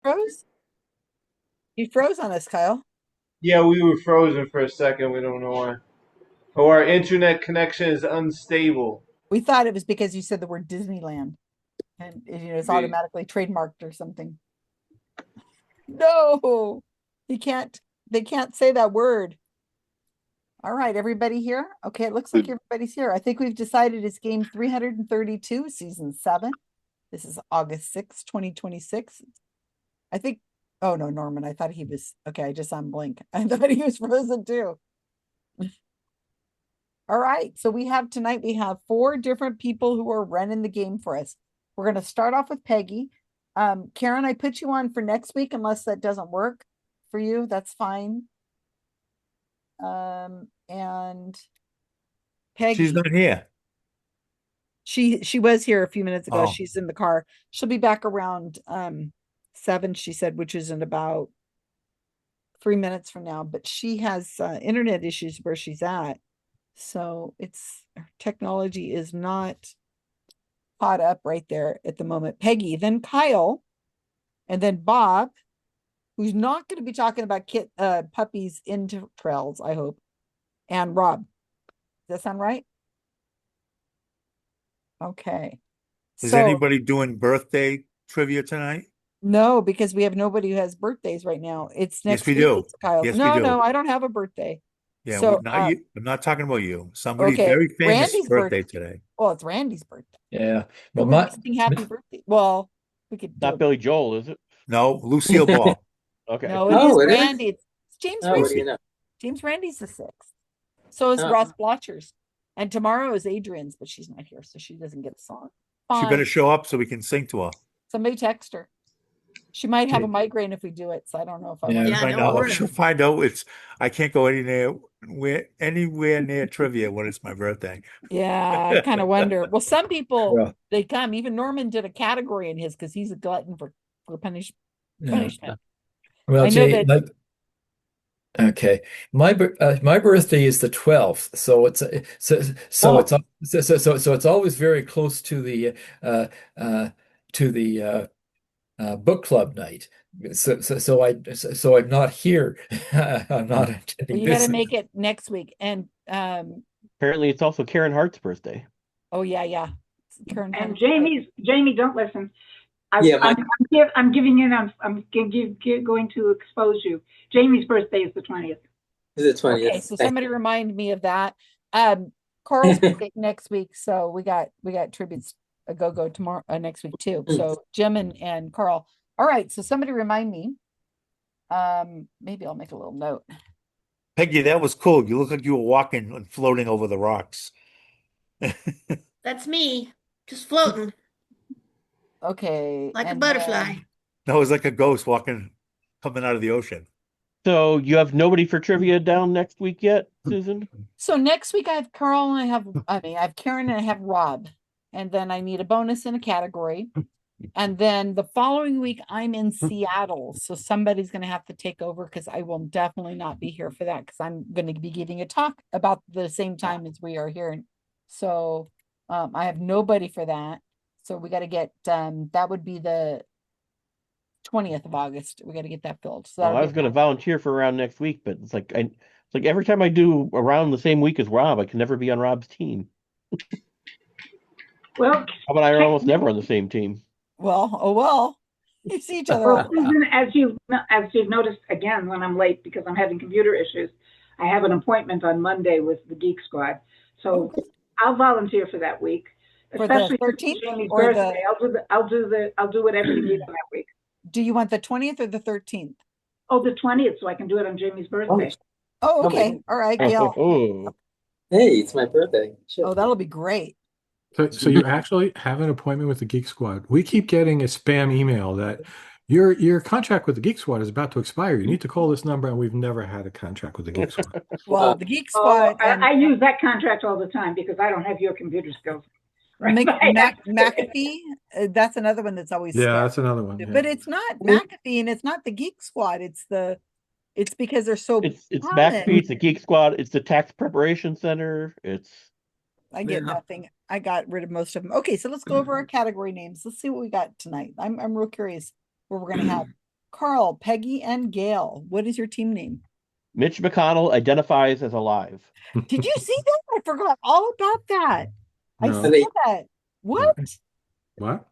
Froze? You froze on us, Kyle. Yeah, we were frozen for a second. We don't know why. Oh, our internet connection is unstable. We thought it was because you said the word Disneyland and it's Be- automatically trademarked or something. No, you can't, they can't say that word. All right, everybody here? Okay, it looks like everybody's here. I think we've decided it's game 332, season 7. This is August 6th, 2026. I think, oh no, Norman, I thought he was, okay, I just unblinked. I thought he was frozen too. All right, so we have 4 different people who are running the game for us. We're going to start off with Peggy. Karen, I put you on for next week unless that doesn't work for you. That's fine. And She's Peggy, not here. she was here a few minutes ago. Oh, She's in the car. She'll be back around 7, she said, which is in about 3 minutes from now. But she has internet issues where she's at. So it's technology is not caught up right there at the moment. Peggy, then Kyle, and then Bob, who's not going to be talking about puppies into trails, I hope, and Rob. Does that sound right? Okay. is So anybody doing birthday trivia tonight? no, because we have nobody who has birthdays right now. It's Yes, next we week. do. It's Kyle's. Yes, we No, do. no, I don't have a birthday. Yeah, So not you. I'm not talking about you. Somebody's okay, very famous Randy's birthday birthday. today. Well, it's Randy's birthday. Yeah. Who Well, would we sing happy birthday? Well, we could do Not it. Billy Joel, is it? No, Lucille Ball. Okay. No, it is Oh, it is? Randy. It's James Oh, what do Randy. you Lucy. know? James Randy's the 6th. So is Oh, Ross Blotcher's. And tomorrow is Adrian's, but she's not here, so she doesn't get a song. She better Fine. show up so we can sing to her. Somebody text her. She might have a Okay. migraine if we do it, so I don't know if I Yeah. want Yeah, to. don't worry. She'll find out I can't go anywhere near trivia when it's my birthday. Yeah, I kind of wonder. Well, some people Well, they come. Even Norman did a category in his because he's a glutton for yeah. punishment. Well, I know Jay, that. okay. My birthday is the 12th, so oh, it's always very close uh uh to the book club night. So I'm not here. I'm not Well, attending you got to this. make it next week. And Apparently, it's also Karen Hart's birthday. oh yeah, Karen. And Jamie, don't listen. yeah, I'm giving in. I'm going to expose you. Jamie's birthday is the 20th. is it Okay, 20th? so Thank somebody you. remind me of that. Carl's birthday next week, so we got tributes a go tomorrow next week too. So Jim and Carl. All right, so somebody remind me. Maybe I'll make a little note. Peggy, that was cool. You look like you were walking and floating over the rocks. That's me, just floating Okay, like a and butterfly. That was like a ghost coming out of the ocean. So you have nobody for trivia down next week yet, Susan? so next week I have Carl and I have Karen and I have Rob, and then I need a bonus in a category. And then the following week, I'm in Seattle. So somebody's going to have to take over because I will definitely not be here for that because I'm going to be giving a talk about the same time as we are here. So I have nobody for that. So we got to get, that would be the 20th of August. We got to get that filled. So Well, that'll I be was going to volunteer for around next week, but it's like every time I do around the same week as Rob, I can never be on Rob's team. Well, How about I'm almost never on the same team? well, you see each other well, all the time. Susan, as you've noticed again, when I'm late because I'm having computer issues, I have an appointment on Monday with the Geek Squad. So I'll volunteer for that week, For the especially 13th Jamie's or birthday. I'll do whatever you need for that week. do you want the 20th or the 13th? Oh, the 20th, so I can do it on Jamie's birthday. Oh, Oh, okay. All right, Gail. Oh, Hey, it's my birthday. Shit. Oh, that'll be great. So you actually have an appointment with the Geek Squad. We keep getting a spam email that your contract with the Geek Squad is about to expire. You need to call this number, and we've never had a contract with the Geek Squad. Well, the Geek Squad and I use that contract all the time because I don't have your computer skills. Right? McAfee, that's another one that's always Yeah, that's another one. but Yeah. it's not McAfee and it's not the Geek Squad. It's because they're so it's common. McAfee, it's the Geek Squad, it's the Tax Preparation Center. I get nothing. I got rid of most of them. Okay, so let's go over our category names. Let's see what we got tonight. I'm real curious where we're gonna have. Carl, Peggy, and Gail. What is your team name? Mitch McConnell identifies as alive. Did you see that? I forgot all about that. I No. saw that. What? What?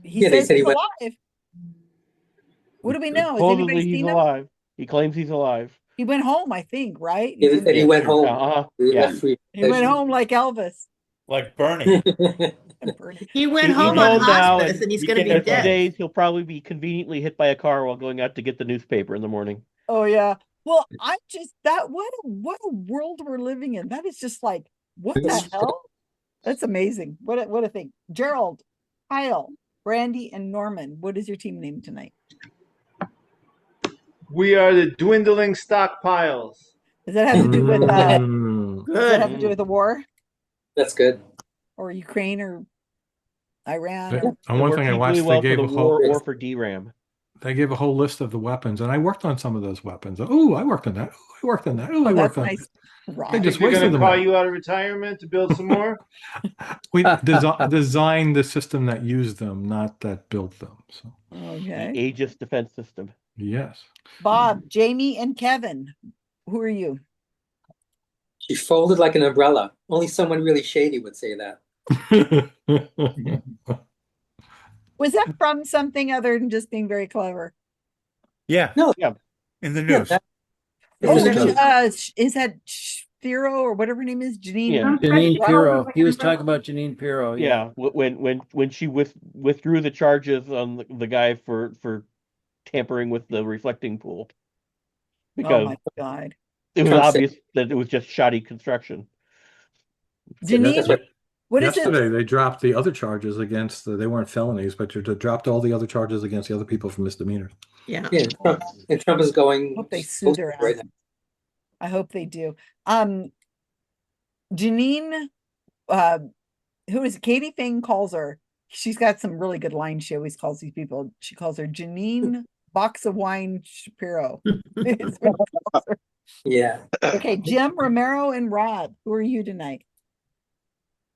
He Yeah, they says said he he's went. alive. What do we know? Has Supposedly anybody he's seen him? alive. He claims he's alive. He went home, I think, right? Yeah, He's they in, said he Yeah, went sure. home. He Yeah. left free. he went home like Elvis. Like Bernie. And Bernie. He went He's home on home now, hospice and and he's we going to can be in a few dead. days he'll probably be conveniently hit by a car while going out to get the newspaper in the morning. Oh yeah. Well, I just that what a world we're living in. That is just like, what the hell? That's amazing. What a thing. Gerald, Kyle, Brandy, and Norman. What is your team name tonight? We are the dwindling stockpiles. Does that have to do with Mm. does that have Good. to do with the war That's good. or Ukraine or Iran But or on one It thing worked I watched, equally well for the war or for DRAM. they gave a whole list of the weapons, and I worked on some of those weapons. Oh, I worked on that. Oh, I worked on that. Oh, I that's worked on nice. that. Rob. They just Think they're wasted gonna them call all. you out of retirement to build some more? We designed the system that used them, not that built them. So The Okay. Aegis defense system. yes. Bob, Jamie, and Kevin. Who are you? She folded like an umbrella. Only someone really shady would say that. Was that from something other than just being very clever? Yeah, No, Yeah. in the yeah, news. it's Oh, in the news. is that Firo or whatever her name is? Janine. Yeah. Janine Pirro. Like He was umbrella. talking about Janine Pirro. Yeah. When she withdrew the charges on the guy for tampering with the reflecting pool Oh because my God. it was Trump said- obvious that it was just shoddy construction. Janine, That's what- what is Yesterday, it? they dropped the other charges against they weren't felonies, but they dropped all the other charges against the other people for misdemeanors. Yeah. Yeah, and Trump is going. Hope they sue their right ass. I hope they do. Janine, who is it? Katie Fang calls her. She's got some really good lines. She always calls these people. She calls her Janine Box of Wine Shapiro. It's what she calls her. Yeah. Okay, Jim, Romero, and Rob. Who are you tonight?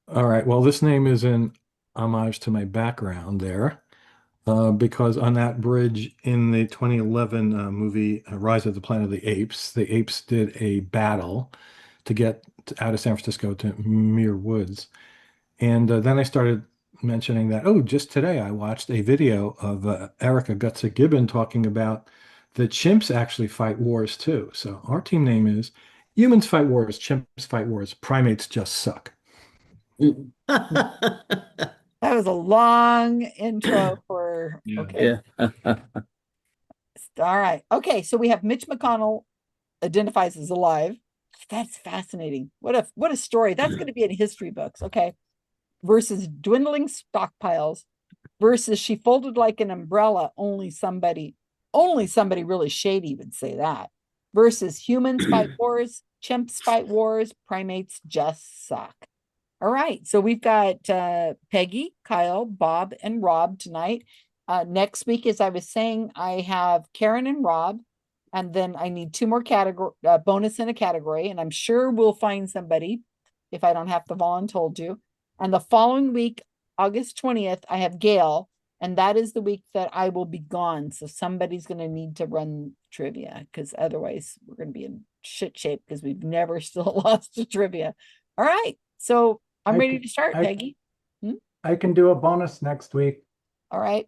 All right. Well, this name is in homage to my background there, because on that bridge in the 2011 movie Rise of the Planet of the apes did a battle to get out of San Francisco to Muir Woods. And then I started mentioning that, oh, just today I watched a video of Erica Gutsa-Gibbon talking about the chimps actually fight wars too. So our team name is Humans Fight Wars, Chimps Fight Wars, Primates Just Suck. That was a long intro for okay. Yeah. All right. Okay, so we have Mitch McConnell identifies as alive. That's fascinating. What a story. That's going to be in history books. Okay. Versus dwindling stockpiles versus she folded like an umbrella. Only somebody really shady would say that. Versus humans fight wars, chimps fight wars, primates just suck. All right. So we've got Peggy, Kyle, Bob, and Rob tonight. Next week, as I was saying, I have Karen and Rob, and then I need two more category bonus in a category, and I'm sure we'll find somebody if I don't have to volunteer you. And the following week, August 20th, I have Gail, and that is the week that I will be gone. So somebody's going to need to run trivia because otherwise we're going to be in shit shape because we've never still lost to trivia. All right. So I'm ready to start, Peggy. I can do a bonus next week. All right.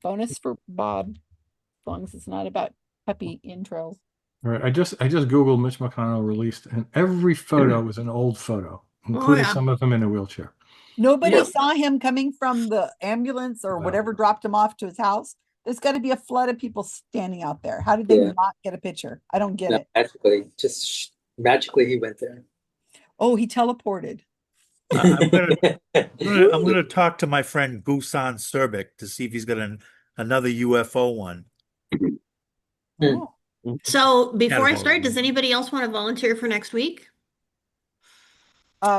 Bonus for Bob, as long as it's not about puppy intros. All right. I just Googled Mitch McConnell released, and every photo was an old photo, including yeah. some of them in a wheelchair. Nobody saw him coming from the ambulance or whatever dropped him off to his house. There's got to be a flood of people standing out there. How did they not get a picture? I don't get it. Magically he went there. Oh, he teleported. I'm gonna talk to my friend Gusan Serbik to see if he's got another UFO one. Oh. So before I start, does anybody else want to volunteer for next week?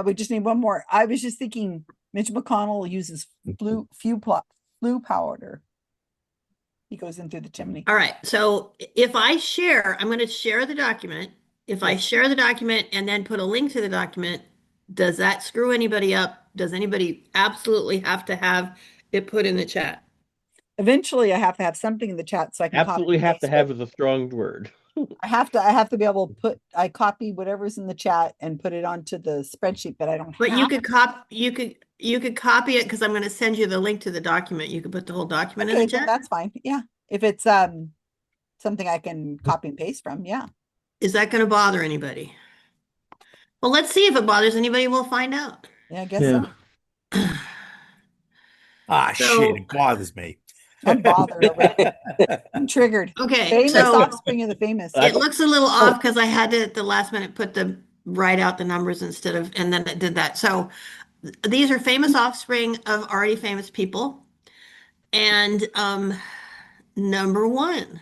We just need one more. I was just thinking Mitch McConnell uses flu powder. He goes in through the chimney. All right. So if I share, I'm going to share the document. If I share the document and then put a link to the document, does that screw anybody up? Does anybody absolutely have to have it put in the chat? Eventually I have to have something in the chat so I can copy Absolutely and have to paste have it. is a strong word. I have to be able to I copy whatever's in the chat and put it onto the spreadsheet, but I don't But have. you could copy it because I'm going to send you the link to the document. You could put the whole document in the Okay, then chat. that's fine. Yeah. If it's something I can copy and paste from, yeah. Is that going to bother anybody? Well, let's see if it bothers anybody. We'll find out. Yeah, I guess Yeah. so. Ah, shit, So, it bothers me. I'm bothered already. I'm triggered. okay, Famous so offspring of the famous. it looks a little Oh. off because I had to at the last minute write out the numbers instead of, and then it did that. So these are famous offspring of already famous people. And number one,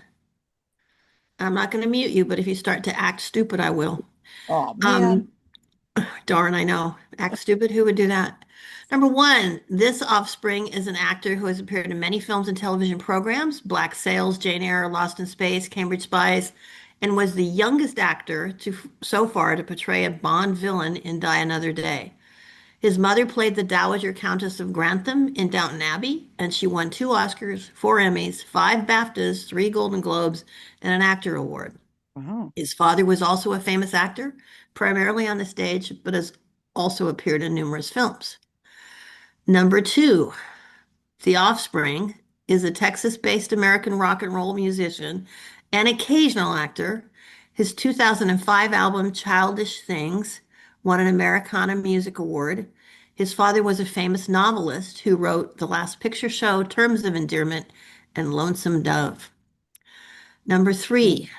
I'm not going to mute you, but if you start to act stupid, I will. Oh man. Um, darn, I know. Act stupid, who would do that? Number one, this offspring is an actor who has appeared in many films and television programs, Black Sails, Jane Eyre, Lost in Space, Cambridge Spies, and was the youngest actor so far to portray a Bond villain in Die Another Day. His mother played the Dowager Countess of Grantham in Downton Abbey, and she won 2 Oscars, 4 Emmys, 5 BAFTAs, 3 Golden Globes, and an actor award. Wow. His father was also a famous actor, primarily on the stage, but has also appeared in numerous films. Number two, The Offspring is a Texas-based American rock and roll musician and occasional actor. His 2005 album Childish Things won an Americana Music Award. His father was a famous novelist who wrote The Last Picture Show, Terms of Endearment, and Lonesome Dove. Number three,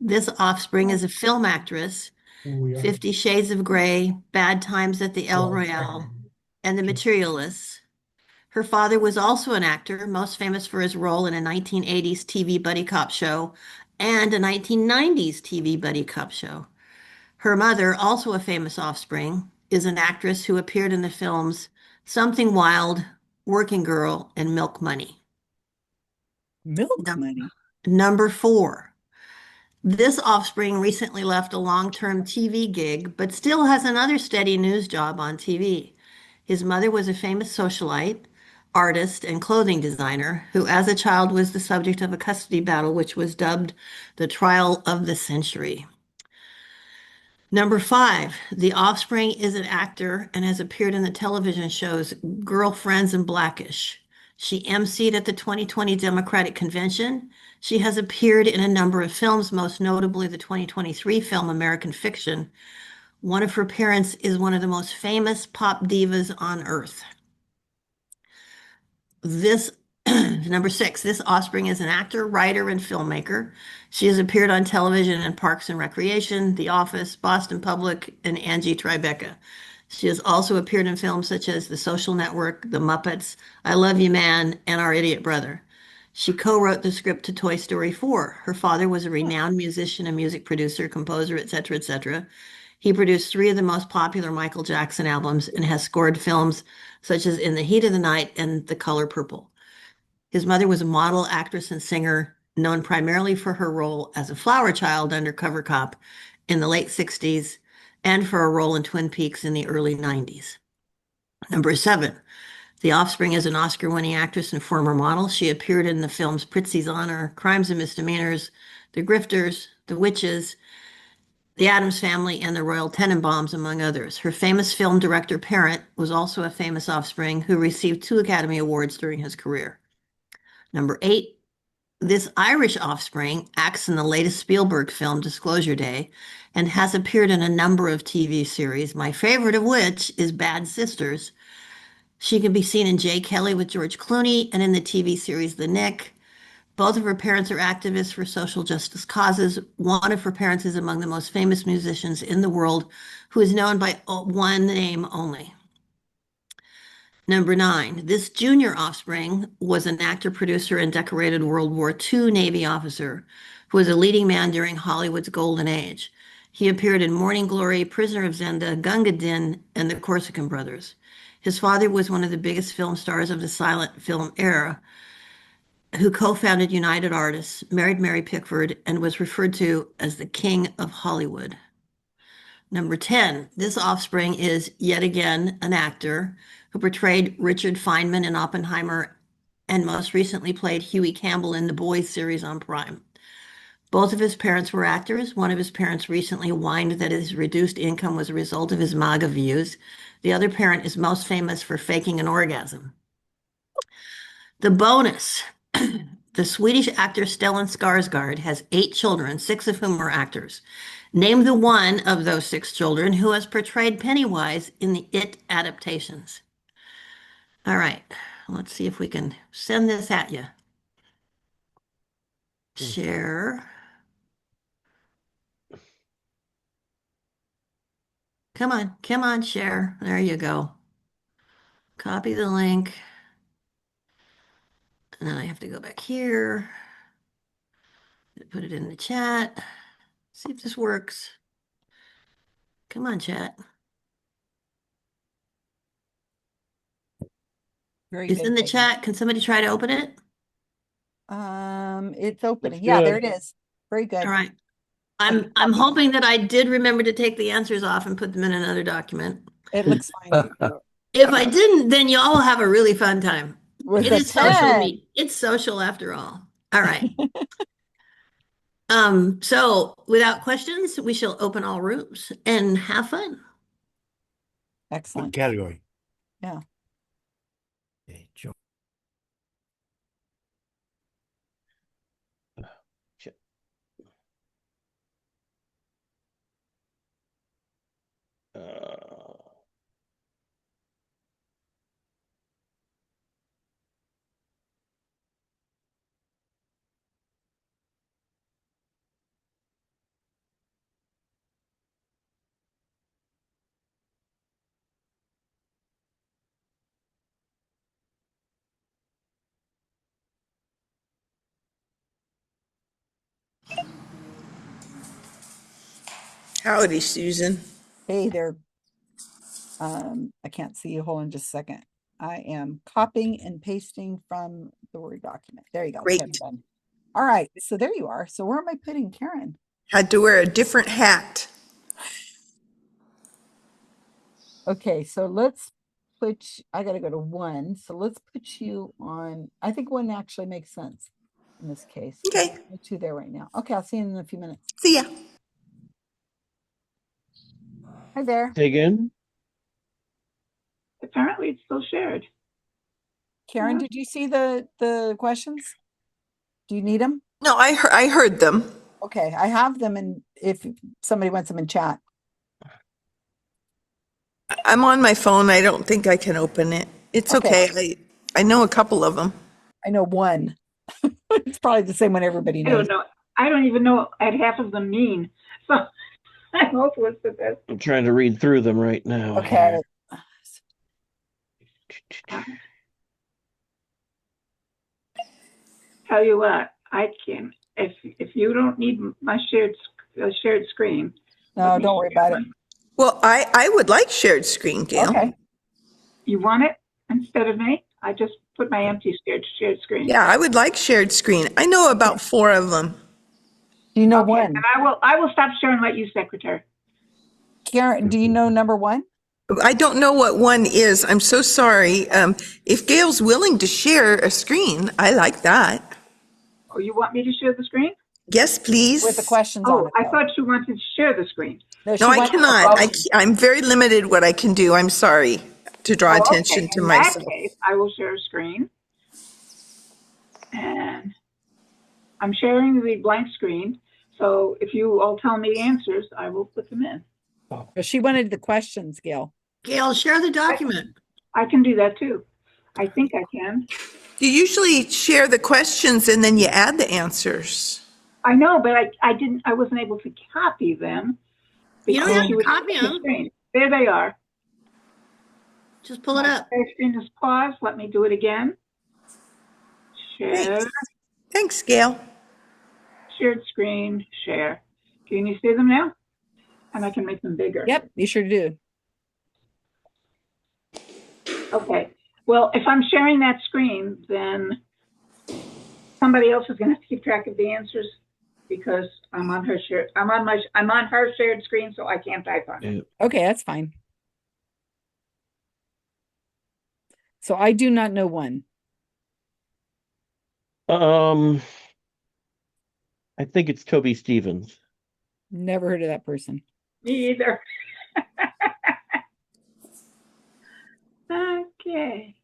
this offspring is a film actress, 50 Shades of Grey, Bad Times at the El Royale, and The Materialists. Her father was also an actor, most famous for his role in a 1980s TV buddy cop show and a 1990s TV buddy cop show. Her mother, also a famous offspring, is an actress who appeared in the films Something Wild, Working Girl, and Milk Money. Milk money. Number four, this offspring recently left a long-term TV gig, but still has another steady news job on TV. His mother was a famous socialite, artist, and clothing designer who, as a child, was the subject of a custody battle, which was dubbed the trial of the century. Number five, The Offspring is an actor and has appeared in the television shows Girlfriends and Blackish. She emceed at the 2020 Democratic Convention. She has appeared in a number of films, most notably the 2023 film American Fiction. One of her parents is one of the most famous pop divas on earth. This number six, this offspring is an actor, writer, and filmmaker. She has appeared on television in Parks and Recreation, The Office, Boston Public, and Angie Tribeca. She has also appeared in films such as The Social Network, The Muppets, I Love You Man, and Our Idiot Brother. She co-wrote the script to Toy Story 4. Her father was a renowned musician and music producer, composer, etc., etc. He produced 3 of the most popular Michael Jackson albums and has scored films such as In the Heat of the Night and The Color Purple. His mother was a model, actress, and singer, known primarily for her role as a flower child undercover cop in the late 60s and for a role in Twin Peaks in the early 90s. Number 7, The Offspring is an Oscar-winning actress and former model. She appeared in the films Prizzi's Honor, Crimes and Misdemeanors, The Grifters, The Witches, The Addams Family, and The Royal Tenenbaums, among others. Her famous film director parent was also a famous offspring who received 2 Academy Awards during his career. Number 8, this Irish offspring acts in the latest Spielberg film, Disclosure Day, and has appeared in a number of TV series, my favorite of which is Bad Sisters. She can be seen in Jay Kelly with George Clooney and in the TV series The Nick. Both of her parents are activists for social justice causes. One of her parents is among the most famous musicians in the world who is known by one name only. Number 9, this junior offspring was an actor, producer, and decorated World War II Navy officer who was a leading man during Hollywood's golden age. He appeared in Morning Glory, Prisoner of Zenda, Gunga Din, and the Corsican Brothers. His father was one of the biggest film stars of the silent film era, who co-founded United Artists, married Mary Pickford, and was referred to as the King of Hollywood. Number 10, this offspring is yet again an actor who portrayed Richard Feynman in Oppenheimer and most recently played Huey Campbell in the Boys series on Prime. Both of his parents were actors. One of his parents recently whined that his reduced income was a result of his MAGA views. The other parent is most famous for faking an orgasm. The bonus. The Swedish actor Stellan Skarsgård has 8 children, 6 of whom are actors. Name the one of those 6 children who has portrayed Pennywise in the It adaptations. All right, let's see if we can send this at you. Share. Come on, share. There you go. Copy the link. And then I have to go back here. Put it in the chat. See if this works. Come on, chat. Very It's good, in the Peggy. chat. Can somebody try to open it? It's opening. Looks Yeah, there good. it is. Very good. All right. I'm hoping that I did remember to take the answers off and put them in another document. It looks fine. If I didn't, then you all have a really fun time. With It a is social 10. It's social after all. All right. So without questions, we shall open all rooms and have fun. What Excellent. category? Yeah. Okay, Howdy, Susan. Hey there. I can't see you. Hold on just a second. I am copying and pasting from the Word document. There you go. Okay, I'm Great. done. All right. So there you are. So where am I putting Karen? Had to wear a different hat. Okay, so let's I gotta go to 1. So let's put you on. I think 1 actually makes sense in this case. Okay. Put 2 there right now. Okay, I'll see you in a few minutes. See ya. Hi there. Say again? Apparently it's still shared. Karen, Yeah. did you see the questions? Do you need them? No, I heard them. Okay, I have them, and if somebody wants them in chat. I'm on my phone. I don't think I can open it. It's Okay. okay. I know a couple of them. I know 1. It's probably the same one everybody I knows. don't know. I don't even know what half of them mean. So I'm hopeless at this. I'm trying to read through them right now. Okay. Tell you what, I can. If you don't need my shared screen. No, let me don't worry share about it. mine. Well, I would like shared screen, Gail. Okay. You want it instead of me? I just put my empty shared screen. Yeah, I would like shared screen. I know about 4 of them. Do you know Okay, 1? and I will stop sharing and let you secretary. Karen, do you know number 1? I don't know what 1 is. I'm so sorry. If Gail's willing to share a screen, I like that. Oh, you want me to share the screen? Yes, please. With the questions on Oh, it. I though. thought you wanted to share the screen. No, she No, I wants- cannot. I'm very limited what I can do. I'm sorry to draw Oh, attention okay. to In myself. that case, I will share a screen. And I'm sharing the blank screen. So if you all tell me answers, I will put them in. She wanted the questions, Gail. Gail, share the document. I can do that too. I think I can. You usually share the questions and then you add the answers. I know, but I wasn't able to copy them. You don't have she to was copy sharing the them. screen. There they are. Just pull it up. My screen is paused. Let me do it again. Share. Great. Thanks, Gail. Shared screen, share. Can you see them now? And I can make them bigger. Yep, you sure do. Okay. Well, if I'm sharing that screen, then somebody else is going to have to keep track of the answers because I'm on her shared screen, so I can't type on it. Okay, that's fine. So I do not know 1. Um, I think it's Toby Stevens. Never heard of that person. Me either. Okay.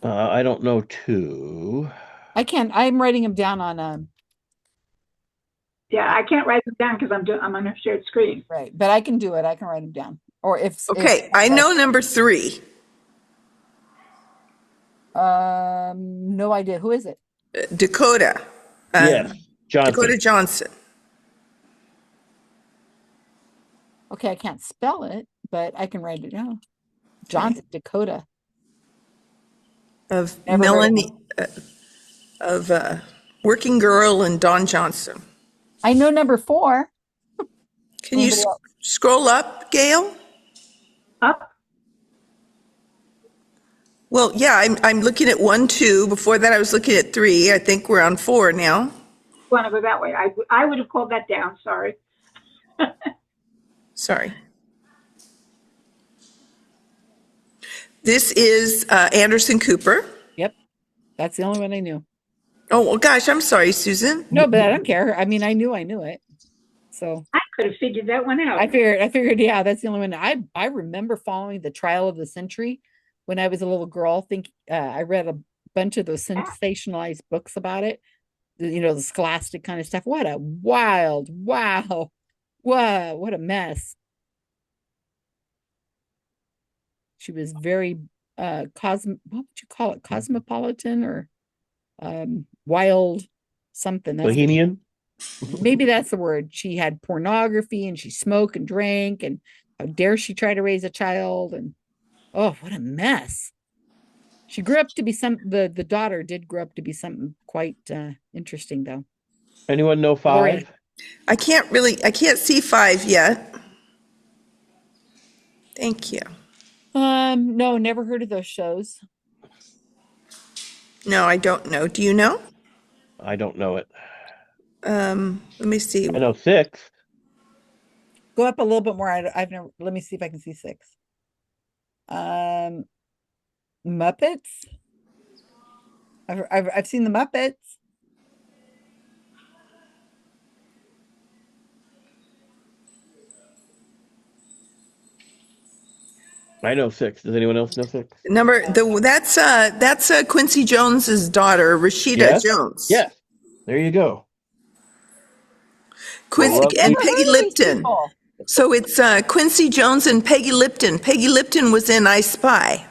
I don't know two. I can't. I'm writing them down on Yeah, I can't write them down because I'm on a shared screen. right, but I can do it. I can write them down. Or if Okay, I know number 3. no idea. Who is it? Dakota. Yes, Johnson. Dakota Johnson Okay, I can't spell it, but I can write it down. Johnson, Dakota. of Never heard of Melanie, of Working Girl and Don Johnson. I know number 4. Can you Anybody else? scroll up, Gail? Up. Well, yeah, I'm looking at 1, 2. Before that, I was looking at 3. I think we're on 4 now. Want to go that way? I would have called that down. Sorry. Sorry. This is Anderson Cooper. Yep. That's the only one I knew. Oh, well, gosh, I'm sorry, Susan. No, but I don't care. I mean, I knew it. So I could have figured that one out. I figured, yeah, that's the only one. I remember following the trial of the century when I was a little girl. I read a bunch of those sensationalized books about it. The scholastic kind of stuff. What a wow. What a mess. She was very what would you call it? Cosmopolitan or wild something. That's Bohemian? maybe that's the word. She had pornography and she smoked and drank, and how dare she try to raise a child, and oh, what a mess. She grew up to be the daughter did grow up to be something quite interesting though. Anyone know 5? I can't see 5 yet. Thank you. No, never heard of those shows. No, I don't know. Do you know? I don't know it. Let me see. I know 6. Go up a little bit more. I've never. Let me see if I can see 6. Muppets. I've seen the Muppets. I know 6. Does anyone else know 6? That's Quincy Jones's daughter, Rashida Yes? Jones. Yes. There you go. Quincy Well, and Never Peggy heard of these Lipton. people. So it's Quincy Jones and Peggy Lipton. Peggy Lipton was in I Spy.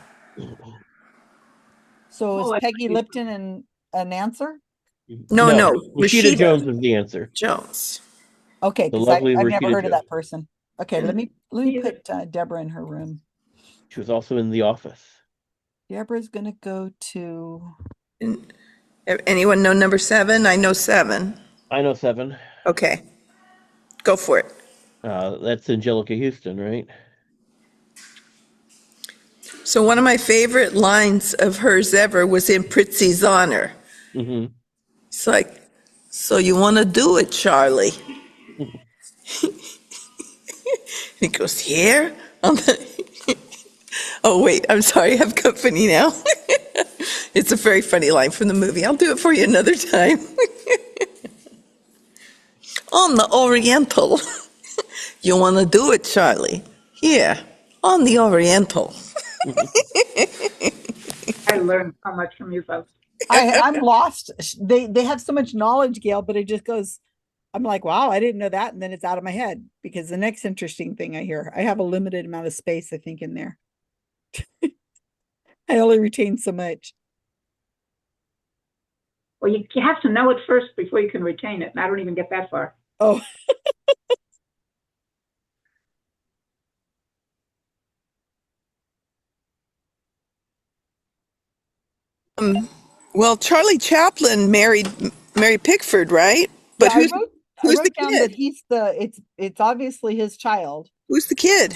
So Oh, is Peggy Lipton an answer? No, Rashida Jones is the answer. Jones. Okay, The because lovely I've never Rashida heard of Jones. that person. Okay, let me put Deborah in her room. She was also in The Office. Deborah's gonna go to. Anyone know number 7? I know 7. I know 7. Okay, go for it. That's Angelica Houston, right? So one of my favorite lines of hers ever was in Pritzi's honor. Mm-hmm. It's like, so you want to do it, Charlie? He goes, here? Oh, wait, I'm sorry, I have company now. It's a very funny line from the movie. I'll do it for you another time. On the Oriental. You want to do it, Charlie? Here, on the Oriental. I learned so much from you folks. I'm lost. They have so much knowledge, Gail, but it just goes. I'm like, wow, I didn't know that, and then it's out of my head because the next interesting thing I hear, I have a limited amount of space, I think, in there. I only retain so much. Well, you have to know it first before you can retain it, and I don't even get that far. Oh. Well, Charlie Chaplin married Mary Pickford, right? But Yeah, who's I the wrote down that kid? it's obviously his child. Who's the kid?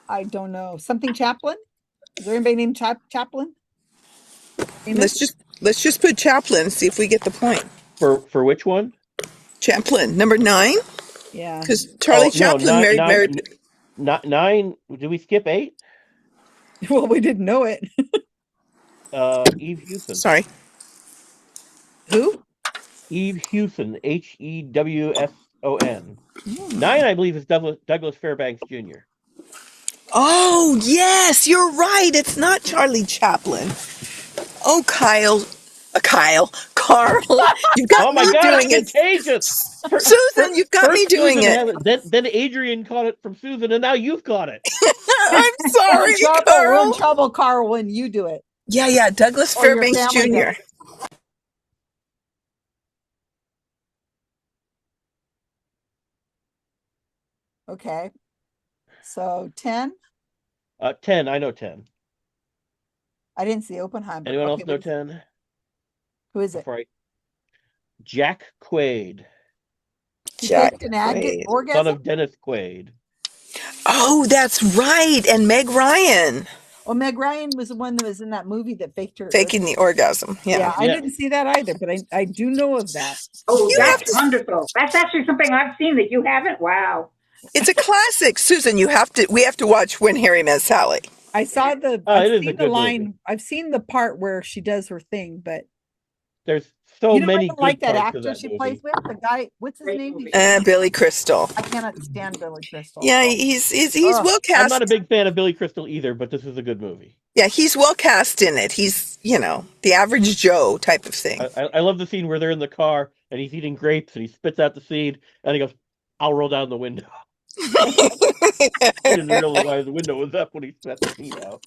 I don't know. Something Chaplin? Is there anybody named Chaplin? Let's just put Chaplin and see if we get the point. For which one? Chaplin, number 9? Yeah. Because Charlie Chaplin married Mary. 9. Did we skip 8? Well, we didn't know it. Eve Hewson. Sorry. Who? Eve Hewson, Hewson. Hmm. 9, I believe, is Douglas Fairbanks Jr. Oh, yes, you're right. It's not Charlie Chaplin. Oh, Carl, you've got Oh my me God, it's doing it. contagious. Susan, you've got me First doing Susan it. has it, then Adrian caught it from Susan, and now you've caught it. I'm sorry, We're in Carl. trouble, Carl, when you do it. Yeah, Douglas Or your Fairbanks family Jr. does. Okay. So 10. 10, I know 10. I didn't see Oppenheimer. Anyone Okay, else know 10? who is it? Jack Quaid, He Jack faked an Quaid. son orgasm? of Dennis Quaid. Oh, that's right. And Meg Ryan Well, Meg Ryan was the one that was in that movie that faked her. faking the orgasm. Yeah. I didn't see that either, but I do know of that. Oh, You have that's to. wonderful. That's actually something I've seen that you haven't. Wow. It's a classic, Susan. We have to watch When Harry Met Sally. I saw the. Oh, I've it is a seen the good line. movie. I've seen the part where she does her thing, but There's so you know, I many don't good like that parts actor of that she movie. plays with. The guy, what's his Great name? movie. Billy Crystal. I cannot stand Billy Crystal. Yeah, he's Ugh. well I'm cast. not a big fan of Billy Crystal either, but this is a good movie. Yeah, he's well cast in it. He's, the average Joe type of thing. I love the scene where they're in the car and he's eating grapes and he spits out the seed and he goes, "I'll roll down the window." He didn't realize the window was up when he spat the seed out.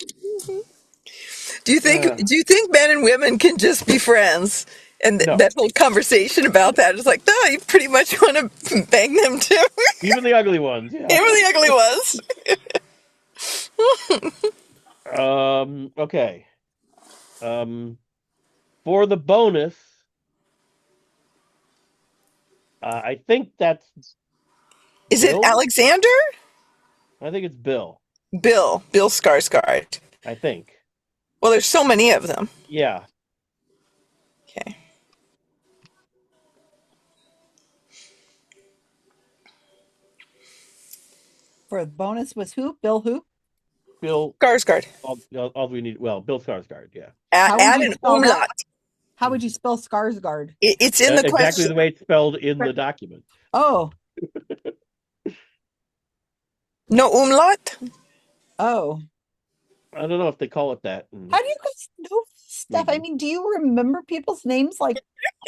Do you think men and women can just be friends? And No. that whole conversation about that is like, no, you pretty much want to bang them too. Even the ugly ones, yeah. Even the ugly ones. Okay. For the bonus, I think that's Is Bill? it Alexander? I think it's Bill. Bill Skarsgård. I think. Well, there's so many of them. Yeah. Okay. For the bonus was who? Bill who? Bill Skarsgård. All we need. Well, Bill Skarsgård. Yeah. Add an umlaut. How would you spell Skarsgård? It's in the exactly question. the way it's spelled in the document. Oh. No umlaut? Oh. I don't know if they call it that. How do you guys know stuff? I mean, do you remember people's names? Like,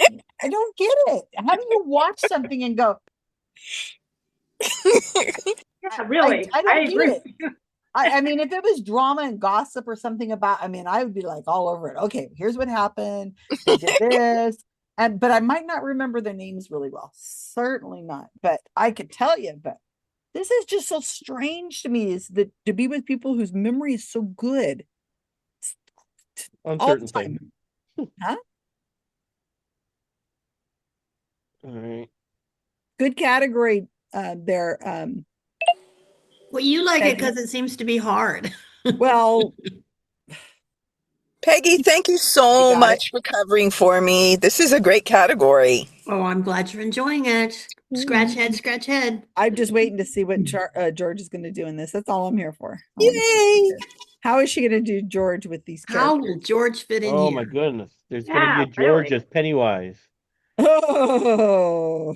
I don't get it. How do you watch something and go? Yeah, really. I don't agree. get it. I mean, if it was drama and gossip or something about, I would be like all over it. Okay, here's what happened. They did this. But I might not remember their names really well. Certainly not. But I could tell you, but this is just so strange to me, is that to be with people whose memory is so good. On all certain the time. things. Huh? All right. Good category there. Well, you like it Peggy. because it seems to be hard. Well, Peggy, thank you so much for covering for me. This is a great category. Oh, I'm glad you're enjoying it. Scratch head, scratch head. I'm just waiting to see what George is going to do in this. That's all I'm here for. Yay! How is she going to do George with these characters? How will George fit in Oh here? my goodness. There's going to be a George as Pennywise.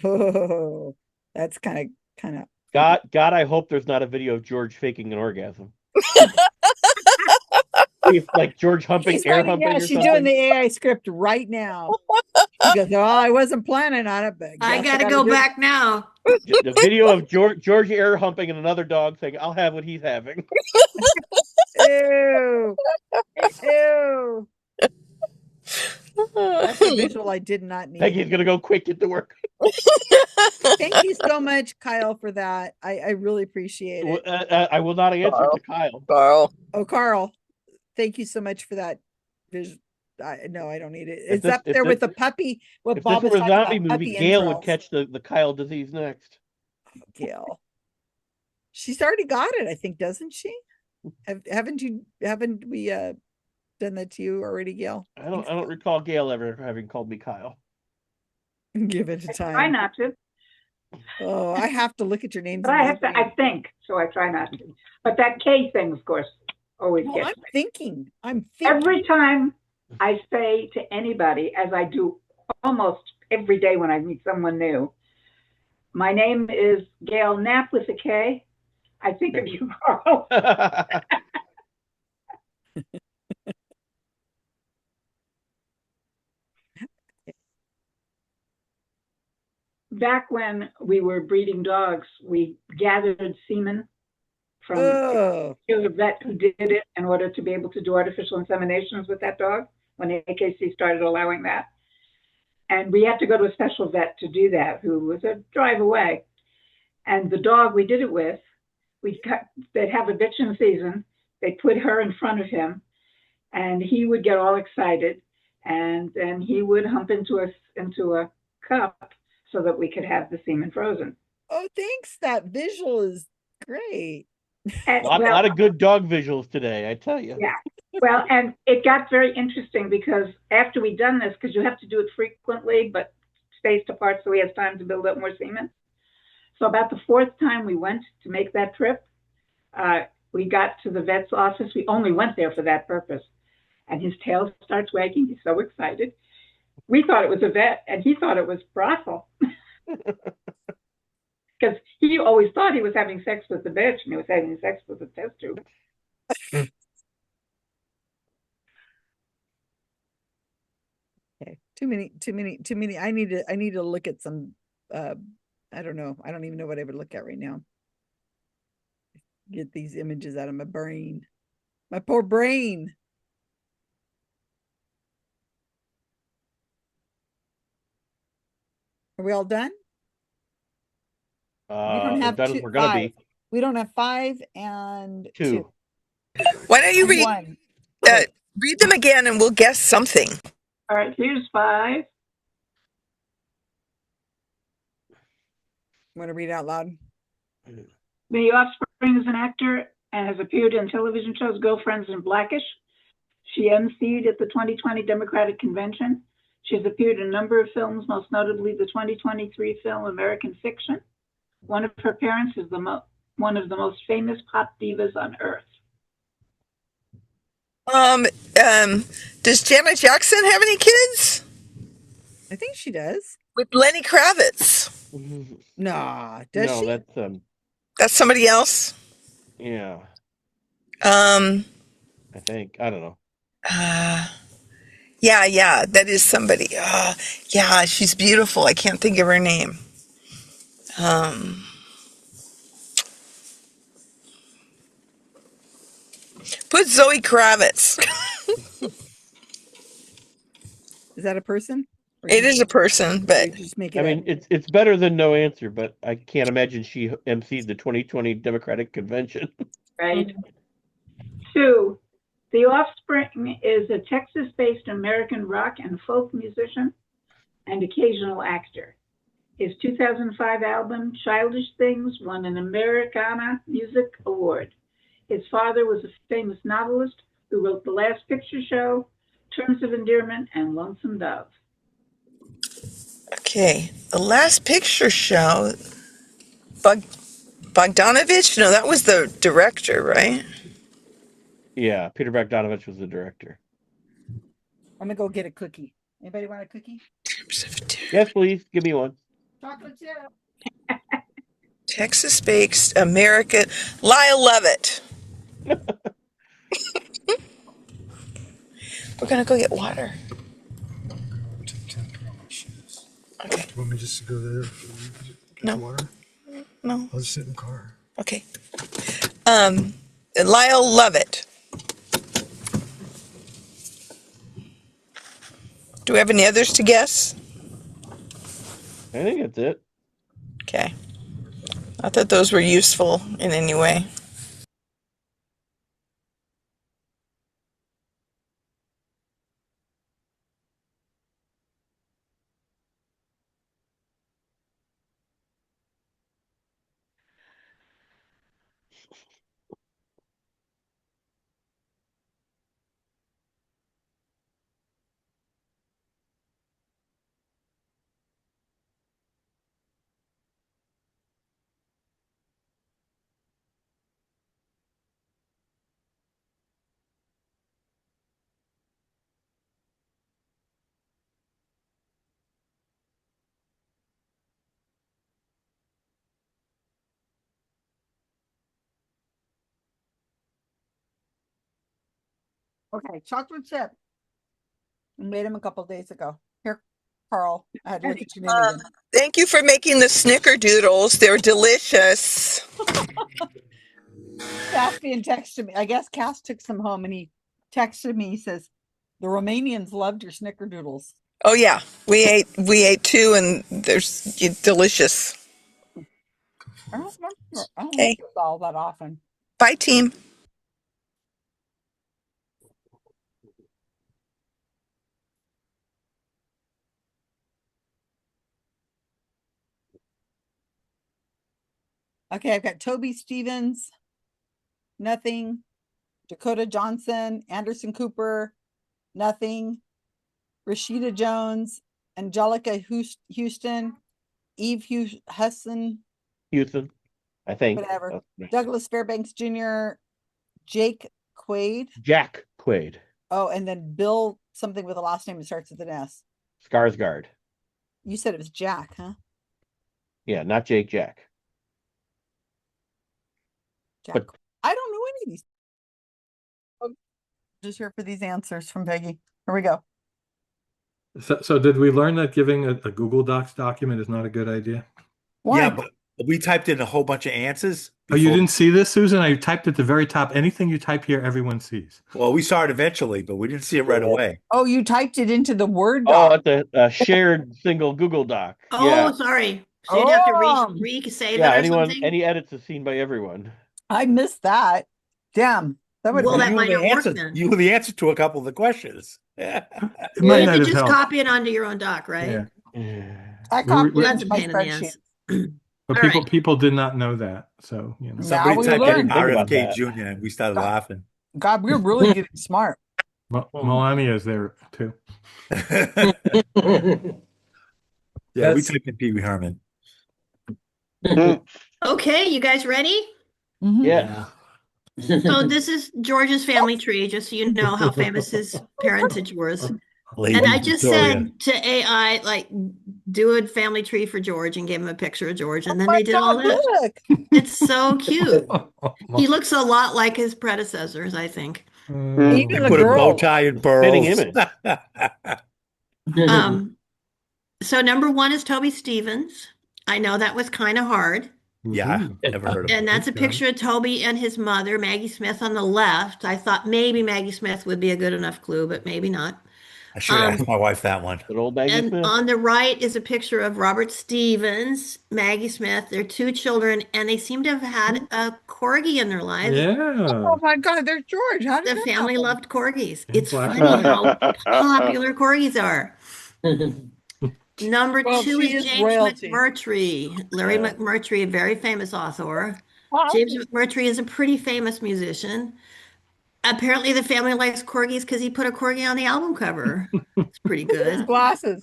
Oh, that's kind of. God, I hope there's not a video of George faking an orgasm. Like George humping, air humping. Yeah, or she's something. doing the AI script right now. She goes, "Oh, I wasn't planning on it, but I gotta go back now." The video of George air humping and another dog saying, "I'll have what he's having." Ew. Ew. That's a visual I did not need. Peggy's gonna go quick, get to work. Thank you so much, Kyle, for that. I really appreciate it. I will not answer to Kyle. Carl. Oh, Carl, thank you so much for that. No, I don't need it. It's this- up there with the puppy. What If Bob this was were a talking zombie about, movie, puppy Gail would entrails. catch the Kyle disease next. Gail. She's already got it, I think, doesn't she? Haven't we done that to you already, Gail? I don't recall Gail ever having called me Kyle. Give it a time. Try not to. Oh, I have to look at your names. But I have to, I think, so I try not to. But that K thing, of course, always Well, gets I'm me. thinking. Every time I say to anybody, as I do almost every day when I meet someone new, my name is Gail Knapp with a K. I think of you, Carl. Back when we were breeding dogs, we gathered semen from Oh, a vet who did it in order to be able to do artificial inseminations with that dog when the AKC started allowing that. And we had to go to a special vet to do that, who was a drive away. And the dog we did it with, they'd have a bitching season. They'd put her in front of him, and he would get all excited, and then he would hump into a cup so that we could have the semen frozen. oh, thanks. That visual is great. And, lot of good dog visuals today, I tell you. Yeah. Well, and it got very interesting because after we'd done this, because you have to do it frequently, but spaced apart so we have time to build up more semen. So about the fourth time we went to make that trip, we got to the vet's office. We only went there for that purpose. And his tail starts wagging. He's so excited. We thought it was a vet, and he thought it was brothel. Because he always thought he was having sex with the bitch, and he was having sex with the test tube. Okay. Too many. I need to look at some, I don't know. I don't even know what I would look at right now. Get these images out of my brain. My poor brain. Are we all done? We don't As have done as two, we're gonna five. be. We don't have 5 and 2. Why don't you And read 1. read them again and we'll guess something. All right, here's 5. Want to read out loud? The Offspring is an actor and has appeared in television shows Girlfriends and Blackish. She emceed at the 2020 Democratic Convention. She has appeared in a number of films, most notably the 2023 film American Fiction. One of her parents is one of the most famous pop divas on earth. Does Janet Jackson have any kids? I think she does. With Lenny Kravitz. Nah, does No, she? That's somebody else. Yeah. I think. I don't know. Yeah, that is somebody. Yeah, she's beautiful. I can't think of her name. Put Zoe Kravitz. Is that a person? It is a person, but just make it I mean, it's better than no answer, but I can't imagine she emceed the 2020 Democratic Convention. Right. 2, The Offspring is a Texas-based American rock and folk musician and occasional actor. His 2005 album, Childish Things, won an Americana Music Award. His father was a famous novelist who wrote The Last Picture Show, Terms of Endearment, and Lonesome Dove. okay. The Last Picture Show. Bogdanovich? No, that was the director, right? Yeah, Peter Bogdanovich was the director. I'm gonna go get a cookie. Anybody want a cookie? Yes, please. Give me one. Chocolate chip. Texas-based American. Lyle Lovett. We're gonna go get water. Okay. You want me just to go there? Get No. water? No. I'll just sit in the car. Okay. Lyle Lovett. Do we have any others to guess? I think that's it. Okay. Not that those were useful in any way. Okay, chocolate chip. I made them a couple days ago. Here, Carl, I had to look at your name again. Thank you for making the snickerdoodles. They're delicious. Caspian texted me. I guess Cass took some home and he texted me. He says, the Romanians loved your snickerdoodles. Oh yeah, we ate two, and they're delicious. I don't remember. I don't Okay. make those all that often. Bye, team. Okay, I've got Toby Stevens, nothing. Dakota Johnson, Anderson Cooper, nothing. Rashida Jones, Angelica Houston, Eve Husson, Houston, I think. whatever. Douglas Fairbanks Jr., Jake Quaid. Jack Quaid. Oh, and then Bill something with a last name that starts with an S. Skarsgård. You said it was Jack, huh? Yeah, not Jake, Jack. Jack. But I don't know any of these. Oh, just here for these answers from Peggy. Here we go. So did we learn that giving a Google Docs document is not a good idea? Why? Yeah, but we typed in a whole bunch of answers. Oh, you before- didn't see this, Susan? I typed at the very top. Anything you type here, everyone sees. Well, we saw it eventually, but we didn't see it right away. Oh, you typed it into the Word Oh, doc. at the shared single Google Doc. Oh, Yeah. sorry. So you'd have to Oh. re-save Yeah, it or something? any edits is seen by everyone. I missed that. Damn. That would Well, that you might were not the work answer. then. You were the answer to a couple of the questions. It You might have not to have just helped. copy it onto your own doc, right? Yeah. I We- copied we- it That's into a my pain in the spreadsheet. ass. But All people did not know that. So, you know. Now Somebody we typed in learned. Think about RFK that. Jr. and we started God. laughing. God, we're really getting smart. Melania's there too. Yeah, we That's- typed in Pee Wee Herman. Okay, you guys ready? Mhm. Yeah. So this is George's family tree, just so you know how famous his parentage was. Lady And I just Victoria. said to AI, like, do a family tree for George and gave him a picture of George. And then Oh they my did all God, that. look. It's so cute. He looks a lot like his predecessors, I think. Even the Put a bow girls. tie and Fitting pearls. image. So number one is Toby Stevens. I know that was kind of hard. Yeah, never heard of And it. that's a picture of Toby and his mother, Maggie Smith, on the left. I thought maybe Maggie Smith would be a good enough clue, but maybe not. I should ask my wife that one. Good old Maggie And Smith. on the right is a picture of Robert Stevens, Maggie Smith, their two children, and they seem to have had a corgi in their lives. Yeah. Oh my God, there's George. How did The that family happen? loved corgis. It's Black funny and how popular corgis are. Number Well, two she is is James royalty. McMurtry. Larry Yeah. McMurtry, a very famous author. Wow. James McMurtry is a pretty famous musician. Apparently, the family likes corgis because he put a corgi on the album cover. It's pretty good. Glasses.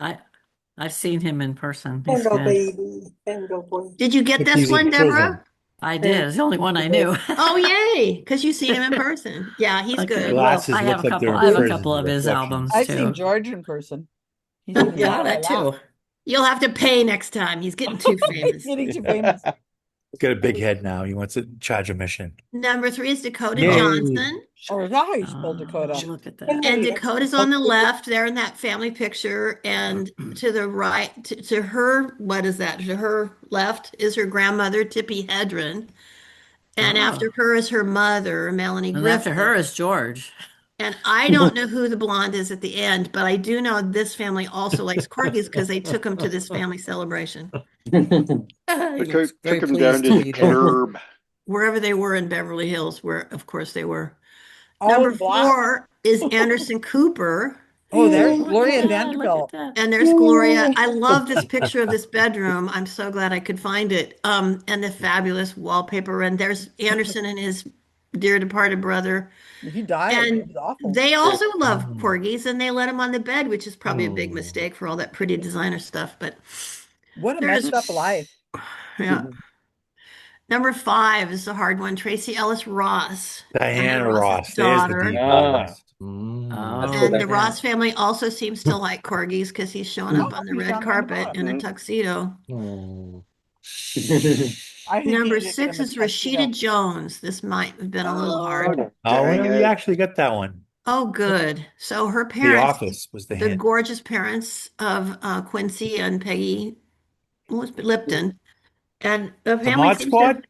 I've seen him in person. He's Hello, good. baby. Hello, boy. Did you get Think this he's in one, prison. Deborah? I did. It's the only one I knew. Oh, yay! Because you've seen him in person. Yeah, he's Okay, good. well, Glasses I have look a like they're couple. in I have a prison, couple of the his reflections. albums I've too. seen George in person. He's in the Yeah, middle that of a lot. too. You'll have to pay next time. He's getting too famous. Getting too famous. He's got a big head now. He wants to charge admission. Number three is Dakota Yay. Johnson. Oh, is that how you spell Dakota? Look at that. And Dakota's on the left there in that family picture. And to the right, to her, what is that? To her left is her grandmother, Tippi Hedren. And Oh. after her is her mother, Melanie And Griffith. after her is George. And I don't know who the blonde is at the end, but I do know this family also likes corgis because they took them to this family celebration, He Took looks very him down pleased to to the be there. curb. wherever they were in Beverly Hills, where of course they were. All Number in black. 4 is Anderson Cooper. Oh, there's Look at Gloria that, Vanderbilt. Look at that. And there's Gloria. I love this picture of this bedroom. I'm so glad I could find it. And the fabulous wallpaper. And there's Anderson and his dear departed brother. He died. It And was awful. they also love corgis, and they let him on the bed, which is probably a big mistake for all that pretty designer stuff. But What a there's- messed up life. yeah. Number 5 is a hard one. Tracy Ellis Ross. Diana Ross's Ross. There's the daughter. deep Ah. voice. Oh, And the yeah. Ross family also seems to like corgis because he's showing up on the he's red on the carpet bottom. in a tuxedo. I think Number he should get 6 him a is Rashida tuxedo. Jones. This might have been a little hard. Oh, Dang we it. actually got that one. Oh, good. So her The parents, Office was the the hint. gorgeous parents of Quincy and Peggy Lipton, and the The family Mod seems to, Squad?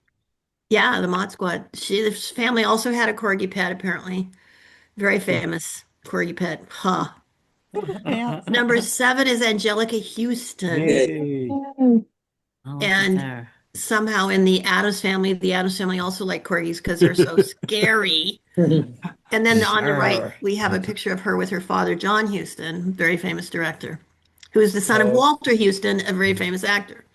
yeah, the Mod Squad. This family also had a corgi pet, apparently. Very famous corgi pet. Huh. Number 7 is Angelica Houston. Yay. Oh, look at And there. somehow in the Addams family also like corgis because they're so scary. And then on the right, Sure. we have a picture of her with her father, John Huston, very famous director, who is the son of Oh. Walter Huston, a very famous actor.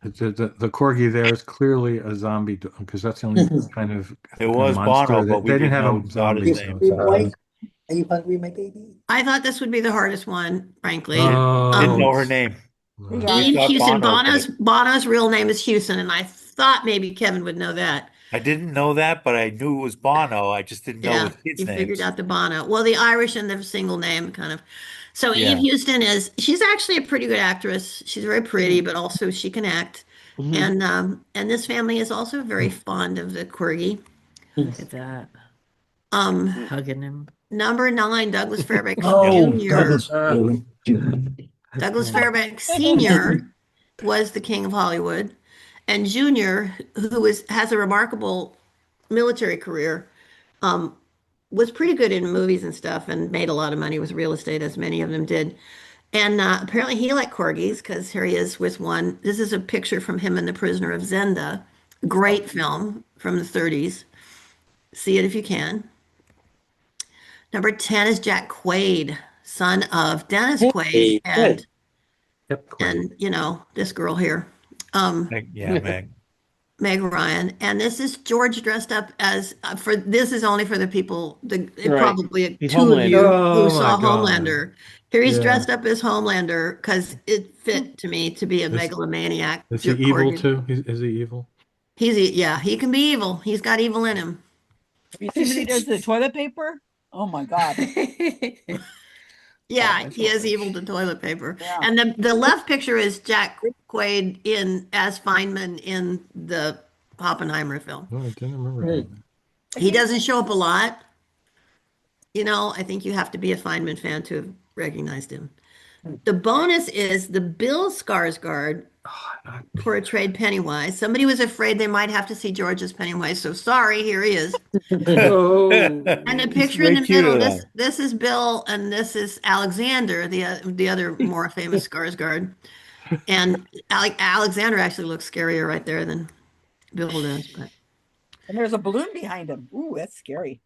The corgi there is clearly a zombie because that's the only kind of It was monster Bono, that but we they didn't didn't have know a his daughter's zombie. name. Are you hungry, my baby? I thought this would be the hardest one, frankly. Didn't know her name. We got We Eve thought Houston. Bono did. Bono's real name is Houston, and I thought maybe Kevin would know that. I didn't know that, but I knew it was Bono. I just didn't know Yeah, his kids' you figured names. out the Bono. Well, the Irish and the single name kind of. So Eve Yeah. Houston she's actually a pretty good actress. She's very pretty, but also she can act. And this family is also very fond of the corgi. Look at that. Um, Hugging him. Number 9, Douglas Fairbanks Oh, Jr. Douglas. Douglas Fairbanks Sr. was the king of Hollywood, and Jr., has a remarkable military career, was pretty good in movies and stuff and made a lot of money with real estate, as many of them did. And apparently he liked corgis because here he is with one. This is a picture from him in The Prisoner of Zenda. Great film from the 30s. See it if you can. Number 10 is Jack Quaid, son of Dennis Quaid and this girl here. Yeah, Meg. Meg Ryan, and this is George dressed up as this is only for the people, Right. probably He's two of you Oh, who saw my God. Homelander. Here he's Yeah. dressed up as Homelander because it fit to me to be a megalomaniac. Is he evil too? Is he evil? Yeah, he can be evil. He's got evil in him. Have you seen what he does to the toilet paper? Oh my God. Yeah, he is evil to toilet paper. Yeah. And the left picture is Jack Quaid as Feynman in the Oppenheimer film. Oh, I didn't remember. He doesn't show up a lot. I think you have to be a Feynman fan to have recognized him. The bonus is the Bill Skarsgård portrayed Pennywise. Somebody was afraid they might have to see George as Pennywise, so sorry, here he is. Oh. And the picture in the middle, this is Bill, and this is Alexander, the other more famous Skarsgård. And Alexander actually looks scarier right there than Bill does. But And there's a balloon behind him. Ooh, that's scary.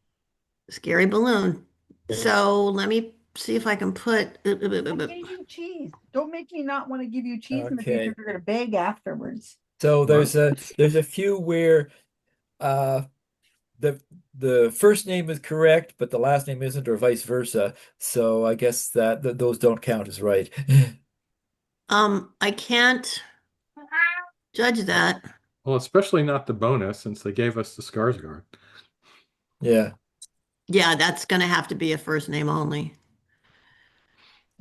scary balloon. So let me see if I can put. I gave you cheese. Don't make me not want to give you cheese in the Okay. future. You're going to beg afterwards. So there's a few where the first name is correct, but the last name isn't, or vice versa. So I guess that those don't count as right. I can't judge that. Well, especially not the bonus since they gave us the Skarsgård. Yeah. Yeah, that's going to have to be a first name only.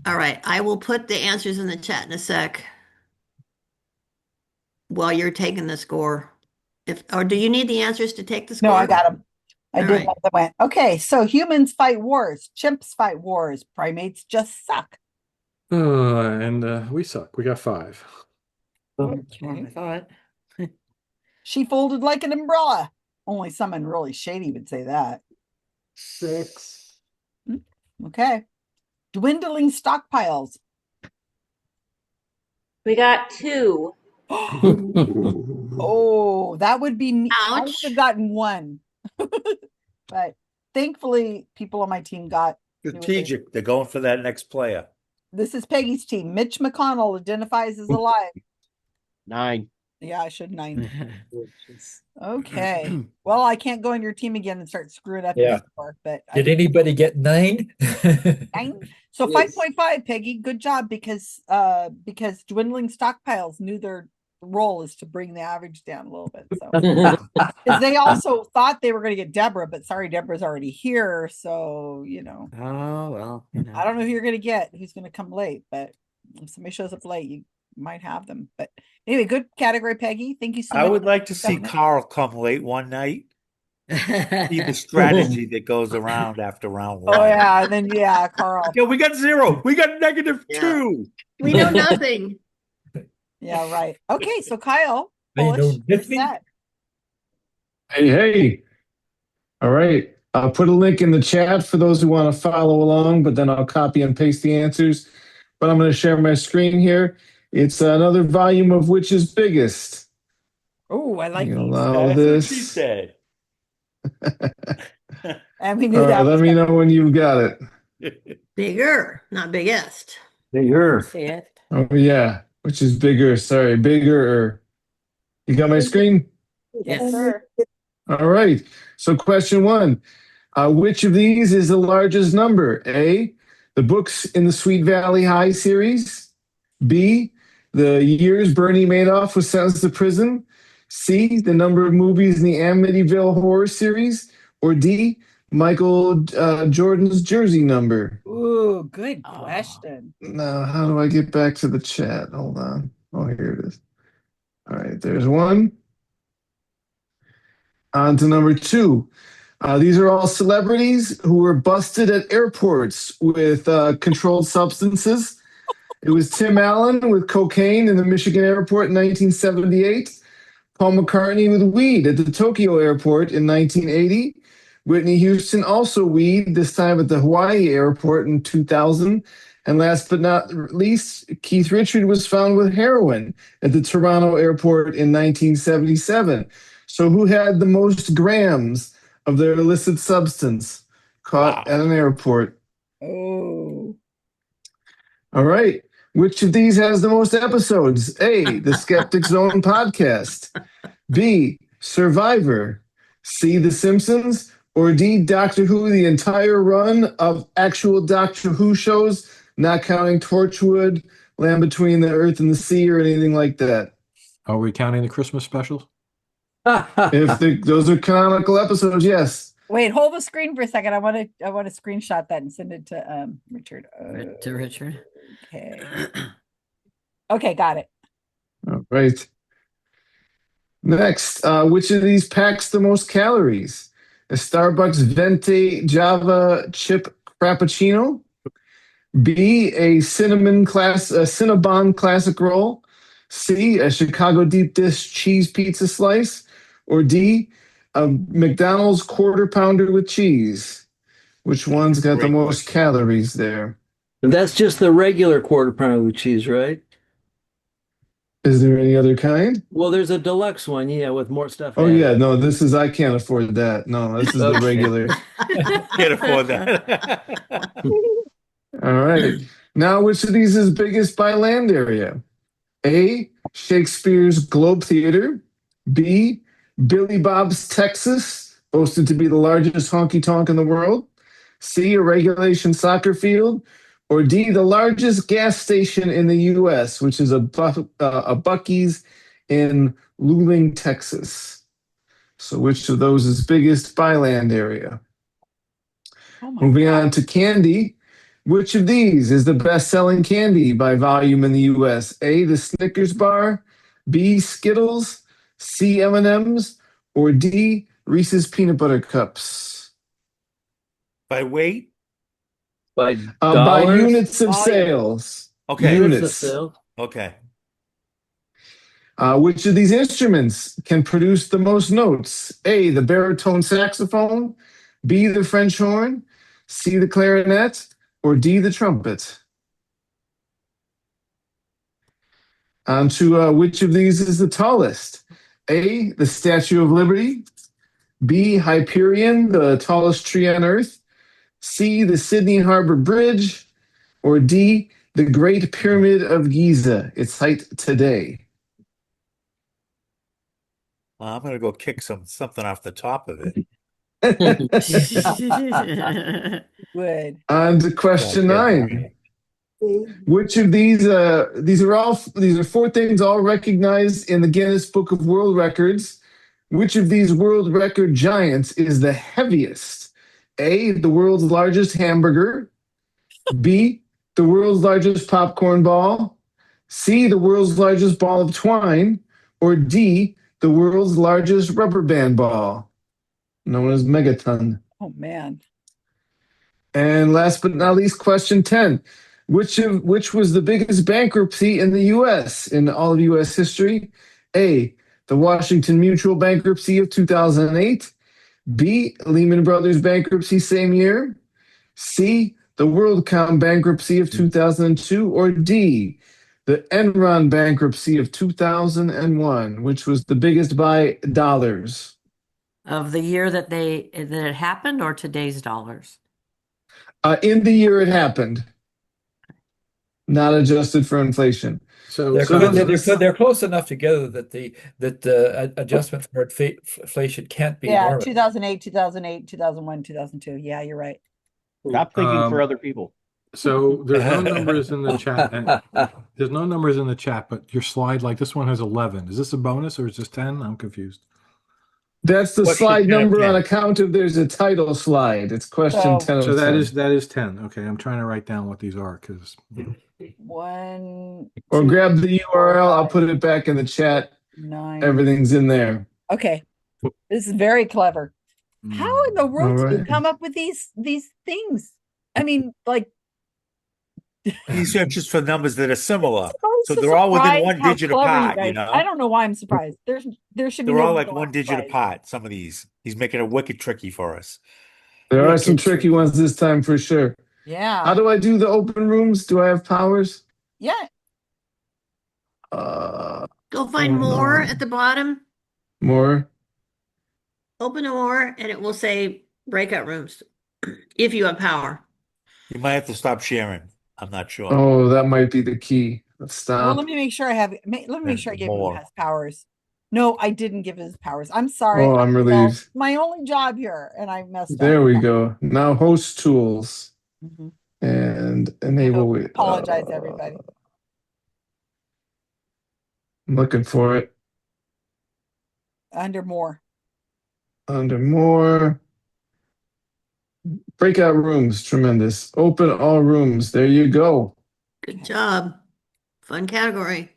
All right, I will put the answers in the chat in a sec while you're taking the score. Or do you need the answers to take the score? No, I got them. I All did right. what that went. Okay, so humans fight wars, chimps fight wars, primates just suck. And we suck. We got 5. Okay. I thought. She folded like an umbrella. Only someone really shady would say that. 6. Okay. Dwindling stockpiles. We got 2. Oh, that would be me. I would Ouch. have gotten 1. But thankfully, people on my team got. Strategic. They're going for that next player. This is Peggy's team. Mitch McConnell identifies as alive. 9. Yeah, I should 9. Okay. Well, I can't go on your team again and start screwing up Yeah. your score, but Did anybody get 9? 9. So 5.5, Peggy. Good job because dwindling stockpiles knew their role is to bring the average down a little bit. So because they also thought they were going to get Deborah, but sorry, Deborah's already here. So Oh, well, I don't know who you're going to get, who's going to come late, but if somebody shows up late, you might have them. But anyway, good category, Peggy. Thank you so much. I would like to see Carl come late one night See the strategy that goes around after round Oh one. yeah, and then yeah, Carl. Yeah, we got 0. We got negative Yeah. 2. We know nothing. Yeah, right. Okay, so Kyle, I know Polish, you're nothing. set. Hey, hey. All right. I'll put a link in the chat for those who want to follow along, but then I'll copy and paste the answers. But I'm going to share my screen here. It's another volume of Which is Biggest. Oh, I like You these. allow That's what she this. said. And we knew All right, that let was me coming. know when you've got it. Bigger, not biggest. Bigger. See it? Oh, yeah. Which is bigger? Sorry, bigger. You got my screen? Yes, Yes. sir. All right. So, question 1. Which of these is the largest number? A, the books in the Sweet Valley High series. B, the years Bernie Madoff was sentenced to prison. C, the number of movies in the Amityville Horror series. Or D, Michael Jordan's jersey number. Ooh, good Oh. question. Now, how do I get back to the chat? Hold on. Oh, here it is. All right, there's one. On to number 2. These are all celebrities who were busted at airports with controlled substances. It was Tim Allen with cocaine in the Michigan airport in 1978, Paul McCartney with weed at the Tokyo airport in 1980, Whitney Houston also weed, this time at the Hawaii airport in 2000, and last but not least, Keith Richard was found with heroin at the Toronto airport in 1977. So who had the most grams of their illicit substance caught at an airport? Oh. All right. Which of these has the most episodes? A, the Skeptic Zone podcast. B, Survivor. C, The Simpsons. Or D, Doctor Who, the entire run of actual Doctor Who shows, not counting Torchwood, Land Between the Earth and the Sea, or anything like that. Are we counting the Christmas specials? Those are canonical episodes, yes. Wait, hold the screen for a second. I want to screenshot that and send it to Richard. To Richard. Okay. Okay, got it. All right. Next, which of these packs the most calories? A Starbucks Venti Java Chip Frappuccino. B, a Cinnabon Classic Roll. C, a Chicago Deep Dish Cheese Pizza Slice. Or D, a McDonald's Quarter Pounder with cheese. Which one's got the most calories there? That's just the regular quarter pounder with cheese, right? Is there any other kind? Well, there's a deluxe one, yeah, with more stuff Oh added. yeah, no, I can't afford that. No, this is the regular. Can't afford that. All right. Now, which of these is biggest by land area? A, Shakespeare's Globe Theater. B, Billy Bob's Texas, boasted to be the largest honky tonk in the world. C, a regulation soccer field. Or D, the largest gas station in the U.S., which is a Buc-ee's in Luling, Texas. So which of those is biggest by land area? Moving on to candy. Which of these is the best-selling candy by volume in the U.S.? A, the Snickers bar. B, Skittles. C, M&Ms. Or D, Reese's Peanut Butter Cups? By weight? By by dollars? units of sales. Okay. Units of sales. Okay. Which of these instruments can produce the most notes? A, the baritone saxophone. B, the French horn. C, the clarinet. Or D, the trumpet? On to which of these is the tallest? A, the Statue of Liberty. B, Hyperion, the tallest tree on Earth. C, the Sydney Harbor Bridge. Or D, the Great Pyramid of Giza, its height today? Well, I'm gonna go kick something off the top of it. Good. On to question 9. Which of these are 4 things all recognized in the Guinness Book of World Records. Which of these world record giants is the heaviest? A, the world's largest hamburger. B, the world's largest popcorn ball. C, the world's largest ball of twine. Or D, the world's largest rubber band ball? known as megaton. Oh man. And last but not least, question 10. Which was the biggest bankruptcy in the US in all of US history? A. The Washington Mutual bankruptcy of 2008. B. Lehman Brothers bankruptcy same year. C. The WorldCom bankruptcy of 2002. Or D. The Enron bankruptcy of 2001, which was the biggest by dollars. Of the year that it happened or today's dollars? In the year it happened, not adjusted for inflation. So, They're So close, this- they're close enough together that the adjustment for inflation can't be Yeah, enormous. 2008, 2008, 2001, 2002. Yeah, you're right. Stop thinking for other people. So there's no numbers in the chat, and there's no numbers in the chat, but your slide, like this one has 11. Is this a bonus or is this 10? I'm confused. That's the Question slide 10 of number on 10. account of there's a title slide. It's question So- 10 of So 10. that is 10. Okay, I'm trying to write down what these are because One, Or two, grab the four, URL. I'll five, put it back in the chat. 9. Everything's in there. Okay. This is very clever. How in the world All do you right. come up with these things? I mean, like These are just for numbers that are similar. I'm So so they're all within surprised one how digit clever apart, guys. you know? I don't know why I'm surprised. There should be They're no all like reason why one I'm digit surprised. apart, some of these. He's making it wicked tricky for us. There are Wicked some tricky tricky. ones this time for sure. Yeah. How do I do the open rooms? Do I have powers? Yeah. Go find Oh, more no. at the bottom. More? Open more, and it will say breakout rooms if you have power. You might have to stop sharing. I'm not sure. Oh, that might be the key. Let's Well, stop. let me make sure I have. Let me make There's sure I gave him more. his powers. No, I didn't give his powers. I'm sorry. Oh, I'm Well, relieved. my only job here, and I messed up. There we go. Now host tools Mhm. and enable with. Apologize, everybody. I'm looking for it. Under more. Under more. Breakout rooms. Tremendous. Open all rooms. There you go. Good job. Fun category.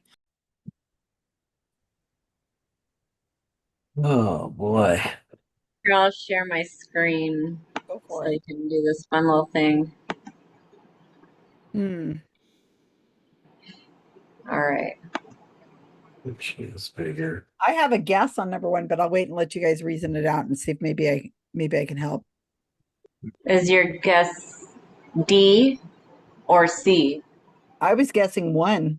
Oh boy. Here, I'll share my screen Go for so it. you can do this fun little thing. Hmm. All right. She is bigger. I have a guess on number one, but I'll wait and let you guys reason it out and see if maybe I can help. Is your guess D or C? I was guessing one.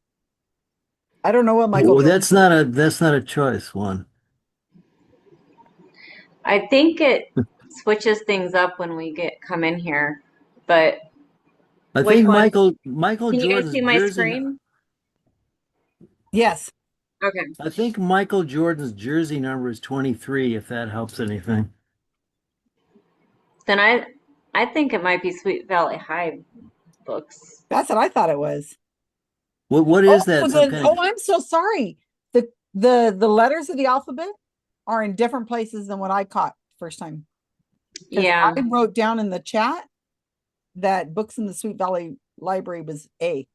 I don't know what Michael. Well, Jordan- that's not a choice one. I think it switches things up when we come in here, but I which think one? Michael Can you guys Jordan's see my jersey. screen? Yes. Okay. I think Michael Jordan's jersey number is 23, if that helps anything. Then I think it might be Sweet Valley High books. That's what I thought it was. What is that? Some kind of I'm so sorry. The letters of the alphabet are in different places than what I caught first time. 'Cause Yeah. I wrote down in the chat that books in the Sweet Valley Library was A.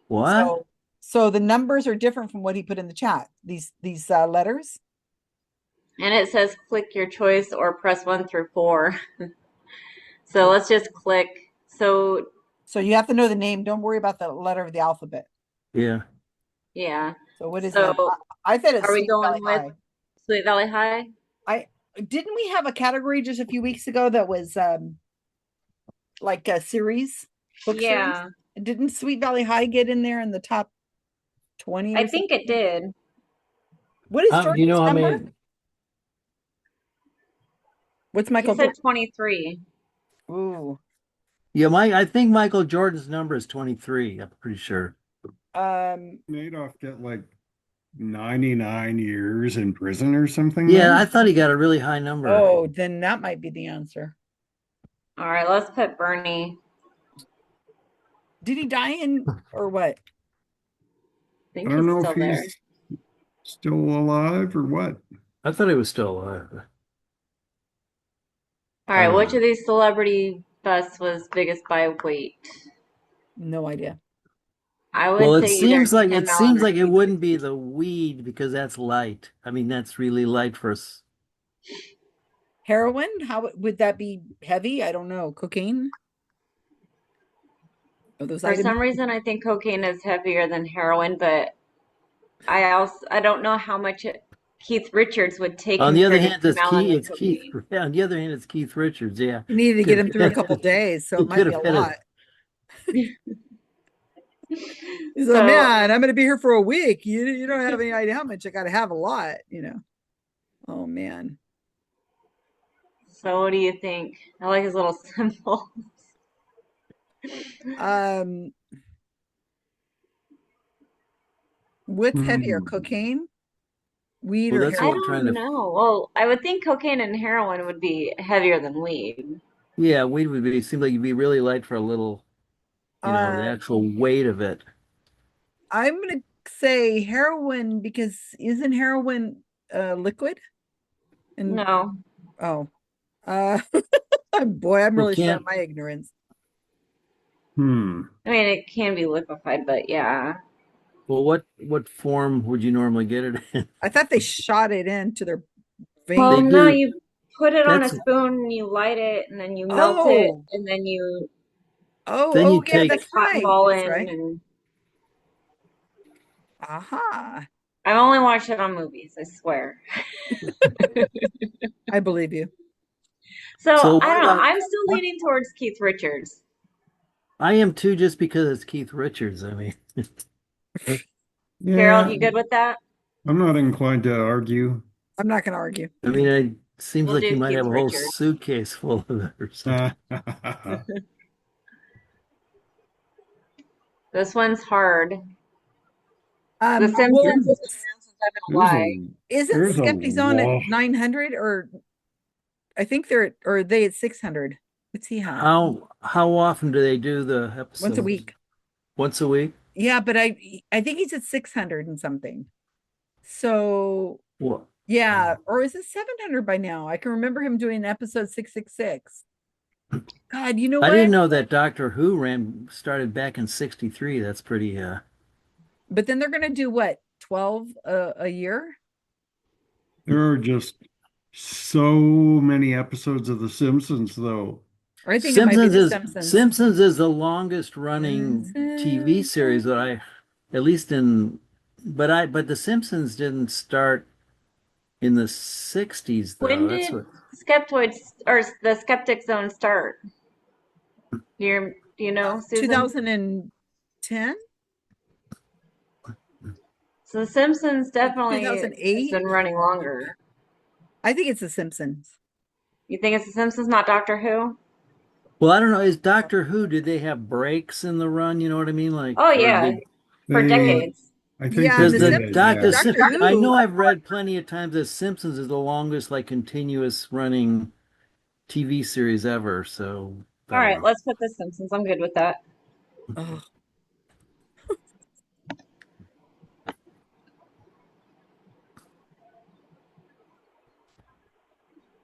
what? So the numbers are different from what he put in the chat. These letters. And it says click your choice or press 1 through 4. So let's just click. So you have to know the name. Don't worry about the letter of the alphabet. Yeah. yeah. So what is So it? I thought it's are we Sweet going Valley with High. Sweet Valley High? Didn't we have a category just a few weeks ago that was like a series? Book Yeah. series? Didn't Sweet Valley High get in there in the top 20? I think it did. What is You Jordan's know how number? many? What's He Michael? said 23. Ooh. Yeah, I think Michael Jordan's number is 23. I'm pretty sure. Madoff get like 99 years in prison or something? Yeah, though? I thought he got a really high number. Oh, then that might be the answer. All right, let's put Bernie. Did he die in or what? I think I don't he's know still if there. he's still alive or what. I thought he was still alive. All right, don't which know. of these celebrity busts was biggest by weight? No idea. I would Well, say either Tim it Allen seems or like it Steve wouldn't be Buscemi. the weed because that's light. I mean, that's really light for us. Heroin? How would that be heavy? I don't know. Cocaine? Are those For items? some reason, I think cocaine is heavier than heroin, but I don't know how much Keith Richards would take On the other compared to hand, Tim Allen with It's Keith. cocaine. Yeah, on the other hand, it's Keith Richards. Yeah, You needed to get him through a couple could days, so he it might could be a have hit lot. it. He's like, So, man, I'm gonna be here for a week. You don't have any idea how much I gotta have a lot, you know. Oh man. so what do you think? I like his little symbol. What's heavier, Hmm. cocaine, weed, Well, or that's I what I'm heroin? trying don't to. know. Well, I would think cocaine and heroin would be heavier than weed. Yeah, weed would be. Seem like you'd be really light for a little. The Uh, actual weight of it. I'm gonna say heroin because isn't heroin liquid? And No. oh, uh, boy, I'm Well, really showing can't. my ignorance. I mean, it can be liquefied, but yeah. Well, what form would you normally get it in? I thought they shot it into their Well, They vein. no, do. you put it on a That's spoon and you light it and then you melt it Oh, and then you then you yeah, put the take. that's cotton right. ball That's in right. and Aha. I've only watched it on movies, I swear. I believe you. So So I what don't know. about I'm still what? leaning towards Keith Richards. I am too, just because it's Keith Richards. I mean, Gerald, Yeah, you good with that? I'm not inclined to argue. I'm not gonna argue. it seems We'll like do you might Keith have a whole Richards. suitcase full of it or something. This one's hard. The Well, Simpsons has been around since I've been there's alive. a isn't there's a Skeptic Zone at lot. 900 or I think or are they at 600? What's he have? How often do they do the Once a episodes? week. Once a week? Yeah, but I think he's at 600 and something. So What? yeah, or is it 700 by now? I can remember him doing episode 666. God, you know I what? didn't know that Doctor Who started back in '63. That's pretty. But then they're gonna do what, 12 a year? There are just so many episodes of The Simpsons, though. Or I think it might be The Simpsons. Simpsons is the longest running TV series that at least in, but The Simpsons didn't start in the '60s When though. That's did what. Skeptoids or the Skeptic Zone start? Do you know, Susan? 2010? So The Simpsons definitely has 2008? been running longer. I think it's The Simpsons. You think it's The Simpsons, not Doctor Who? Well, I don't know. Is Doctor Who? Did they have breaks in the run? You know what I mean? Like, Oh or yeah, did for decades. I think Yeah, they and because The the did, yeah. Doctor I Who. know I've read plenty of times that Simpsons is the longest like continuous running TV series ever. So I All don't right, know. let's put The Simpsons. I'm good with that. Oh,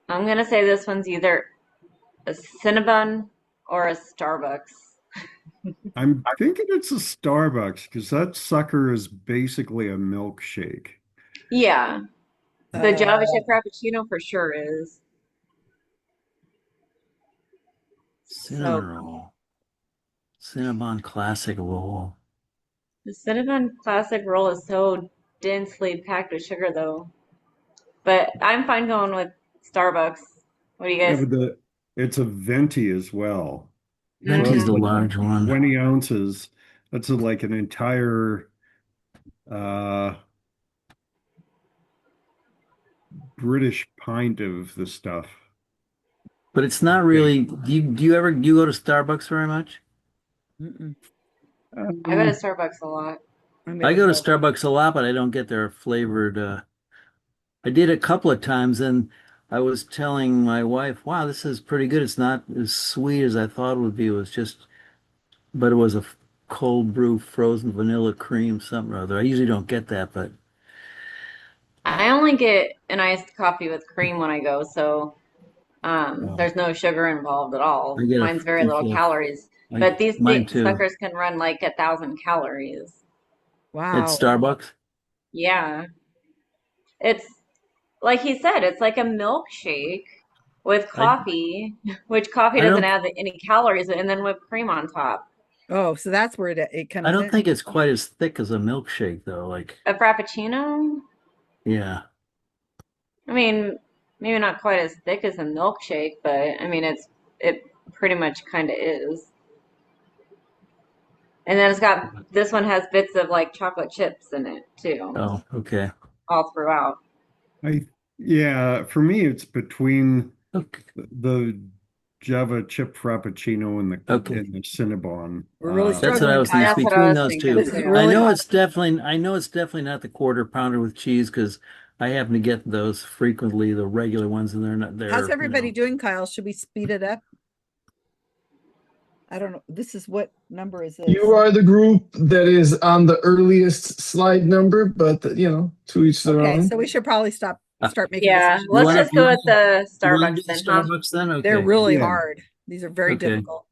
I'm gonna say this one's either a Cinnabon or a Starbucks. I'm thinking it's a Starbucks because that sucker is basically a milkshake. Yeah, the Java uh, chip frappuccino for sure is. Cinnamon so roll, Cinnabon classic roll. The Cinnabon classic roll is so densely packed with sugar, though. But I'm fine going with Starbucks. What do you Yeah, guys? but it's a venti as well. So Venti's that's Mhm. the like large one. 20 ounces. That's like an entire uh British pint of the stuff. But it's not really. Do you go to Starbucks very much? mm-mm. I go to Starbucks a lot. I go to Starbucks a lot, but I don't get their flavored. I did a couple of times, and I was telling my wife, "Wow, this is pretty good. It's not as sweet as I thought it would be. It was just, but it was a cold brew frozen vanilla cream something or other. I usually don't get that, but I only get an iced coffee with cream when I go, so there's no sugar involved at all. I get a Mine's very little full. calories. But these Mine too. suckers can run like 1,000 calories. At Wow. Starbucks. Yeah. It's like he said, it's like a milkshake, with I coffee, which coffee I doesn't don't add any calories, and then whipped cream on top. Oh, so that's where it I comes don't in. think it's quite as thick as a milkshake though. Like, A frappuccino? yeah. I mean, maybe not quite as thick as a milkshake, but I mean, it pretty much kind of is. And then this one has bits of like chocolate chips in it too, Oh, okay. all throughout. Yeah, for me, it's between Okay. the Java chip Frappuccino and Okay. the Cinnabon. We're really That's what I struggling, was thinking. It's That's Kyle. what I between was those thinking two. This is too. really hard. I know it's definitely not the quarter pounder with cheese because I happen to get those frequently, the regular ones, and they're not How's they're, everybody doing, Kyle? Should we speed it up? I don't know. This is what number is this? You are the group that is on the earliest slide number, but to each their Okay, own. so we should probably start making Yeah, decisions. let's just go with the you want to Starbucks do the then, huh? Starbucks then? Okay. They're really Yeah. hard. These are very Okay. difficult,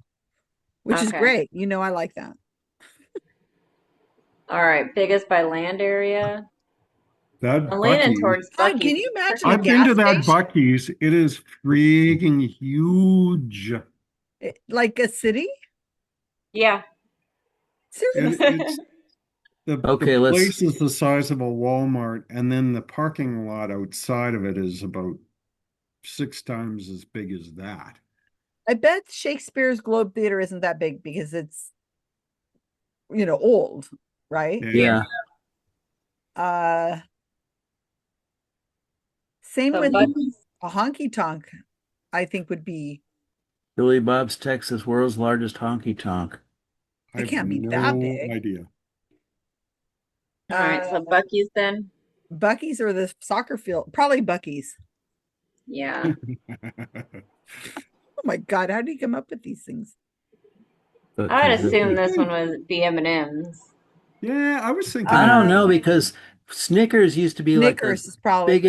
which is Okay. great. I like that. All right, biggest by land area. That I'm leaning Buc-ee's. towards Todd, Bucky's. can you imagine a I've been gas to that station? Buc-ee's. It is freaking huge. Like a city? Yeah. Seriously? It's the Okay, let's place is the size of a Walmart, and then the parking lot outside of it is about 6 times as big as that. I bet Shakespeare's Globe Theater isn't that big because it's old, right? yeah. Same So with Bucky's. a honky tonk, I think would be. Billy Bob's Texas, world's largest honky tonk. I It have can't be that no big. idea. All right, so Bucky's then. Bucky's or the soccer field? Probably Bucky's. Yeah. Oh my God, how do you come up with these things? I'd assume this one was B M&M's. Yeah, I was thinking. I don't know because Snickers used to be like the Snickers is probably.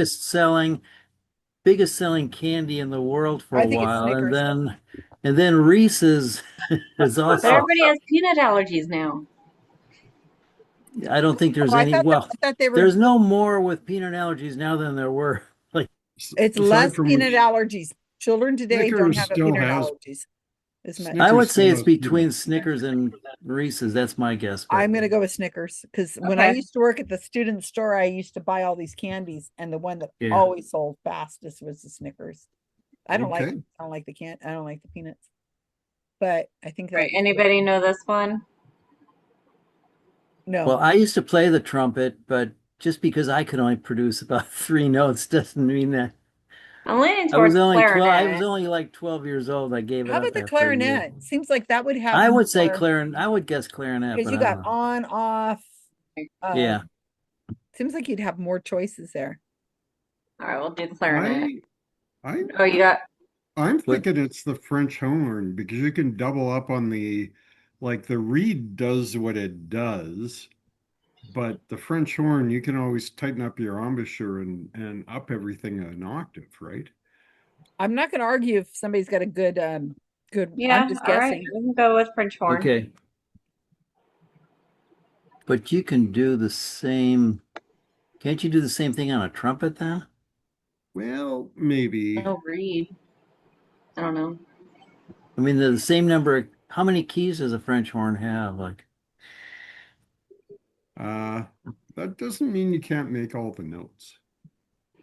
biggest selling candy in the world for I a think it's while, Snickers. and then Reese's was But also. everybody has peanut allergies now. I don't think there's Oh, I any. thought Well, they were. there's no more with peanut allergies now than there were. Like, It's aside less from peanut which, allergies. Children today don't Snickers have still peanut has allergies as much. I Snickers would say still it's has between peanuts. Snickers and Reese's. That's my guess. But I'm gonna go with Snickers because when I Okay. used to work at the student store, I used to buy all these candies, and the one that Yeah. always sold fastest was the Snickers. I don't like Okay. I don't like I don't like the peanuts. But I think that Right. Anybody know this one? no. Well, I used to play the trumpet, but just because I could only produce about 3 notes doesn't mean that. I'm leaning I was towards only 12. I was clarinet. only like 12 years old. I gave it How up about the after a year. clarinet? Seems like that would have I would say more, clarinet. I would guess clarinet, because but you I don't got know. on, off. Yeah. Seems like you'd have more choices there. All right, we'll do the clarinet. I Oh, you got. I'm thinking it's the French horn because you can double up on the reed does what it does, but the French horn you can always tighten up your embouchure and up everything an octave, right? I'm not gonna argue if somebody's got a good Yeah. I'm just All right, guessing. we can go with French horn. Okay. But you can do the same. Can't you do the same thing on a trumpet then? Well, maybe. No reed. I don't know. I mean, the same number. How many keys does a French horn have? Like, That doesn't mean you can't make all the notes.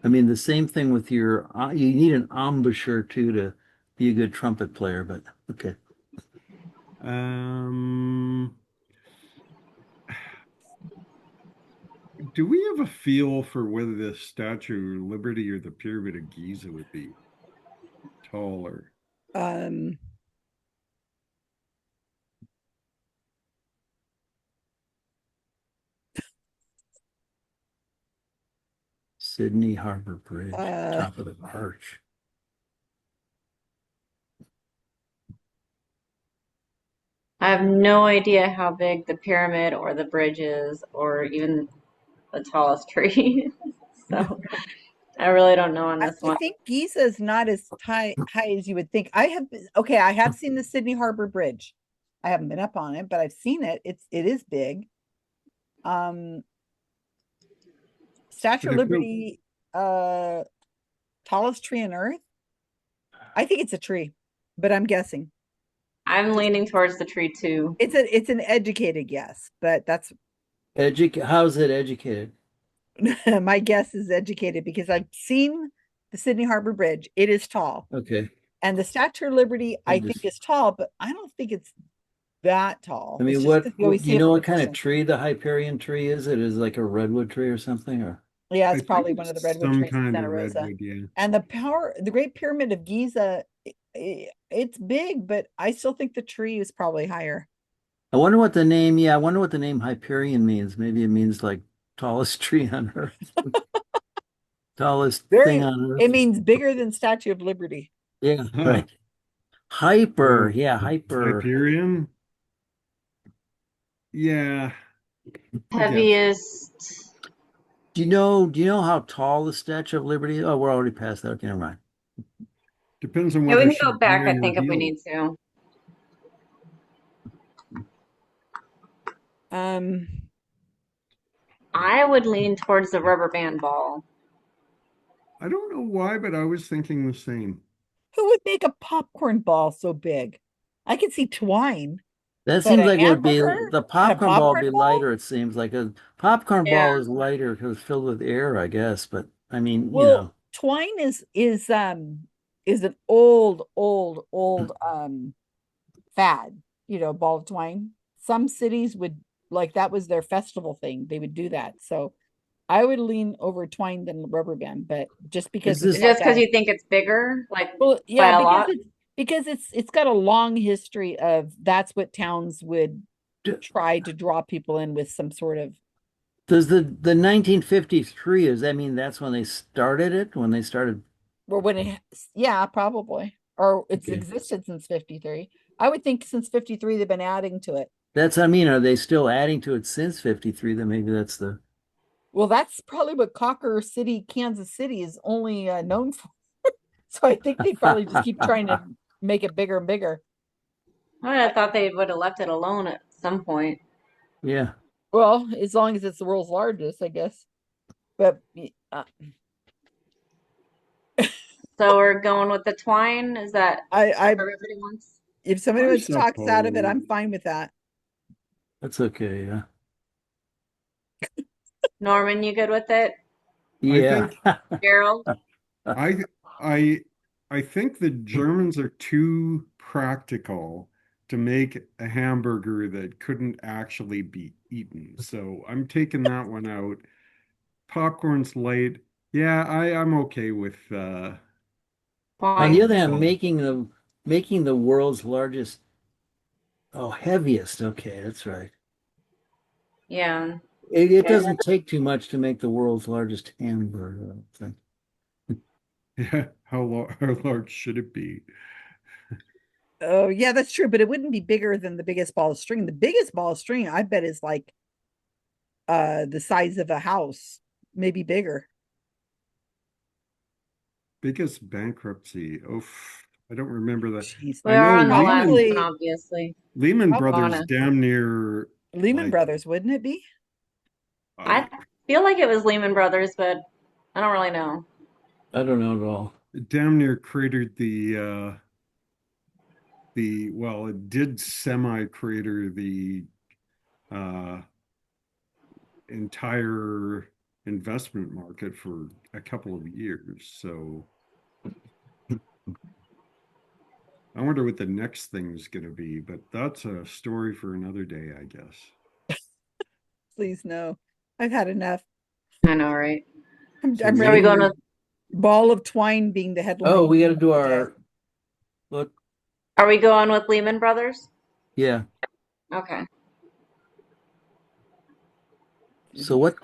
I mean, the same thing with your. You need an embouchure too to be a good trumpet player. But okay. Do we have a feel for whether the Statue of Liberty or the Pyramid of Giza would be taller? Sydney Harbor Bridge, top of the arch. I have no idea how big the pyramid or the bridge is, or even the tallest tree. So I really don't know on this I one. think Giza is not as high as you would think. I have seen the Sydney Harbor Bridge. I haven't been up on it, but I've seen it. It is big. Statue of Liberty, tallest tree on earth. I think it's a tree, but I'm guessing. I'm leaning towards the tree too. It's an educated guess, but that's How's it educated? my guess is educated because I've seen the Sydney Harbor Bridge. It is tall. Okay. And the Statue of Liberty, I think, is tall, but I don't think it's that tall. I mean, It's just 'cause you always do see you it know from what a kind of distance. tree the Hyperion tree is? It is like a redwood tree or something, or Yeah, I it's probably think one of the it's redwood some trees in kind Santa of Rosa. redwood, yeah. And the Great Pyramid of Giza, it's big, but I still think the tree is probably higher. I wonder what the name, I wonder what the name Hyperion means. Maybe it means like tallest tree on earth. Tallest thing on It earth. means bigger than Statue of Liberty. Yeah, right. Hyper, Well, yeah, hyper. Hyperion? Yeah, I guess. Heaviest. Do you know how tall the Statue of Liberty is? Oh, we're already past that. Okay, never mind. Depends on Yeah, we whether can she's go back, I wearing her think, if we heels. need to. I would lean towards the rubber band ball. I don't know why, but I was thinking the same. Who would make a popcorn ball so big? I can see twine, That but seems a like it would be hamburger the and a popcorn ball would popcorn be ball? lighter, it seems like a popcorn Yeah. ball is lighter because it's filled with air, I guess. But I mean, Well, twine is an old fad, ball of twine. Some cities would like that was their festival thing. They would do that. So I would lean over twine than rubber band, but just because it's Just because you think it's bigger, like well, by yeah, a lot? because it's got a long history of that's what towns would try to draw people in with some sort of. does the 1953, does that mean that's when they started it? When they started? Or when yeah, probably. Or it's Okay. existed since 53. I would think since 53 they've been adding to it. That's, I mean, are they still adding to it since 53? Then maybe that's the. Well, that's probably what Cocker City, Kansas City is only known for. So I think they probably just keep trying to make it bigger and bigger. I thought they would have left it alone at some point. Yeah. Well, as long as it's the world's largest, I guess. But So we're going with the twine. Is that I what everybody wants? if somebody I wants to talk us out of it, I'm suppose. fine with that. That's okay, yeah. Norman, you good with it? Yeah. Gerald? I I think the Germans are too practical to make a hamburger that couldn't actually be eaten. So I'm taking that one out. Popcorn's light. Yeah, I'm okay with On the other hand, ball. making the world's largest, heaviest. Okay, that's right. Yeah. It doesn't take too much to make the world's largest hamburger, I don't think. Yeah, how large should it be? Oh, yeah, that's true, but it wouldn't be bigger than the biggest ball of string. The biggest ball of string, I bet, is like the size of a house, maybe bigger. Biggest bankruptcy. Oh, I don't remember that. Jeez. We I are know on the last Lehman, one, obviously. Lehman How Brothers honest. damn near Lehman like Brothers, wouldn't it be? I feel like it was Lehman Brothers, but I don't really know. I don't know at all. damn near cratered well, it did semi crater the uh entire investment market for a couple of years. So I wonder what the next thing is going to be, but that's a story for another day, I guess. Please no. I've had enough. I know, right? I'm So ready Are we for going with ball of twine being the headline. Oh, we got to do of the day. our look. Are we going with Lehman Brothers? Yeah. Okay. So what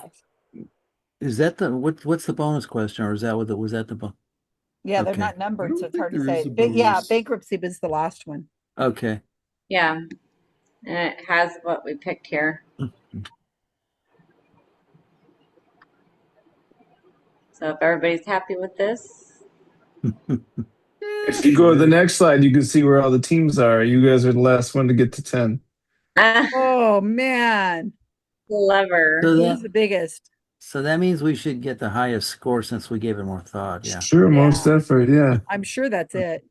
is that what's the bonus question, or is that what was that the bonus? Yeah, they're Okay. not I numbered, so don't it's think hard to there say. is a Yeah, bonus. bankruptcy was the last one. Okay. Yeah. And it has what we picked here. So if everybody's happy with this. If you go to the next slide, you can see where all the teams are. You guys are the last one to get to 10. Oh man. Clever. So Who's the biggest? So that means we should get the highest score since we gave it more thought. Yeah. Sure, most effort, yeah. I'm sure that's it.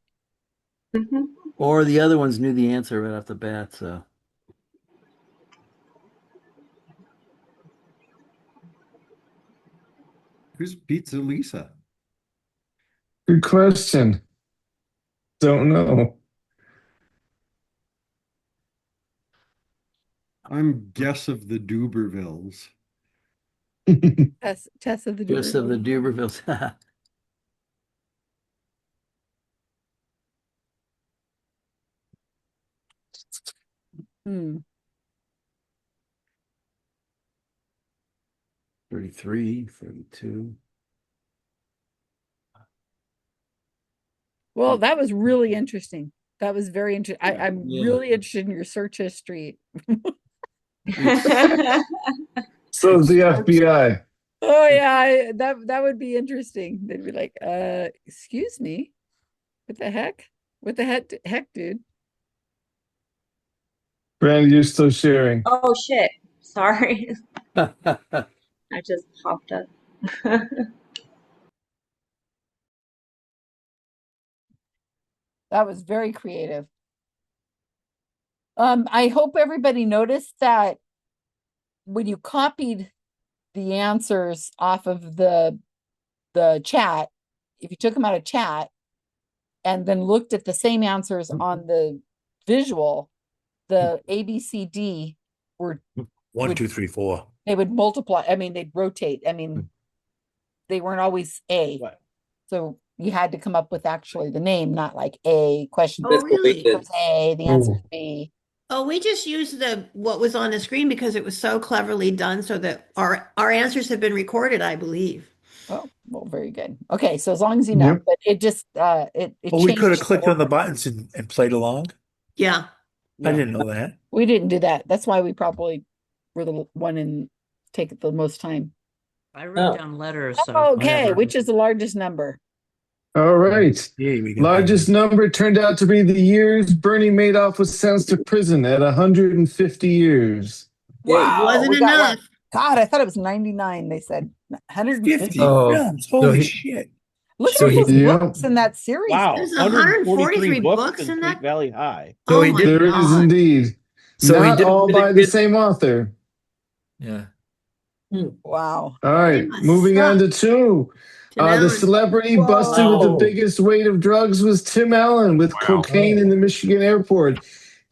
Or the other ones knew the answer right off the bat, so. Who's Pizza Lisa? Good question. Don't know. I'm Guess of the Dubervilles. Tess of the Guess of the Dubervilles. Dubervilles. Hmm. 33, 32. Well, that was really interesting. That was very interesting. I'm Yeah. really interested in your search history. So is the FBI. Oh yeah, that would be interesting. They'd be like, excuse me, what the heck? What the heck, dude? Brandy, you're still sharing. Oh shit. Sorry. I just popped up. That was very creative. I hope everybody noticed that when you copied the answers off of the chat, if you took them out of chat and then looked at the same answers on the visual, the A, B, C, D were 1, would- 2, 3, 4. they would multiply. I mean, they'd rotate. I mean, they weren't always A. What? So you had to come up with actually the name, not like A question. Oh, really? It was A, the answer is Oh. B. Oh, we just used what was on the screen because it was so cleverly done so that our answers have been recorded, I believe. Oh, well, very good. Okay, so as long as you know, Yep. but it just it Well, we could have changed clicked on the order. buttons and played along. Yeah. I didn't know that. We didn't do that. That's why we probably were the one in take the most time. I wrote down letters, so Okay, whatever. which is the largest number? All right. Yeah, we got Largest number turned out to be the years Bernie Madoff was sentenced to prison at 150 years. Wow, Wasn't we got one. enough. God, I thought it was 99. They said 150. 50 Oh, films. so Holy he- shit. Look so at he- those Yep. books in that series. Wow, There's 143 books books in in Sweet that. Valley High. So Oh he my did. There is God. indeed. So he Not did all really by the good. same author. Yeah. Wow. All right, must moving on to suck. 2. Tim The Allen. celebrity busted with the Whoa. biggest weight of drugs was Tim Allen with cocaine in the Michigan airport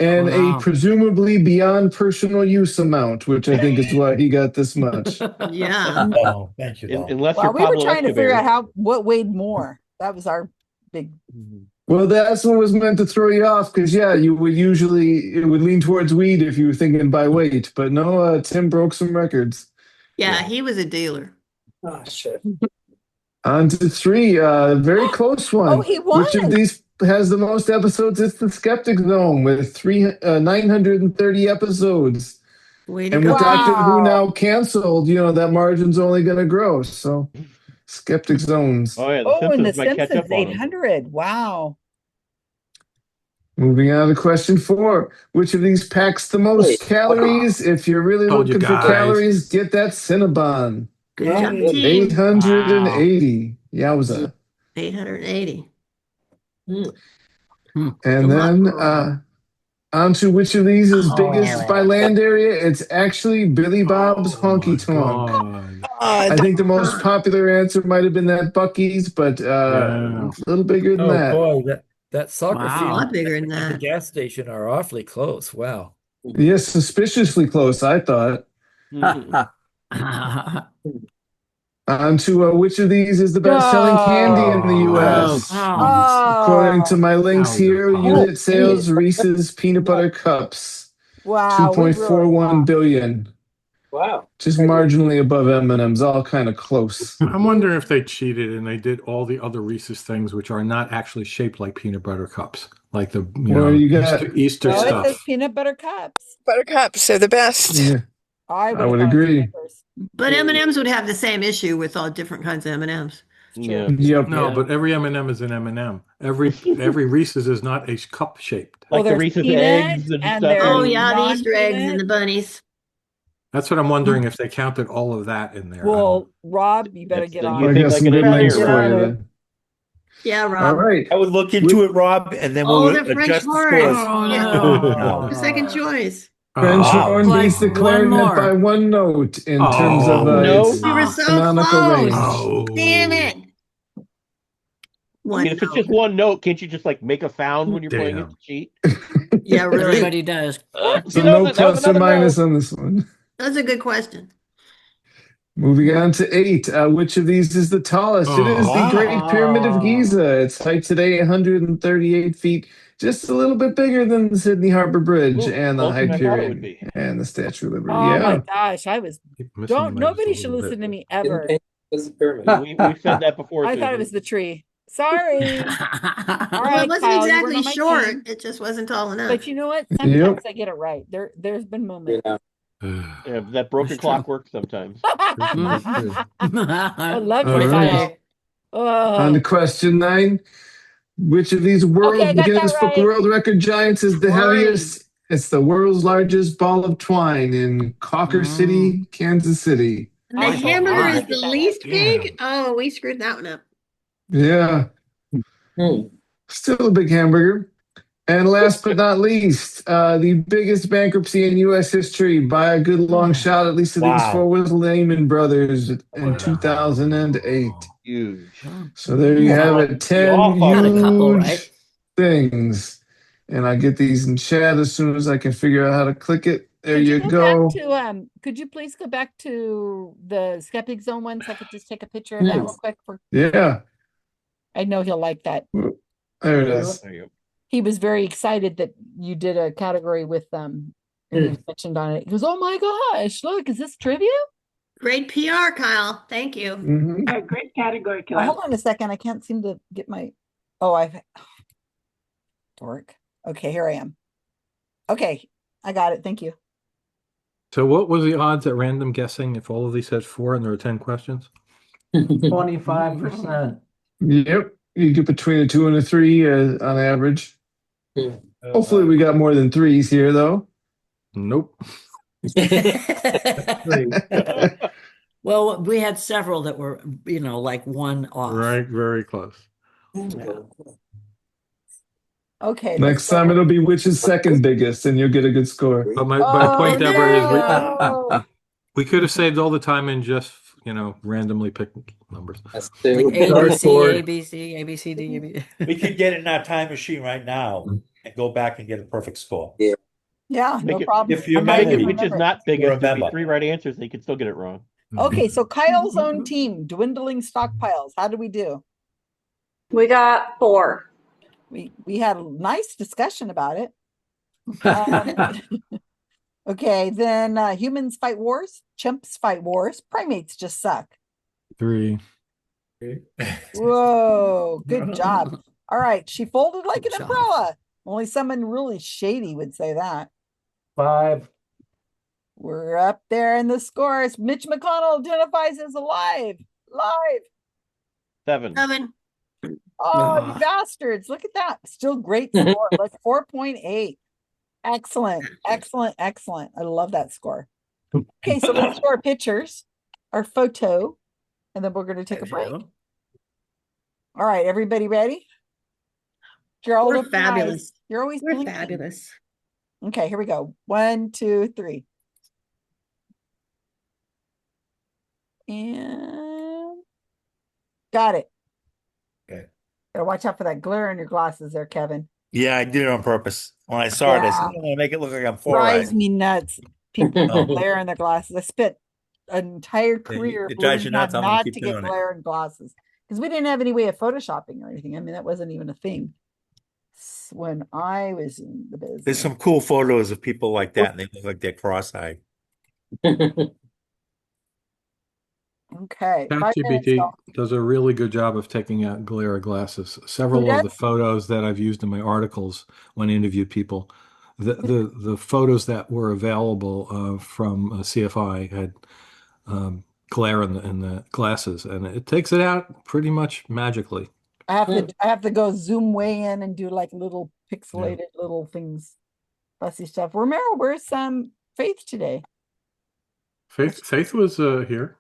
and a Wow. presumably beyond personal use amount, which I think is why he got this much. Yeah. Oh, thank you, though. Unless Well, you're we were Pablo trying to figure Escobar. out what weighed more. That was our big. Well, that's what was meant to throw you off because, yeah, it would lean towards weed if you were thinking by weight. But no, Tim broke some records. Yeah, he was a dealer. Oh, shit. On to 3, very close one. Oh, he won. Which of these has the most episodes? It's the Skeptic Zone with 930 episodes. Way to And go. with Doctor Who Wow. now canceled, that margin's only going to grow. So, Skeptic Zones. Oh, yeah, The Oh, and the Simpsons might catch Simpsons up on him. 800. Wow. Moving on to question 4. Which of these packs the most Wait, calories? If you're really Told you looking for guys. calories, get that Cinnabon. Good Yeah, job, good. team. 880. Yowza. 880. And Come then on. on to which of these is Oh. biggest by land area? It's actually Billy Bob's Oh Honky my Tonk. God. I think the most popular answer might have been that Bucky's, but Yeah. a little bigger than Oh that. boy, that soccer Wow. A field lot bigger than and the that. gas station are awfully close. Wow. Yes, suspiciously close, I thought. On to which of these is the best-selling candy in the U.S.? According to my links Now here, you're unit sales, geez. Reese's Peanut Butter Cups, Wow. we really 2.41 billion, Wow. just marginally above M&M's, all kind of close. I'm wondering if they cheated and they did all the other Reese's things, which are not actually shaped like peanut butter cups, like the Well, you got- Easter No, it stuff. says peanut butter cups. Buttercups are the best. Yeah, I I would thought agree. Snickers. But M&Ms would have the same issue with all different kinds of M&Ms. Yeah. Yep. No, Yeah. but every M&M is an M&M. Every Reese's is not a cup shaped. Well, Like the there's Reese's peanut eggs and and stuff. there's Oh yeah, the Easter eggs non-peanut. and the bunnies. That's what I'm wondering if they counted all of that in there. I don't Well, Rob, you better That's get the- on you I it. think got like some an good links engineer. for you Get on then. Yeah, All Rob. right. I would look into it, Rob, and then we'll the French adjust the horn. scores. Oh, No. The second choice. French Oh. horn Like beats the one clarinet by more. one note in terms of One note? its You were so canonical close. range. Damn it. I mean, if it's just one note, can't you just like make a sound when you're playing it to cheat? Yeah, really. Everybody does. So You know, no that was plus or another minus note. on this one. That's a good question. Moving on to 8. Which of these is the tallest? It is the Great Pyramid of Giza. Its height today, 138 feet, just a little bit bigger than the Sydney Harbor Bridge Ooh, and the closer Hyde than I thought it would Pyramid be. and the Statue of Liberty. Oh my Yeah. gosh, I was nobody should listen to me ever. We've said that before. I thought it was the tree. Sorry. All Well, right, it wasn't Kyle, you weren't exactly on my short. team. It just wasn't tall enough. But you know what? Sometimes I get it right. There's been moments. Yeah, that broken clock works sometimes. I love All you, right. Kyle. On to Oh. question 9. Which of these Okay, I World got that Guinness Book right. World Record giants is the heaviest? It's the world's largest ball of twine in Cawker City, Kansas City. And the hamburger is the least big? Oh, we screwed that one up. Yeah. Still a big hamburger. And last but not least, the biggest bankruptcy in U.S. history by a good long shot, at least of these four, was Lehman Brothers in 2008. Huge. So there you have it, 10 huge things. And I get these in chat as soon as I can figure out how to click it. There Could you you go. back to could you please go back to the Skeptic Zone one so I could just take a picture of that real quick for Yeah, I know he'll like that. there it is. He was very excited that you did a category with and you mentioned on it. He goes, "Oh my gosh, look, is this trivia?" Great PR, Kyle. Thank you. Great category, Oh, Kyle. hold on a second. I can't seem to get my dork. Okay, here I am. Okay, I got it. Thank you. So what was the odds at random guessing if all of these had 4 and there were 10 questions? 25%. Yep, you get between a 2 and a 3 on average. Hopefully we got more than 3s here, though. Nope. Well, we had several that were, like one off. Right, very close. Okay. Next time it'll be which is second biggest, and you'll get a good score. But my point, Deborah, is we could have saved all the time and just, randomly picked numbers. Like ABC, ABCD. We could get it in our time machine right now and go back and get a perfect score. Yeah, no Make problem. If you Make it remember, which is not biggest. There'd be remember. 3 right answers, and you could still get it wrong. Okay, so Kyle's own team, dwindling stockpiles. How do we do? We got 4. We had a nice discussion about it. Okay, then humans fight wars, chimps fight wars, primates just suck. 3. Whoa, good job. All right, she folded like an umbrella. Only someone really shady would say that. 5. We're up there in the scores. Mitch McConnell identifies as alive. Live. 7. Oh, you bastards. Look at that. Still great score. Like 4.8. Excellent. Excellent. Excellent. I love that score. Okay, so let's do our pictures, our photo, and then we're going to take a break. All right, everybody ready? Gerald, We're open your eyes. fabulous. You're always We're blinking. fabulous. Okay, here we go. 1, 2, 3. And got it. Okay. Gotta watch out for that glare in your glasses there, Kevin. Yeah, I did it on purpose. When I saw it, I said, I'm going to make it look like I'm four-eyed. Drives me nuts. People with glare in their glasses. I spent an entire career it drives you learning how nuts. I'm gonna not keep to get doing it. glare in glasses because we didn't have any way of photoshopping or anything. I mean, that wasn't even a thing when I was in the business. There's some cool photos of people like that, and they look like they're cross-eyed. Okay. 5 minutes. ChatGPT does a really good job of taking out glare of glasses. Several of the photos that I've used in my articles when I interviewed people, the photos that were available from CFI had glare in the glasses, and it takes it out pretty much magically. I have to go zoom way in and do like little pixelated little things, fussy stuff. Romero, where's Faith today? Faith was here.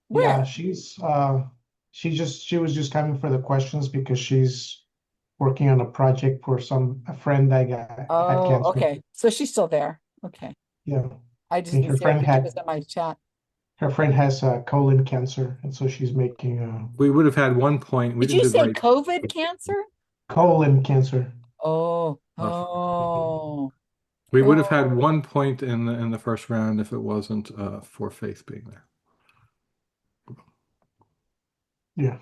Where? Yeah, she's She was just coming for the questions because she's working on a project for a friend that had Oh, cancer. okay. So she's still there. Okay. Yeah. I just And didn't see. I think it was in my chat. her friend has colon cancer, and so she's making We would have had 1 point. We Did didn't you do the say right. COVID cancer? colon cancer. Oh, Oh. oh. We would have had Oh. 1 point in the first round if it wasn't for Faith being there. Yeah.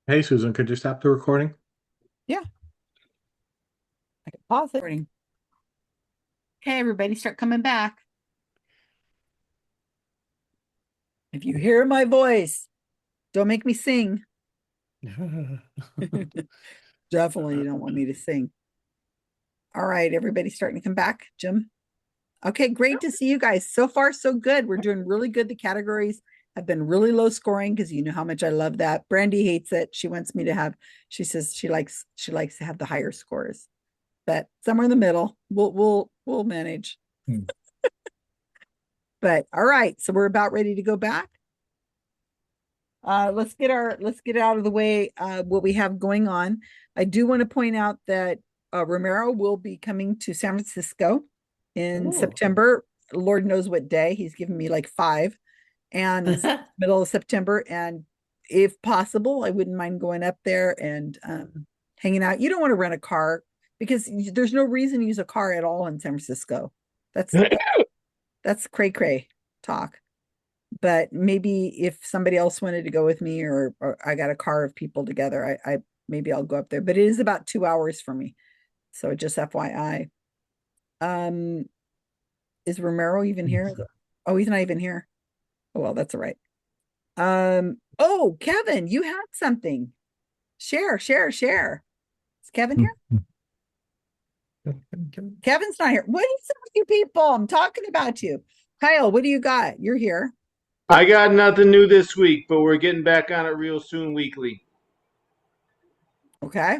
Hey, Susan, could you stop the recording? Yeah. I can pause it. Okay, everybody, start coming back. If you hear my voice, don't make me sing. Definitely, you don't want me to sing. All right, everybody starting to come back. Jim? Okay, great to see you guys. So far, so good. We're doing really good. The categories have been really low scoring because you know how much I love that. Brandy hates it. She wants me to have, she says she likes to have the higher scores. But somewhere in the middle, we'll manage. But all right, so we're about ready to go back. Let's get it out of the way, what we have going on. I do want to point out that Romero will be coming to San Francisco in September. Lord knows what day. He's given me like 5, and it's middle of September. And if possible, I wouldn't mind going up there and hanging out. You don't want to rent a car because there's no reason to use a car at all in San Francisco. That's cray cray talk. But maybe if somebody else wanted to go with me, or I got a car of people together, I maybe I'll go up there. But it is about 2 hours for me, so just FYI. Um, is Romero even here? Oh, he's not even here. Oh, well, that's all right. Oh, Kevin, you had something. Share. Is Kevin here? Kevin's not here. What is up with you people? I'm talking about you. Kyle, what do you got? You're here. I got nothing new this week, but we're getting back on it real soon weekly. Okay.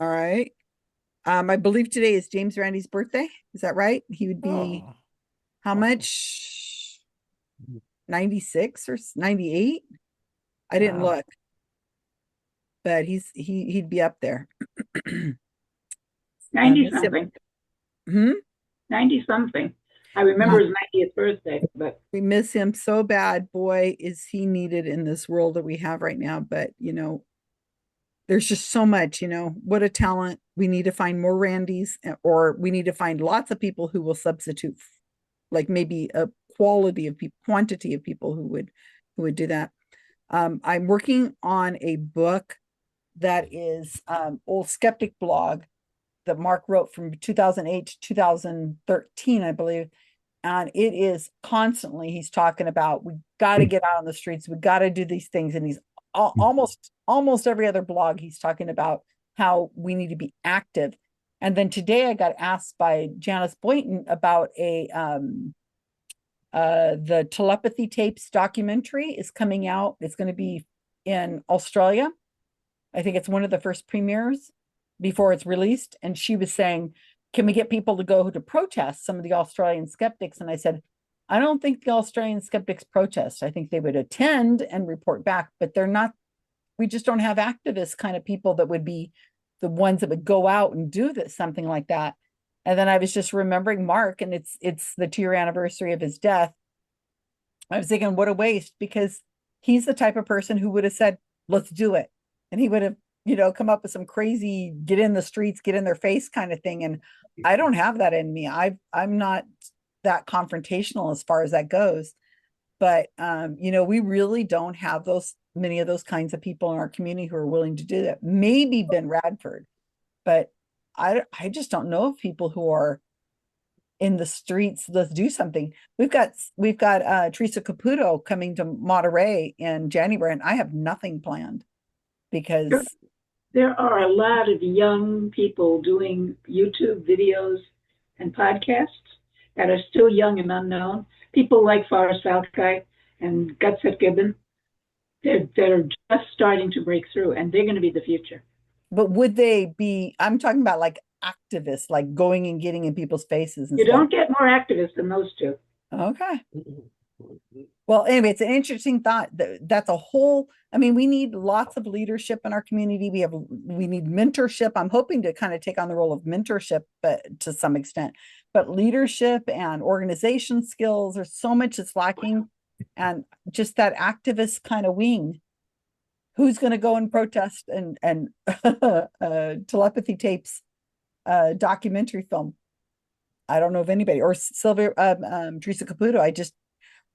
All right. I believe today is James Randi's birthday. Is that right? He would be how much? 96 or 98? I didn't look, but he'd be up there. 90 something. 90 something. I remember his 90th birthday, but we miss him so bad. Boy, is he needed in this world that we have right now. But there's just so much, what a talent. We need to find more Randys, or we need to find lots of people who will substitute, like maybe a quantity of people who would do that. I'm working on a book that is old skeptic blog that Mark wrote from 2008 to 2013, I believe. And it is constantly, he's talking about, we got to get out on the streets. We got to do these things. And he's almost every other blog, he's talking about how we need to be active. And then today I got asked by Janice Boynton about the telepathy tapes documentary is coming out. It's going to be in Australia. I think it's one of the first premieres before it's released. And she was saying, can we get people to go to protest, some of the Australian skeptics? And I said, I don't think the Australian skeptics protest. I think they would attend and report back, but they're not, we just don't have activist kind of people that would be the ones that would go out and do this, something like that. And then I was just remembering Mark, and it's the 2-year anniversary of his death. I was thinking, what a waste, because he's the type of person who would have said, let's do it. And he would have, come up with some crazy, get in the streets, get in their face kind of thing. And I don't have that in me. I'm not that confrontational as far as that goes. But, we really don't have many of those kinds of people in our community who are willing to do that. Maybe Ben Radford, but I just don't know of people who are in the streets. Let's do something. We've got Teresa Caputo coming to Monterey in January, and I have nothing planned because there are a lot of young people doing YouTube videos and podcasts that are still young and unknown. People like Forrest Falkai and Gutsett Gibbon that are just starting to break through, and they're going to be the future. But would they be, I'm talking about like activists, like going and getting in people's faces and you stuff. don't get more activists than those two. Okay. Well, anyway, it's an interesting thought. That's a whole, we need lots of leadership in our community. We need mentorship. I'm hoping to kind of take on the role of mentorship, but to some extent, but leadership and organization skills, there's so much that's lacking. And just that activist kind of wing. Who's going to go and protest and telepathy tapes, documentary film? I don't know of anybody. Or Teresa Caputo.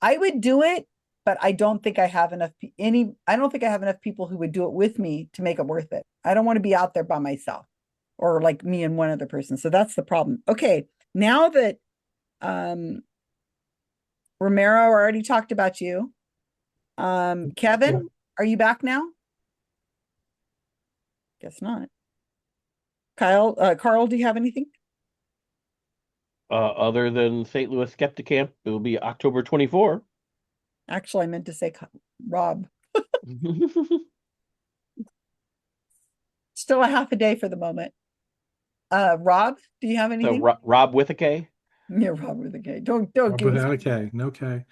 I would do it, but I don't think I have enough people who would do it with me to make it worth it. I don't want to be out there by myself, or like me and one other person. So that's the problem. Okay, now that Romero already talked about you, Kevin, are you back now? Guess not. Carl, do you have anything? Other than St. Louis Skeptic Camp, it will be October 24. Actually, I meant to say Rob. Still a half a day for the moment. Rob, do you have anything? Rob with a K? Yeah, Rob with a K. Don't Rob give without a K. No K.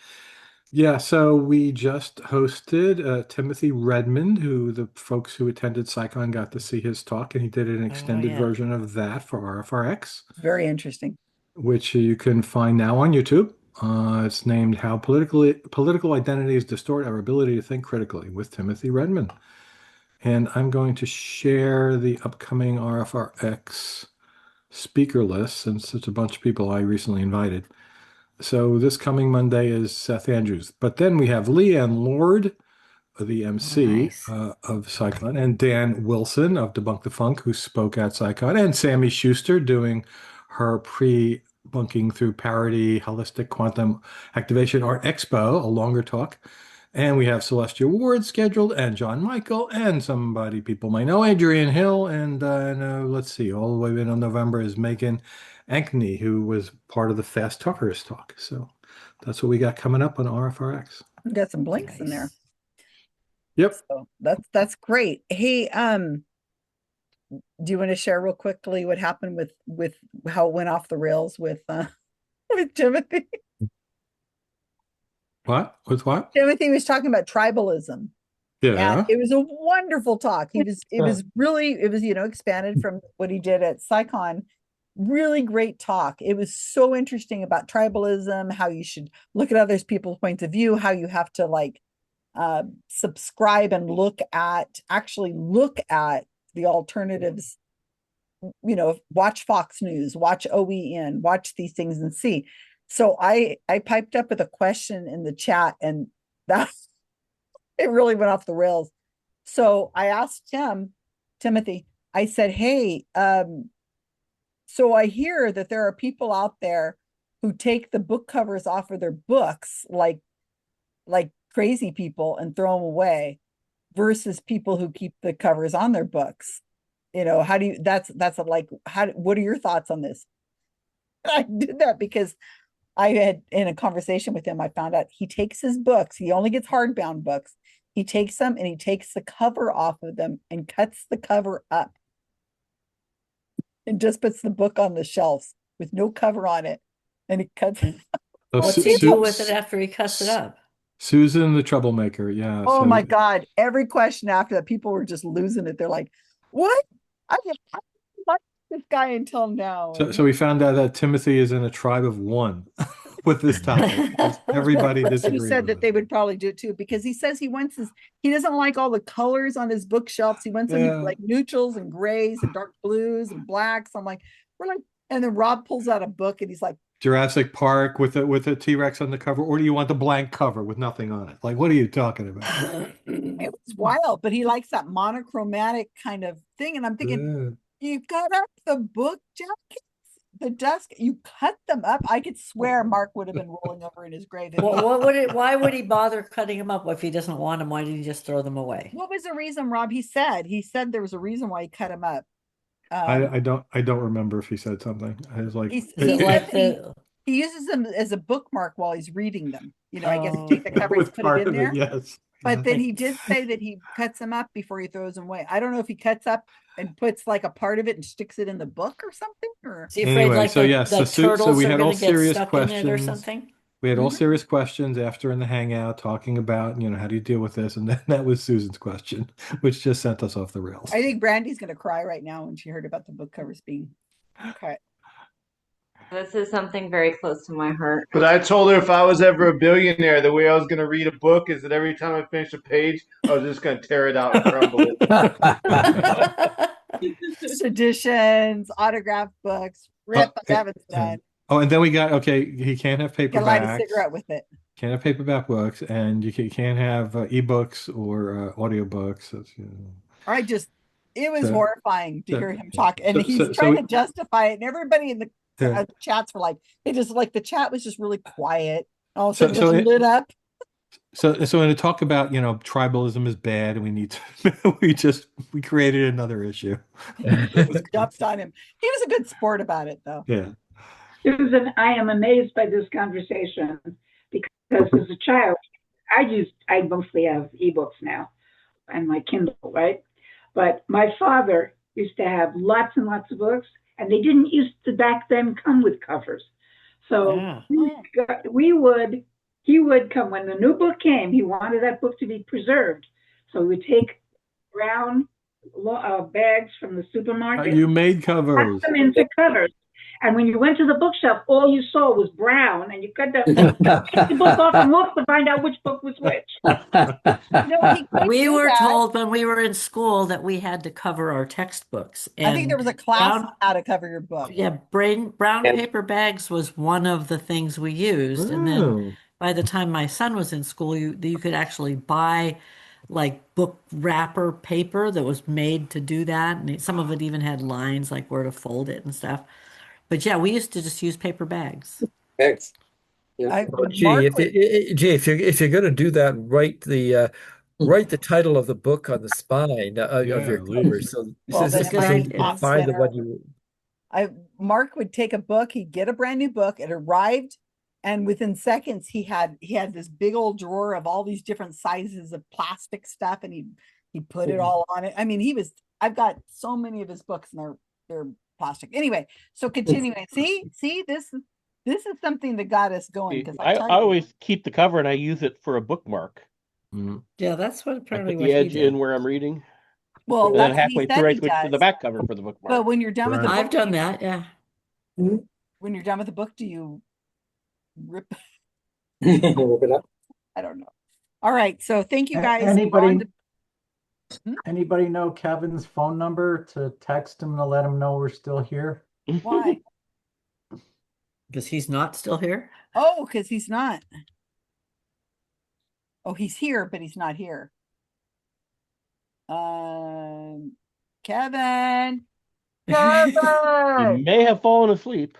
Yeah, so we just hosted Timothy Redmond, who the folks who attended SciCon got to see his talk, and he did an extended version of that for RFRX. Very interesting. Which you can find now on YouTube. It's named How Political Identities Distort Our Ability to Think Critically with Timothy Redmond. And I'm going to share the upcoming RFRX speaker list, since it's a bunch of people I recently invited. So this coming Monday is Seth Andrews. But then we have Leanne Lord, the MC nice. of SciCon, and Dan Wilson of Debunk the Funk, who spoke at SciCon, and Sammy Schuster doing her pre-bunking through parody holistic quantum activation art expo, a longer talk. And we have Celestia Ward scheduled, and John Michael, and somebody people might know, Adrian Hill, and let's see, all the way into November is Megan Ankney, who was part of the Fast Talkers talk. So that's what we got coming up on RFRX. We got some blinks in there. Yep. So that's great. Hey, do you want to share real quickly what happened with how it went off the rails with with Timothy? What? With what? Timothy was talking about tribalism. Yeah. And it was a wonderful talk. It was expanded from what he did at SciCon. Really great talk. It was so interesting about tribalism, how you should look at other people's points of view, how you have to subscribe and look at the alternatives, watch Fox News, watch OEN, watch these things and see. So I piped up with a question in the chat, and it really went off the rails. So I asked Timothy, I said, hey, so I hear that there are people out there who take the book covers off of their books like crazy people and throw them away, versus people who keep the covers on their books. How do you, what are your thoughts on this? I did that because I had, in a conversation with him, I found out he takes his books. He only gets hardbound books. He takes them and he takes the cover off of them and cuts the cover up and just puts the book on the shelves with no cover on it. And he cuts it up. What's he do with it after he cuts it up? Susan the troublemaker. Yeah. Oh my God. Every question after that, people were just losing it. They're like, what? I didn't like this guy until now. So we found out that Timothy is in a tribe of one with this topic. Everybody disagrees. He said that they would probably do it too, because he says he doesn't like all the colors on his bookshelves. He wants them like neutrals and grays and dark blues and blacks. I'm like, and then Rob pulls out a book and he's like, Jurassic Park with a T-Rex on the cover, or do you want the blank cover with nothing on it? Like, what are you talking about? It was wild, but he likes that monochromatic kind of thing. And I'm thinking, you cut up the book jackets, the desk, you cut them up. I could swear Mark would have been rolling over in his grave. Well, why would he bother cutting them up if he doesn't want them? Why didn't he just throw them away? What was the reason, Rob? He said there was a reason why he cut them up. I don't remember if he said something. I was like, he uses them as a bookmark while he's reading them. I guess take the cover and put it in there. Yes. But then he did say that he cuts them up before he throws them away. I don't know if he cuts up and puts like a part of it and sticks it in the book or something. Or is he afraid so we had all serious questions or something? We had all serious questions after in the hangout talking about, how do you deal with this? And then that was Susan's question, which just sent us off the rails. I think Brandy's going to cry right now when she heard about the book covers being cut. This is something very close to my heart. But I told her if I was ever a billionaire, the way I was going to read a book is that every time I finished a page, I was just going to tear it out and crumble it. Seditions, autographed books, rip, I haven't done. Oh, and then we got, he can't have paperbacks. Can light a cigarette with it. Can't have paperback books, and you can't have ebooks or audiobooks. It was horrifying to hear him talk. And he's trying to justify it. And everybody in the chats were like, the chat was just really quiet. All of a sudden just lit up. So when we talk about, tribalism is bad and we need to, we created another issue. Jumped on him. He was a good sport about it, though. Yeah. Susan, I am amazed by this conversation because as a child, I mostly have ebooks now and my Kindle, right? But my father used to have lots and lots of books, and they didn't used to back then come with covers. So he would come when the new book came. He wanted that book to be preserved, so we would take brown bags from the supermarket. You made covers. Cut them into covers. And when you went to the bookshelf, all you saw was brown, and you cut the book off and looked to find out which book was which. We were told when we were in school that we had to cover our textbooks. And I think there was a class on how to cover your book. Yeah, brown paper bags was one of the things we used. And then by the time my son was in school, you could actually buy like book wrapper paper that was made to do that. And some of it even had lines like where to fold it and stuff. But yeah, we used to just use paper bags. Thanks. Yeah. Oh, gee, if you're going to do that, write the title of the book on the spine of Yeah, your at cover, least. so Well, then it so might you be can on find the center. one you. Mark would take a book, he'd get a brand new book, it arrived, and within seconds he had this big old drawer of all these different sizes of plastic stuff, and he put it all on it. I mean, I've got so many of his books and they're plastic. Anyway, so continuing. See, this is something that got us going, because I always keep the cover and I use it for a bookmark. Yeah, that's what I apparently put what the he edge did. in where I'm reading. Well, And then that's what he halfway said through I he switch to the does. back cover for the bookmark. But when you're done with the book, I've done that, yeah. when you're done with the book, do you rip? Rip it up. I don't know. All right, so thank you guys. Anybody Hmm? anybody know Kevin's phone number to text him to let him know we're still here? Why? Because he's not still here? Oh, because he's not. Oh, he's here, but he's not here. Kevin. He Kevin. may have fallen asleep.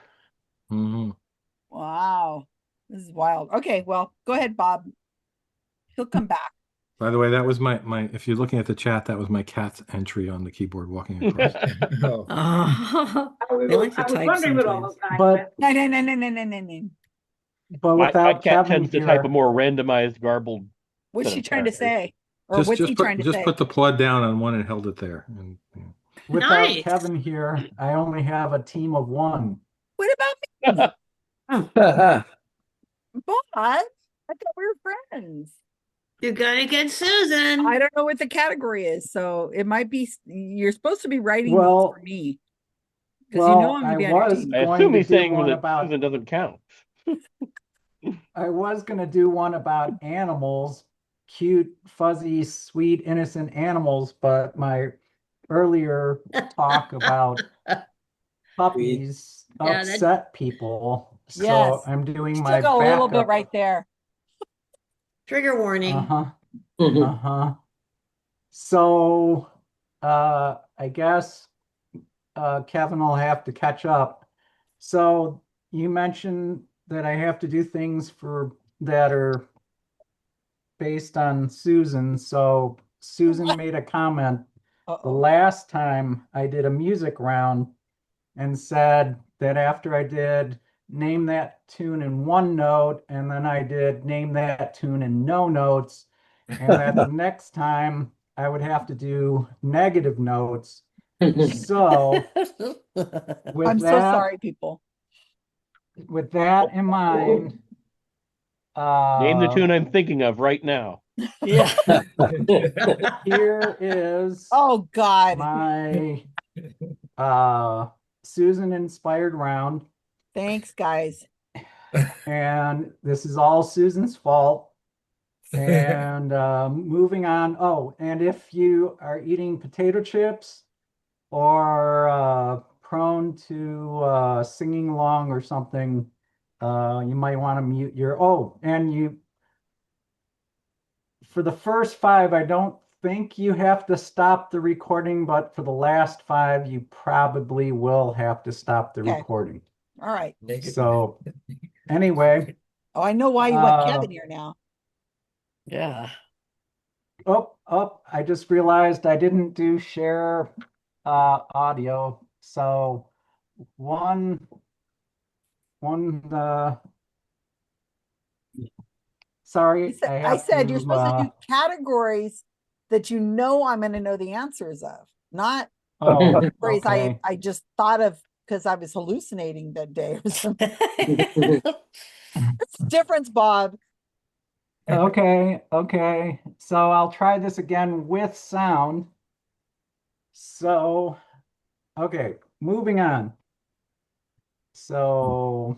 Wow. This is wild. Okay, well, go ahead, Bob. He'll come back. By the way, that was my if you're looking at the chat, that was my cat's entry on the keyboard walking across. Oh. They like to I was type wondering what all sometimes. those guys But No. but My without cat Kevin tends to type a here, more randomized, garbled. What's set she of trying to characters. say? Or what's he trying to say? Put the plug down on one and held it there. And, without Nice. Kevin here, I only have a team of one. What about me? Bob, I thought we were friends. You gotta get Susan. I don't know what the category is, so it might be you're supposed to be writing Well- these for me. Because you know I'm I gonna be on your was team. I going assume to he's do saying one that about Susan doesn't count. I was going to do one about animals, cute, fuzzy, sweet, innocent animals, but my earlier talk about puppies Yeah, that- upset people. So Yes. I'm doing Still my got a little bit backup. right there. Trigger warning. Uh-huh. Uh-huh. So I guess Kevin will have to catch up. So you mentioned that I have to do things that are based on Susan. So Susan made a comment the last time I did a music round and said that after I did name that tune in one note, and then I did name that tune in no notes, and that the next time I would have to do negative notes. So with I'm so sorry, people. With that in mind, Name the tune I'm thinking of right now. Yeah. Here is oh God my Susan inspired round. Thanks, guys. And this is all Susan's fault. And moving on. Oh, and if you are eating potato chips or prone to singing along or something, you might want to mute your, and you, for the first 5, I don't think you have to stop the recording, but for the last 5, you probably will have to stop the recording. All right. So anyway. Oh, I know why you want Kevin here now. Yeah. I just realized I didn't do share audio. So sorry, I said you're supposed to do categories that you know I'm going to know the answers of, not categories okay. I just thought of because I was hallucinating that day or something. That's the difference, Bob. Okay. So I'll try this again with sound. So, okay, moving on. So,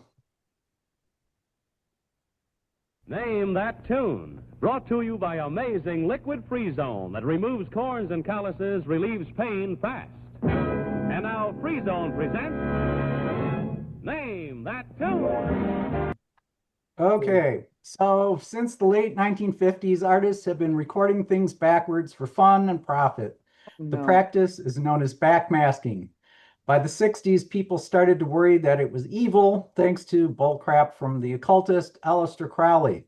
Name that tune. Brought to you by Amazing Liquid Free Zone that removes corns and calluses, relieves pain fast. And now Free Zone presents Name That Tune. Okay, So, since the late 1950s, artists have been recording things backwards for fun and profit. The No. practice is known as backmasking. By the 60s, people started to worry that it was evil, thanks to bullcrap from the occultist Aleister Crowley.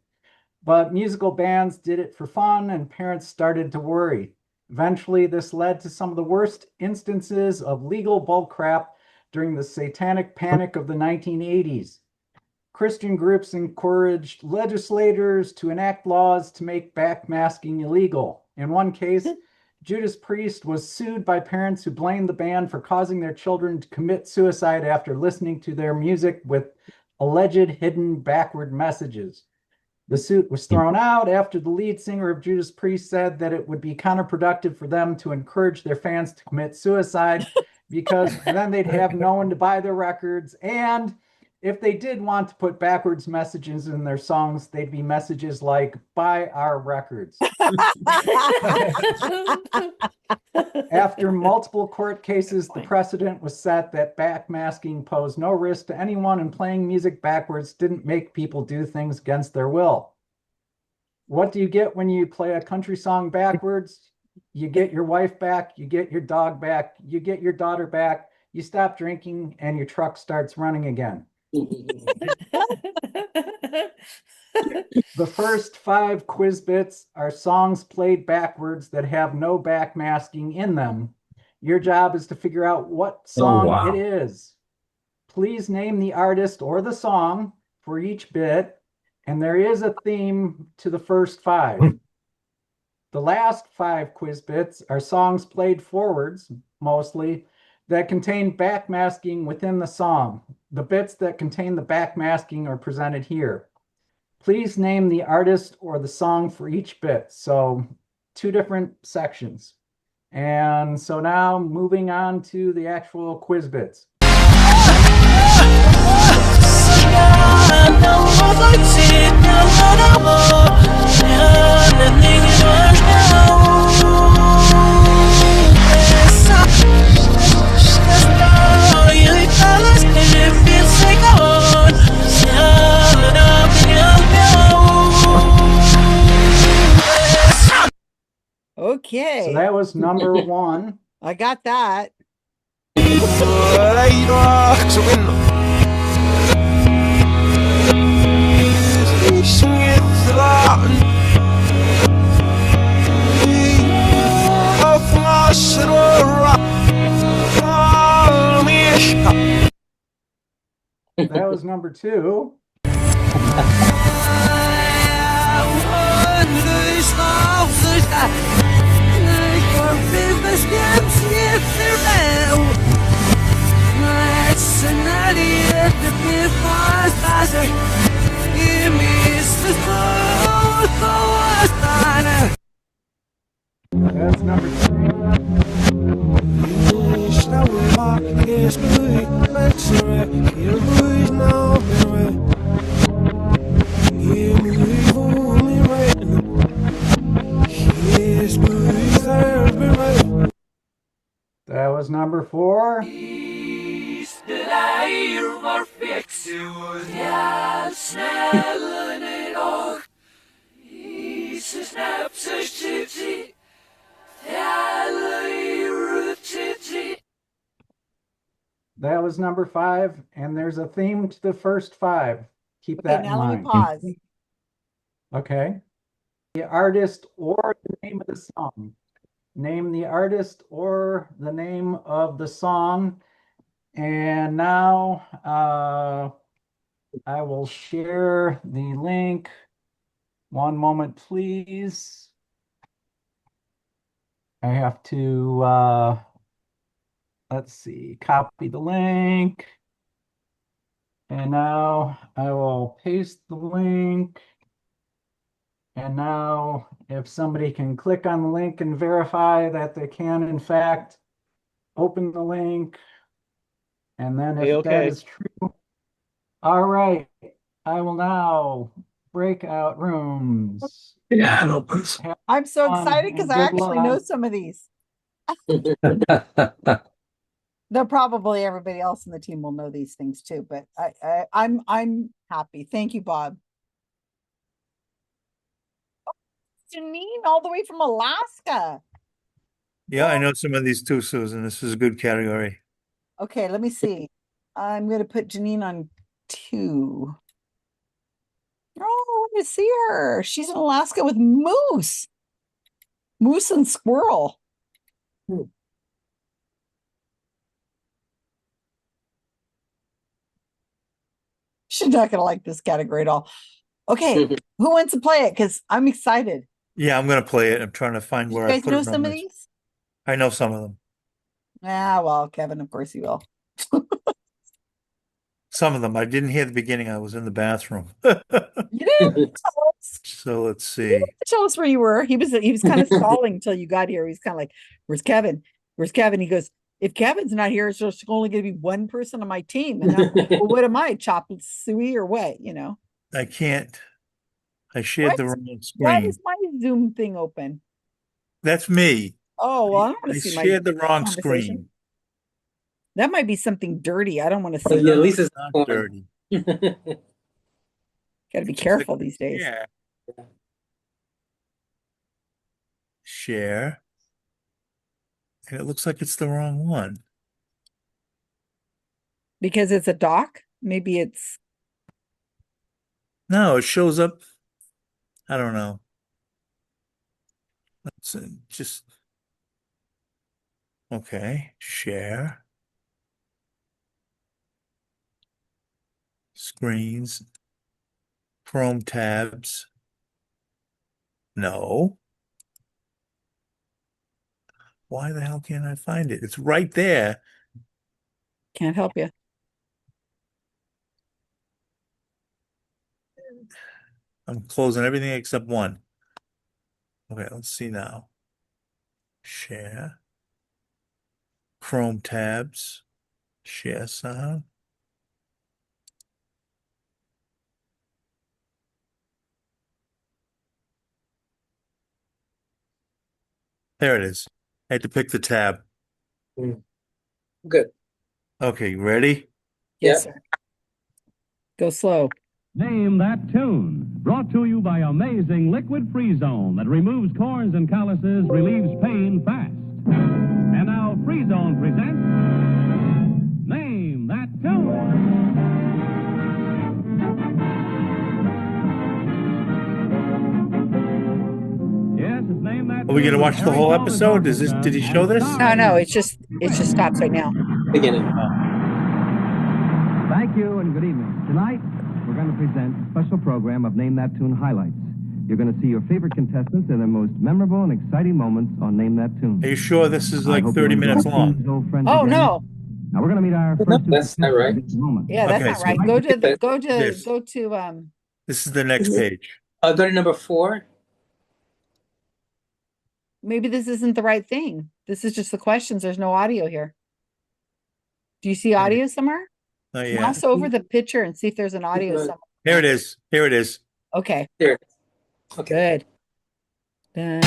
But musical bands did it for fun, and parents started to worry. Eventually, this led to some of the worst instances of legal bullcrap during the satanic panic of the 1980s. Christian groups encouraged legislators to enact laws to make backmasking illegal. In one case, Judas Priest was sued by parents who blamed the band for causing their children to commit suicide after listening to their music with alleged hidden backward messages. The suit was thrown out after the lead singer of Judas Priest said that it would be counterproductive for them to encourage their fans to commit suicide because then they'd have no one to buy their records. And if they did want to put backwards messages in their songs, they'd be messages like, buy our records. After multiple court cases, the precedent was set that backmasking posed no risk to anyone, and playing music backwards didn't make people do things against their will. What do you get when you play a country song backwards? You get your wife back, you get your dog back, you get your daughter back, you stop drinking, and your truck starts running again. The first 5 quiz bits are songs played backwards that have no backmasking in them. Your job is to figure out what song it is. Please name the artist or the song for each bit, and there is a theme to the first 5. The last 5 quiz bits are songs played forwards, mostly, that contain backmasking within the song. The bits that contain the backmasking are presented here. Please name the artist or the song for each bit. So 2 different sections. And so now moving on to the actual quiz bits. Okay. So that was number 1. I got that. That was number 2. That's number 3. That was number 4. That was number 5, and there's a theme to the first 5. Keep that in now let me mind. pause. Okay. The artist or the name of the song. Name the artist or the name of the song. And now I will share the link. One moment, please. I have to, let's see, copy the link. And now I will paste the link. And now if somebody can click on the link and verify that they can, in fact, open the link. And then if that is true, all right, I will now break out rooms. Yeah, it opens. I'm so excited because I actually know some of these. They'll probably everybody else in the team will know these things too, but I'm happy. Thank you, Bob. Janine, all the way from Alaska. Yeah, I know some of these too, Susan. This is a good category. Okay, let me see. I'm going to put Janine on 2. Oh, I want to see her. She's in Alaska with moose. Moose and squirrel. She's not going to like this category at all. Okay, who wants to play it? Because I'm excited. Yeah, I'm gonna play it. I'm trying to find You where I guys put know it on some of my- these? I know some of them. Ah, well, Kevin, of course you will. Some of them. I didn't hear the beginning. I was in the bathroom. You didn't tell us. So let's You see. didn't tell us where you were. He was kind of stalling until you got here. He was kind of like, "Where's Kevin? Where's Kevin?" He goes, "If Kevin's not here, it's just only going to be one person on my team." And I'm like, "Well, what am I, chop suey or what?" You know. I can't. I shared the wrong Why screen. is my Zoom thing open? That's me. Oh, well, I don't want I to see my shared the wrong conversation. screen. That might be something dirty. I don't want to see. At least it's Not dirty. Got to be careful these days. Yeah. Share. And it looks like it's the wrong one. Because it's a doc. Maybe it's. No, it shows up. I don't know. Let's just. Okay. Share. Screens. Chrome tabs. No. Why the hell can't I find it? It's right there. Can't help you. I'm closing everything except one. Okay, let's see now. Share. Chrome tabs. Share sound. There it is. I had to pick the tab. Good. Okay, you ready? Yes, sir. Go slow. Name that tune. Brought to you by Amazing Liquid Free Zone that removes corns and calluses, relieves pain fast. And now Free Zone presents Name That Tune. Yes, it's Name That Are we gonna Tune. watch the whole episode? Did he show this? No, it just stops right now. Beginning. Thank you and good evening. Tonight, we're going to present a special program of Name That Tune highlights. You're going to see your favorite contestants in their most memorable and exciting moments on Name That Tune. Are you sure this is I like hope 30 you enjoy minutes long? these old friends Oh again. no. Now we're going to meet our first two That's not right. contestants in a moment. Yeah, that's Okay, not so right. this. Go to This is the next page. I'll go to number 4. maybe this isn't the right thing. This is just the questions. There's no audio here. Do you see audio somewhere? Not yet. Mouse over the picture and see if there's an audio somewhere. Here it is. Here it is. Okay. Here. Okay. Good.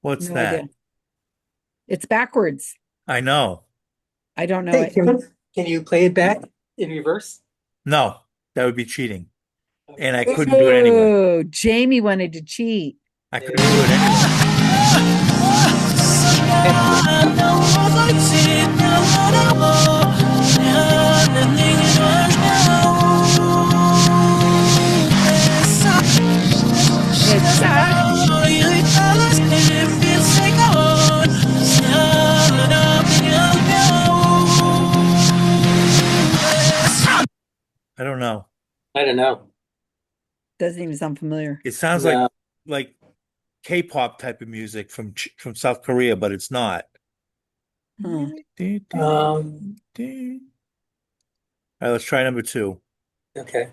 What's No that? idea. It's backwards. I know. I don't know Hey, it. can you play it back in reverse? No, that would be cheating. And I couldn't do it anyway. Oh, Jamie wanted to cheat. I couldn't do it anyway. I don't know. I don't know. Doesn't even sound familiar. It sounds Yeah. like K-pop type of music from South Korea, but it's not. Huh. All right, let's try number 2. Okay.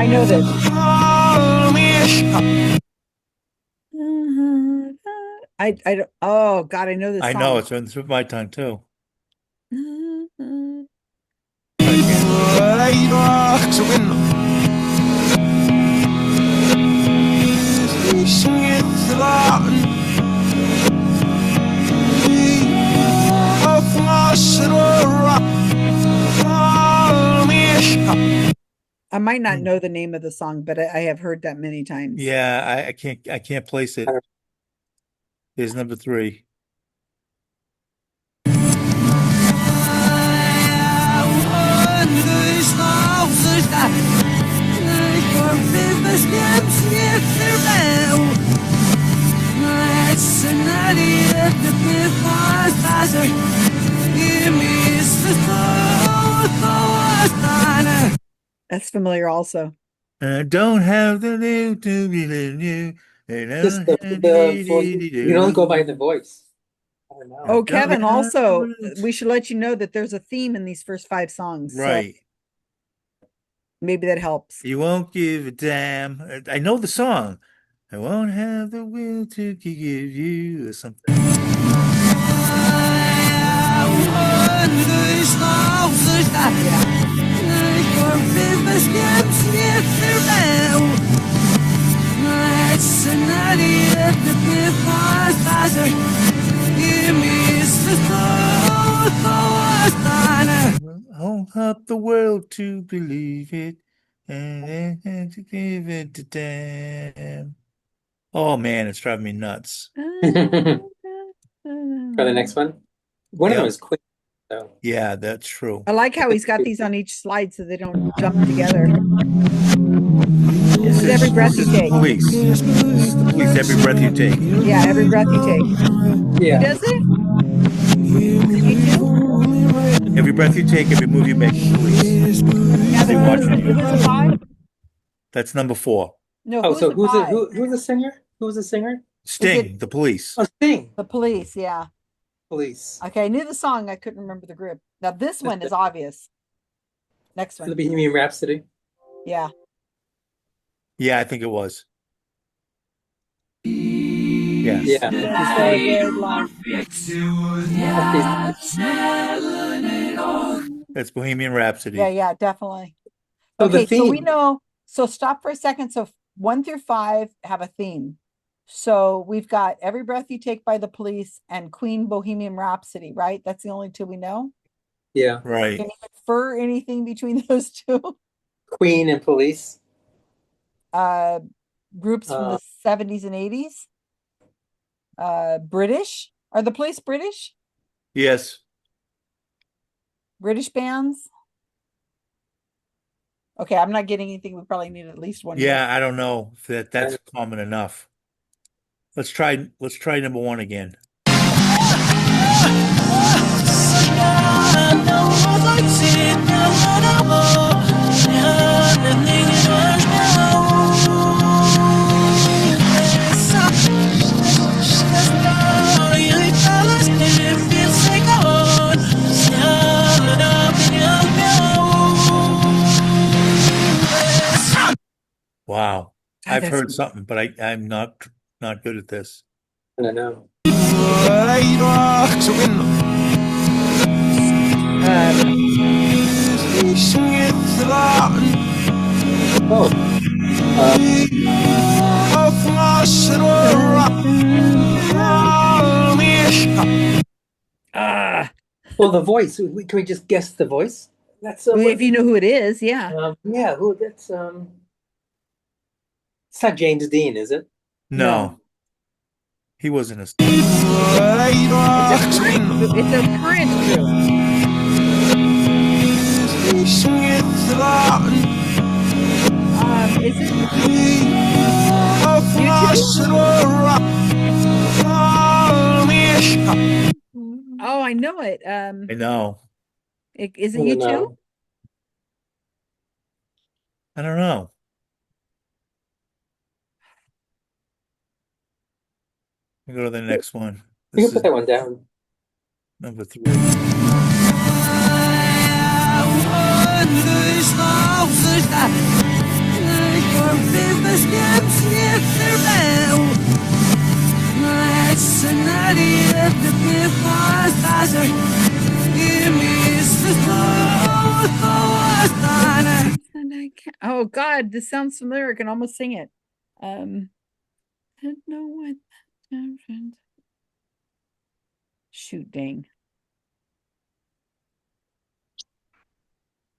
I know this. I don't, oh God, I know this I song. know it's on the tip of my tongue too. I might not know the name of the song, but I have heard that many times. Yeah, I can't place it. Here's number 3. That's familiar also. I don't have the name to be new. Just the voice. You don't go by the voice. I don't know. Oh, Kevin, also, we should let you know that there's a theme in these first 5 songs. So Right. maybe that helps. You won't give a damn. I know the song. I won't have the will to give you or something. Hold up the world to believe it and to give it to them. Oh man, it's driving me nuts. For the next one, one of them Yep. is quick. So Yeah, that's true. I like how he's got these on each slide so they don't jump together. This is every breath you take. Police. This is the police. Every breath you take. Yeah, every breath you take. Yeah. Who does it? Is it you two? Every breath you take, every move you make. Police. Kevin, You're watching. who's the 5? That's number 4. No, Oh, who's so the who's 5? who's the singer? Who's the singer? Sting, the police. Oh, Sting. The Police, yeah. Police. Okay, I knew the song. I couldn't remember the group. Now this one is obvious. Next The one. Bohemian Rhapsody. Yeah. Yeah, I think it was. Yes. Yeah. That's a good line. That's Bohemian Rhapsody. Yeah, definitely. So the Okay, so we theme. know. So stop for a second. So 1 through 5 have a theme. So we've got Every Breath You Take by the Police and Queen Bohemian Rhapsody, right? That's the only 2 we know. Yeah. Right. Can you infer anything between those 2? Queen and Police. Groups from the 70s and 80s. British. Are the Police British? Yes. British bands? Okay, I'm not getting anything. We probably need at least one. Yeah, I don't know if that's common enough. Let's try number 1 again. Wow. God, I've that's heard good. something, but I'm not good at this. I don't know. Well, the voice. Can we just guess the voice? That's If you know who it is, yeah. yeah. Who? That's It's not James Dean, is it? No. He wasn't a It's a current group. Is it YouTube? Oh, I know it. I know. Is it you too? I don't know. We go to the next one. You can put that one down. Number 3. Oh God, this sounds familiar. I can almost sing it. I don't know what happened. Shoot, dang.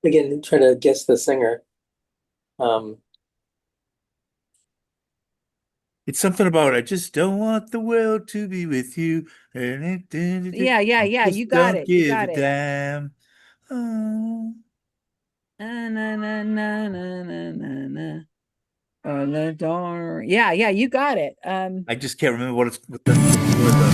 Again, trying to guess the singer. It's something about I just don't want the world to be with you. Yeah, Just you got don't it. You give got a it. damn. Oh. Na, na, na, na, na, na, na, na. Oh, the door. Yeah, you got it. I just can't remember what it's what the word the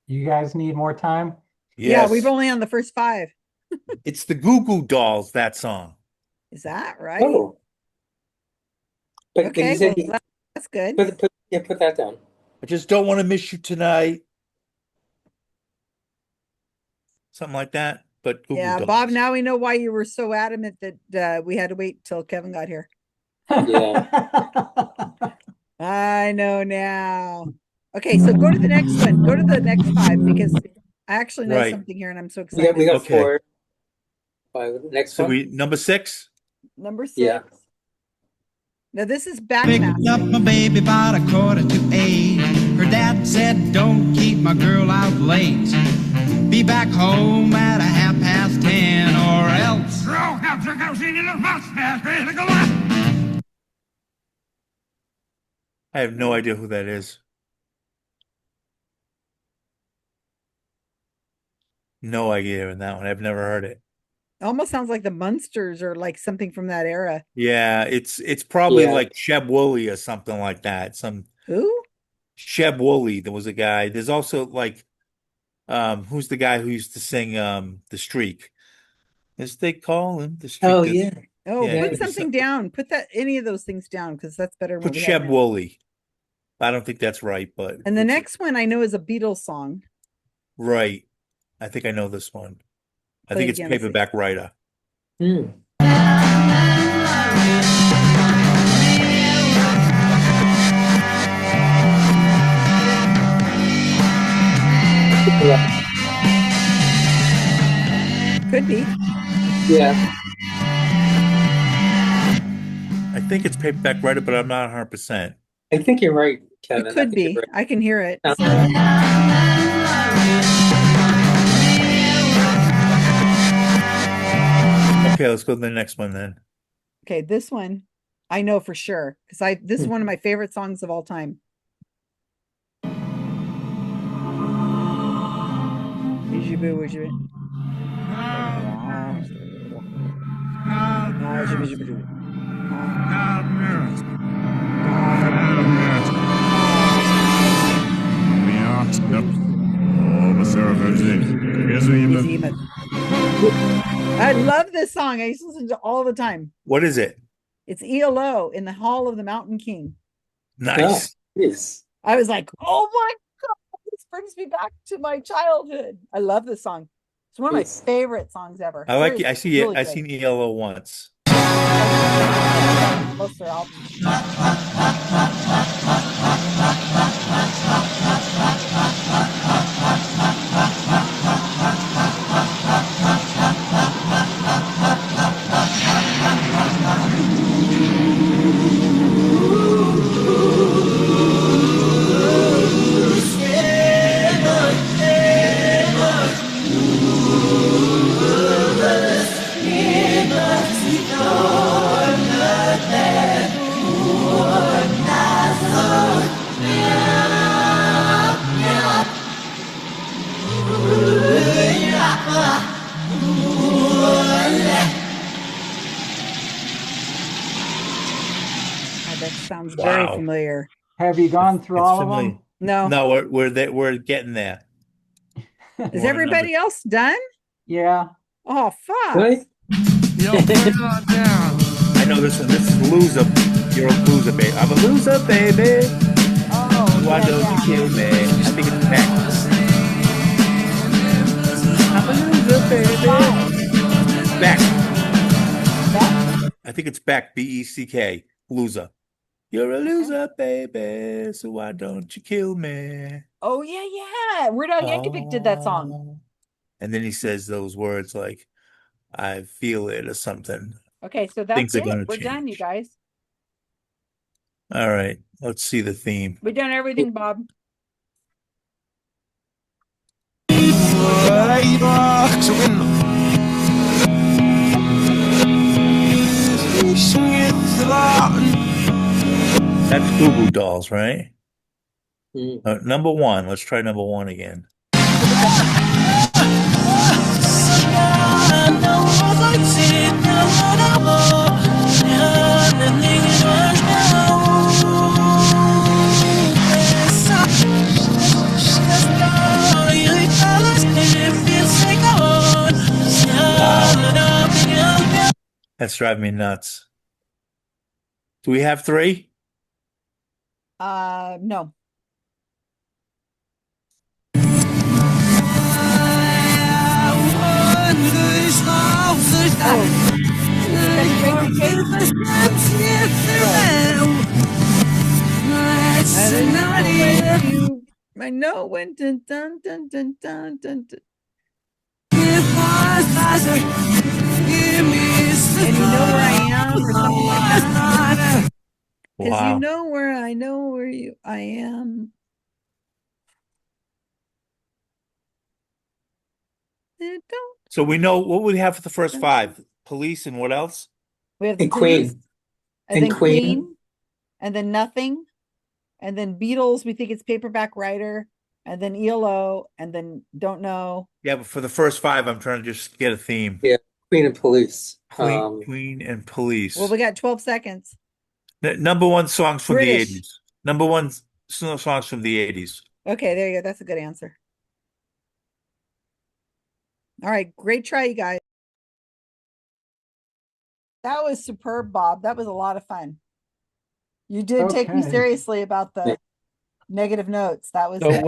You guys need more time? Yeah, we've Yes. only on the first 5. It's the Goo Goo Dolls, that song. Is that right? Oh, but Okay, you said well, that's good. put that down. I just don't want to miss you tonight. Something like that. But Goo Goo Yeah, Dolls. Bob, now we know why you were so adamant that we had to wait till Kevin got here. Yeah. I know now. Okay, so go to the next one. Go to the next 5 because I actually know Right. something here and I'm so We got excited. Okay. 4. 5. Next So one. number 6? Number 6. Yeah. Now this is back Picked up my baby about 7:45. Her dad said, "Don't keep my girl out late. Be back home at 10:30 or else." I have no idea who that is. No idea in that one. I've never heard it. Almost sounds like the Munsters or like something from that era. Yeah, it's probably Yeah. like Sheb Woolley or something like that. Some Who? Sheb Woolley, there was a guy. There's also like who's the guy who used to sing The Streak? As they call him, The Streak. Oh, yeah. Oh, Yeah, it put could be something down. Put that any of those things down because that's better than what Put we have Sheb now. Woolley. I don't think that's right, but And the next one I know is a Beatles song. right. I think I know this one. I Play think it it's again, let's see. Paperback Writer. Could be. Yeah. I think it's Paperback Writer, but I'm not 100%. I think you're right, Kevin. It I could think you're be. right. I can hear it. Sounds Okay, let's go to the next one then. Okay, this one I know for sure because this is one of my favorite songs of all time. I love this song. I used to listen to it all the time. What is it? It's ELO in the Hall of the Mountain King. Nice. Yes. I was like, oh my God, this brings me back to my childhood. I love this song. It's one of my favorite songs ever. I like it. Seriously, I see it. really I've good. seen ELO once. Most of their albums. That sounds very familiar. Have you gone through It's all familiar. of them? No. No, we're getting there. Is everybody else done? Yeah. Oh, fuck. Right? I know this one. This is loser. You're a loser, baby. I'm a loser, baby. Oh, Why don't you kill me? I think it's back. I'm a loser, baby. Back. I think it's back. BECK. Loser. You're a loser, baby. So why don't you kill me? Oh, yeah. Weird Al Yankovic did that song. And then he says those words like, I feel it or something. Okay, so Things that's are it. gonna We're change. done, you guys. All right, let's see the theme. We've done everything, Bob. That's Goo Goo Dolls, right? Number one. Let's try number one again. That's driving me nuts. Do we have three? No. I know when dun dun dun dun dun dun. And you know where I am, or something like that. Because you know where I am. So we know what we have for the first five. Police and what else? We have the And Police, Queen. and then Queen. Queen, and then Nothing, and then Beatles. We think it's Paperback Writer, and then ELO, and then Don't Know. Yeah, but for the first five, I'm trying to just get a theme. Yeah, Queen and Police. Queen and Police. Well, we got 12 seconds. Number one songs from British. the 80s. Number one songs from the 80s. Okay, there you go. That's a good answer. All right, great try, you guys. That was superb, Bob. That was a lot of fun. You did take me Okay. seriously about the negative notes. That was So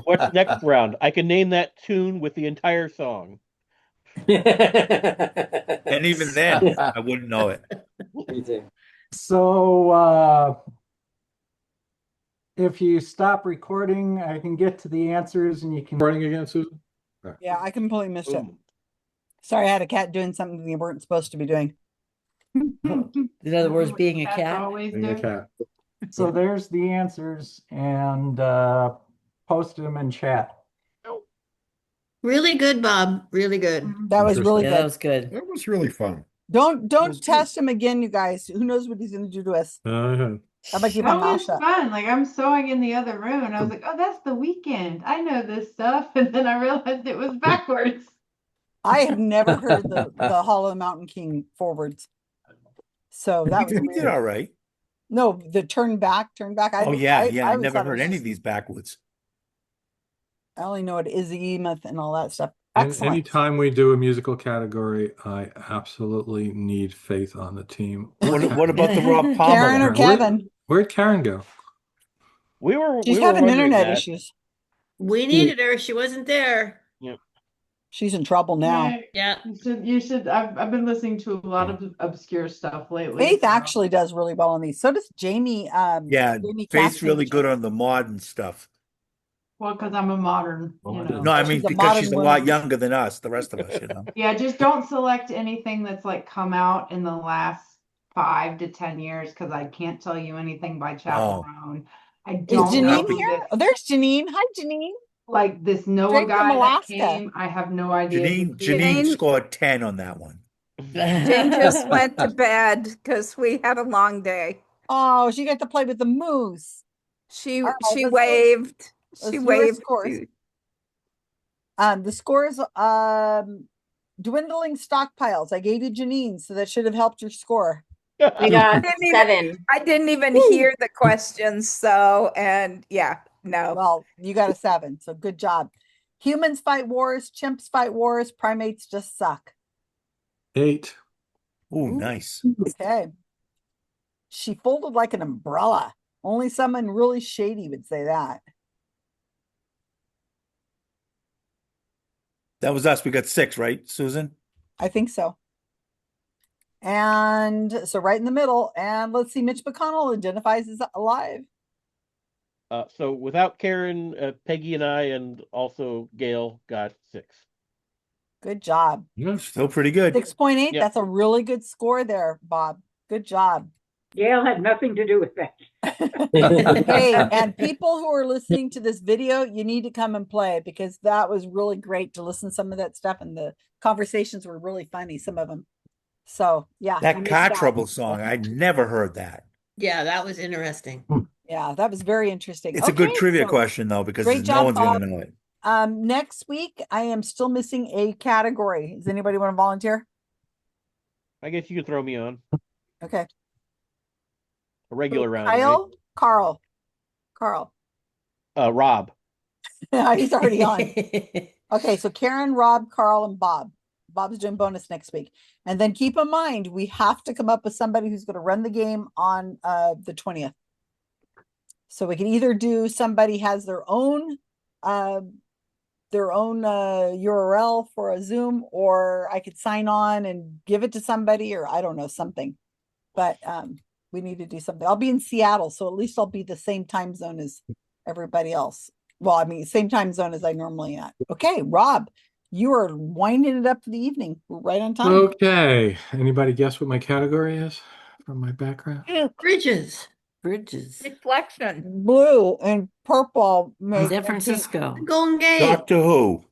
what's next round? I can name that tune with the entire song. And even then, I wouldn't know it. So if you stop recording, I can get to the answers and you can. Recording again, Susan? Yeah, I completely missed it. Sorry, I had a cat doing something they weren't supposed to be doing. In other words, being a cat. Being a cat. So there's the answers, and post them in chat. Really good, Bob. Really good. That was really Yeah, good. that was good. That was really fun. Don't test him again, you guys. Who knows what he's going to do to us? How about you, my That mouth was shut? fun. Like I'm sewing in the other room, and I was like, "Oh, that's the weekend. I know this stuff." And then I realized it was backwards. I have never heard the Hollow Mountain King forwards. So that was We did weird. all right. No, the turn back. Oh yeah, I always never thought it heard was any just- of these backwards. I only know it is Emeth and all that stuff. And Excellent. anytime we do a musical category, I absolutely need Faith on the team. What about the Rob Palmer? Karen or one? Kevin? Where'd Karen go? She's having internet issues. We needed her. She wasn't there. Yep. She's in trouble now. Yeah. You should. I've been listening to a lot of obscure stuff lately. Faith so- actually does really well on these. So does Jamie. Yeah, Jamie Faith's Cassidy. really good on the modern stuff. Well, because I'm a modern, you know. No, I mean She's a because modern she's a woman. lot younger than us, the rest of us, you know. Yeah, just don't select anything that's like come out in the last 5 to 10 years because I can't tell you anything by Chaperone. I Is don't know Janine who here? this- Oh, there's Janine. Hi, Janine. like this Noah Straight from guy that Alaska. came. I have no idea. who he is. Janine scored 10 on that one. Jane just went to bed because we had a long day. Oh, she got to play with the moose. She All right, she let's waved. let's She do our waved. scores. The scores, dwindling stockpiles. I gave you Janine, so that should have helped your score. We got Didn't even- 7. I didn't even hear the questions. So, and yeah, no. Well, you got a 7, so good job. Humans fight wars, chimps fight wars, primates just suck. 8. Ooh, nice. Okay. She folded like an umbrella. Only someone really shady would say that. That was us. We got 6, right, Susan? I think so. And so right in the middle. And let's see, Mitch McConnell identifies as alive. So without Karen, Peggy and I, and also Gail got 6. Good job. Yeah, still pretty good. 6.8. Yep. That's a really good score there, Bob. Good job. Gail had nothing to do with that. Hey, and people who are listening to this video, you need to come and play because that was really great to listen to some of that stuff, and the conversations were really funny, some of them. So yeah, you That missed car out. trouble song, I never heard that. Yeah, that was interesting. Yeah, that was very interesting. It's a good Okay, trivia so question, though, because great no job, one's going Bob. to know it. Next week I am still missing a category. Does anybody want to volunteer? I guess you could throw me on Okay. a regular round, Kyle, Carl. right? Rob. He's already on. Okay, so Karen, Rob, Carl, and Bob. Bob's doing bonus next week. And then keep in mind, we have to come up with somebody who's going to run the game on the 20th. So we can either do somebody has their own URL for a Zoom, or I could sign on and give it to somebody, or I don't know, something. But we need to do something. I'll be in Seattle, so at least I'll be the same time zone as everybody else. Well, I mean, same time zone as I normally at. Okay, Rob, you are winding it up for the evening. We're right on time. Okay. Anybody guess what my category is from my background? Bridges. Reflection. Blue and purple. Make San and pink. Francisco. Golden Gate. Doctor Who.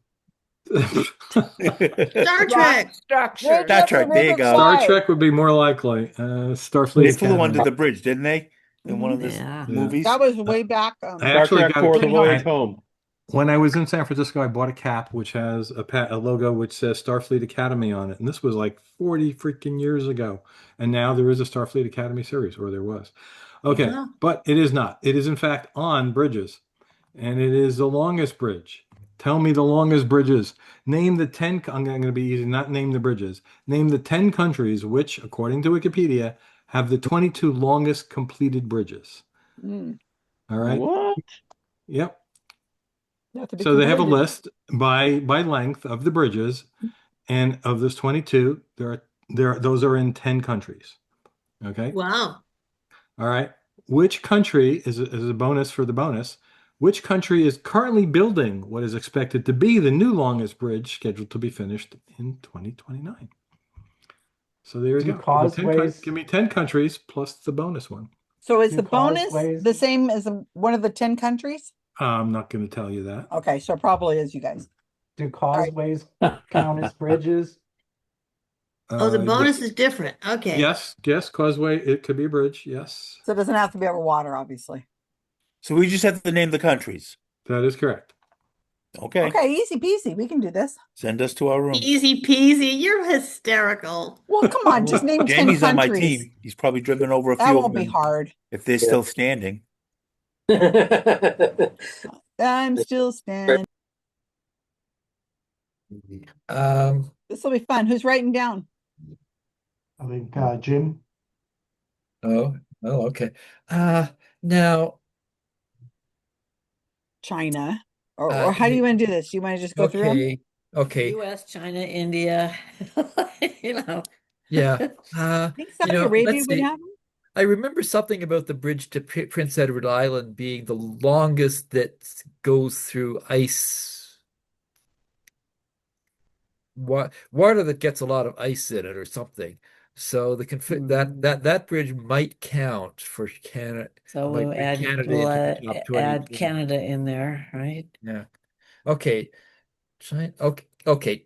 Star Trek. Structure. Star Trek, there you go. Star Trek would be more likely. They Starfleet flew under Academy. the bridge, didn't they? In one of the Yeah. movies. That was way back. I actually Trek got a for the cap. voyage home. When I was in San Francisco, I bought a cap which has a logo which says Starfleet Academy on it, and this was like 40 freaking years ago. And now there is a Starfleet Academy series, or there was. Okay, Wow. but it is not. It is in fact on bridges, and it is the longest bridge. Tell me the longest bridges. Name the 10. I'm going to be easy, not name the bridges. Name the 10 countries which, according to Wikipedia, have the 22 longest completed bridges. Mm. All right. What? Yep. be So they have a completed. list by length of the bridges, and of those 22, those are in 10 countries. Okay. Wow. All right. Which country is a bonus for the bonus? Which country is currently building what is expected to be the new longest bridge, scheduled to be finished in 2029? So there you Do go. causeways- Give me 10 countries plus the bonus one. So is Do the bonus causeways- the same as one of the 10 countries? I'm not going to tell you that. Okay, so probably is, you guys. Do causeways count as bridges? Oh, the bonus Yes. is different. Okay. Yes, causeway. It could be a bridge. Yes, So it doesn't have to be over water, obviously. So we just have to name the countries. that is correct. Okay. Okay, easy peasy. We can do this. Send us to our room. Easy peasy. You're hysterical. Well, come on, just name 10 Jamie's on my countries. team. He's probably driven over a That few won't of be them hard. if they're still standing. I'm still standing. This will be fun. Who's writing down? I think Jim. Oh, okay. Now, China. Or how do you want to do this? You want to just go through them? okay. U.S., China, India. You know. Yeah. I think Saudi Arabia let's would see. have them. I remember something about the bridge to Prince Edward Island being the longest that goes through ice. Water that gets a lot of ice in it or something. So that bridge might count for Canada. So might we'll bring add Canada we'll into the top 20. add Canada in there, right? Yeah. Okay. China. Okay.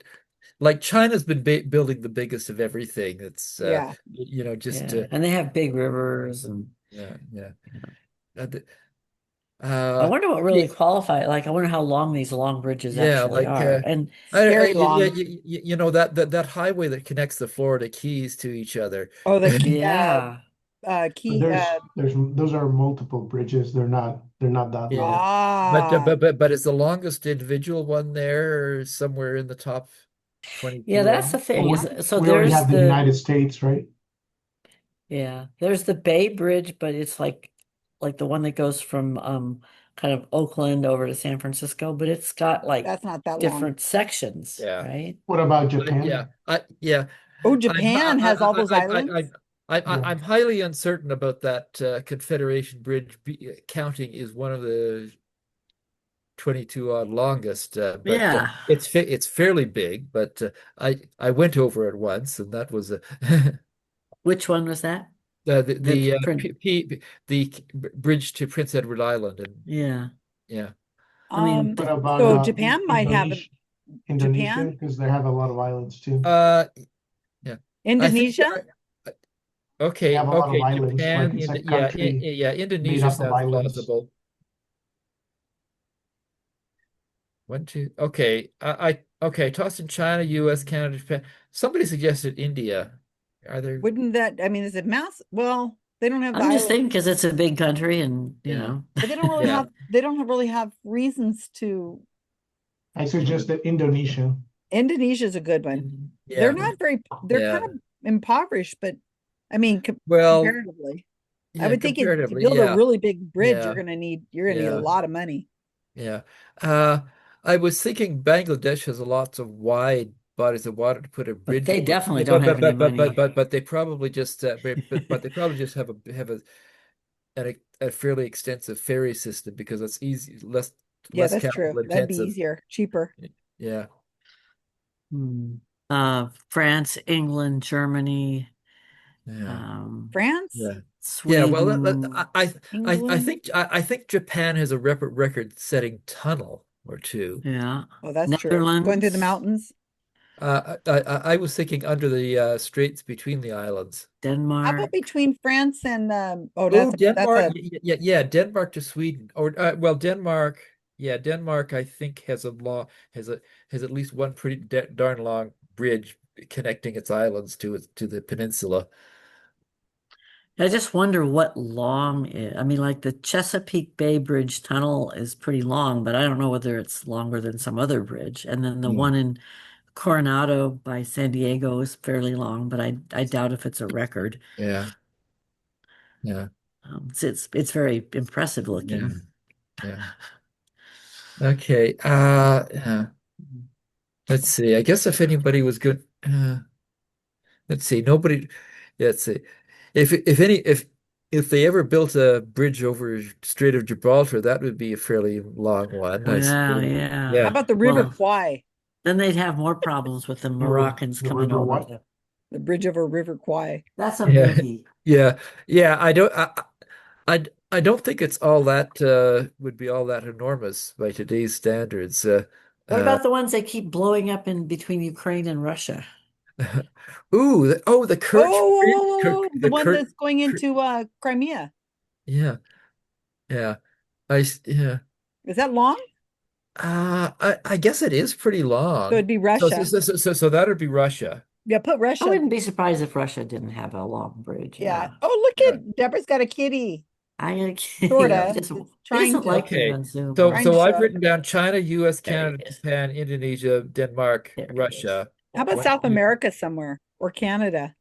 Like China's been building the biggest of everything. It's Yeah. just Yeah. And they have big rivers and yeah. I wonder what really qualifies. Like, I wonder how long these long bridges Yeah, actually like are. And Very long. you know that highway that connects the Florida Keys to each other. Oh, the yeah. But key. there's those are multiple bridges. They're not that Yeah. long. But is the longest individual one there somewhere in the top Yeah, 22 that's the on? thing. Is so We already there's have the United States, right? Yeah, there's the Bay Bridge, but it's like the one that goes from kind of Oakland over to San Francisco, but it's got like That's not that long. different sections, Yeah. right? What about Japan? Oh, Japan has all those islands. I'm highly uncertain about that Confederation Bridge counting is one of the 22 odd longest, but Yeah. it's fairly big. But I went over it once, and that was Which one was that? the bridge to Prince Edward Island, and Yeah. yeah. I mean, What about so Japan might have Indonesia Japan? because they have a lot of islands too. Yeah. Indonesia? Okay, They have a lot of islands, Japan, like it's a country made Indonesia up of sounds islands. plausible. One, two. Okay, okay. Toss in China, U.S., Canada, Japan. Somebody suggested India. Are there? Wouldn't that? I mean, is it mass? Well, they don't have the I'm just islands, thinking because it's a big country and you Yeah. know. but they don't really have. They don't really have reasons to. I suggested Indonesia. Indonesia's a good one. Yeah. They're not very. They're Yeah. kind of impoverished, but I mean, Well, comparatively, I yeah, would think to comparatively, build yeah. a really big bridge, Yeah. you're gonna need a Yeah. lot of money. Yeah. I was thinking Bangladesh has lots of wide bodies of water to put a bridge they over. definitely don't have any money. But they probably just but they probably just have a fairly extensive ferry system because it's easy, less Yeah, that's capital true. That'd be intensive. easier, cheaper. Yeah. France, England, Germany, Yeah. France, Yeah. Sweden, Yeah, well, I England. I think Japan has a record-setting tunnel or two. Yeah. Oh, that's true. Going through the mountains. I was thinking under the straits between the islands. How Denmark. about between France and Denmark, yeah, Denmark to Sweden, or well, Denmark, yeah, Denmark, I think has at least one pretty darn long bridge connecting its islands to the peninsula. I just wonder what long is. I mean, like the Chesapeake Bay Bridge Tunnel is pretty long, but I don't know whether it's longer than some other bridge. And then the one in Coronado by San Diego is fairly long, but I doubt if it's a record. Yeah. Yeah. It's very impressive looking. Yeah. Okay. Let's see. I guess if anybody was good, let's see. Nobody. Let's see. If they ever built a bridge over Strait of Gibraltar, that would be a fairly long one. Well, yeah. How about the River Kwai? Then they'd have more problems with the Moroccans coming over. The bridge over River Kwai. That's a movie. Yeah. I don't think it's all that would be all that enormous by today's standards. What about the ones that keep blowing up in between Ukraine and Russia? The Kerch Oh, the one that's going into Crimea. Yeah. Yeah. Is that long? I guess it is pretty long. So it'd be Russia. So that would be Russia. Yeah, put Russia. I wouldn't be surprised if Russia didn't have a long bridge. Yeah. Oh, look at Deborah's got a kitty. I got a kitty. Sorta. Trying to Okay. on Zoom. So I've written down China, U.S., Canada, Japan, Indonesia, Denmark, Russia. How about South America somewhere or Canada?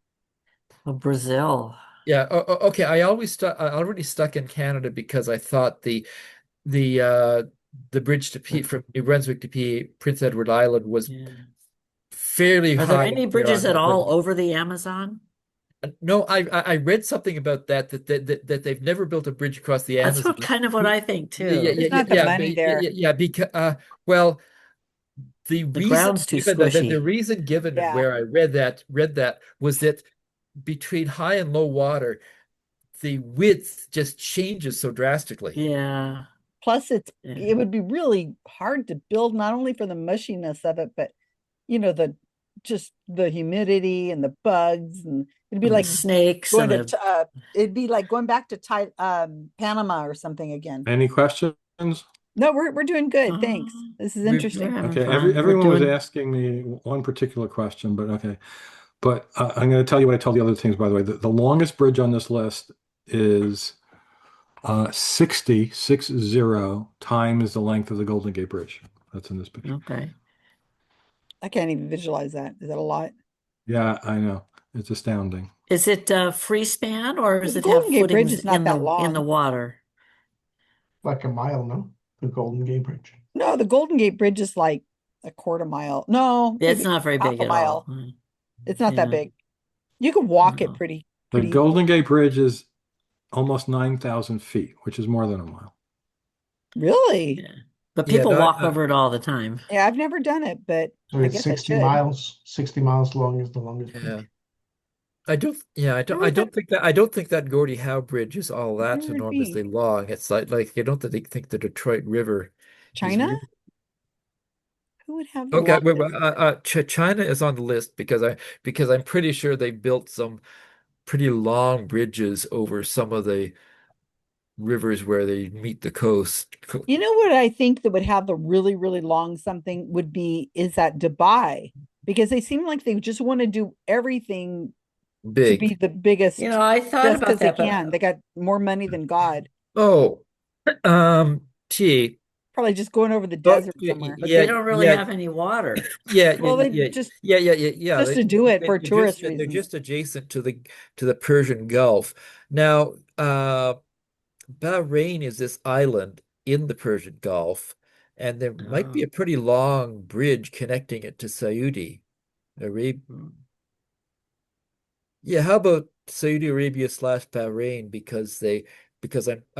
Oh, Brazil. Yeah. Okay. I already stuck in Canada because I thought the bridge to from New Brunswick to Prince Edward Island was fairly high. Are there any bridges at all over the Amazon? No, I read something about that they've never built a bridge across the Amazon. That's kind of what I think too. There's not the money there. Yeah, because well, the ground's too squishy. The reason given where I read that was that between high and low water, the width just changes so drastically. Yeah. Plus, it would be really hard to build, not only for the mushiness of it, but the just the humidity and the bugs, and it'd be And the like snakes going and to it'd be like going back to Panama or something again. Any questions? No, we're doing good. Thanks. This is we're interesting. having Okay, fun. We're everyone was doing asking me one particular question, but okay. But I'm going to tell you what I told the other teams, by the way. The longest bridge on this list is 60 times the length of the Golden Gate Bridge. That's in this picture. okay. I can't even visualize that. Is that a lot? Yeah, I know. It's astounding. Is it free span or does The it have Golden Gate Bridge footings is not in that in the long. water? Like a mile, no? The Golden Gate Bridge. No, the Golden Gate Bridge is like a quarter mile. No, It's maybe not very half big a at all. mile. It's not that Yeah. big. You can walk it No. pretty The easily. Golden Gate Bridge is almost 9,000 feet, which is more than a mile. Really? Yeah. But Yeah, people no, walk over it all the time. Yeah, I've never done it, but So I it's guess I 60 should. miles. 60 miles long is the longest yeah. bridge. I don't think that Gordie Howe Bridge is all Where that would it enormously be? long. It's like I don't think the Detroit River is China? really Who would have the okay. longest? China is on the list because I'm pretty sure they built some pretty long bridges over some of the rivers where they meet the coast. You know what I think that would have the really, really long something would be is that Dubai, because they seem like they just want to do everything to be Big. the biggest I thought just about because they that, but can. They got more money than God. Oh, gee. Probably just going over the Oh, desert somewhere. but they don't really have any water. Well, they just yeah. to do it for tourist They're reasons. just adjacent to the Persian Gulf. Now, Bahrain is this island in the Persian Gulf, and there might be a pretty long bridge connecting it to Saudi Arabia. Yeah, how about Saudi Arabia slash Bahrain because I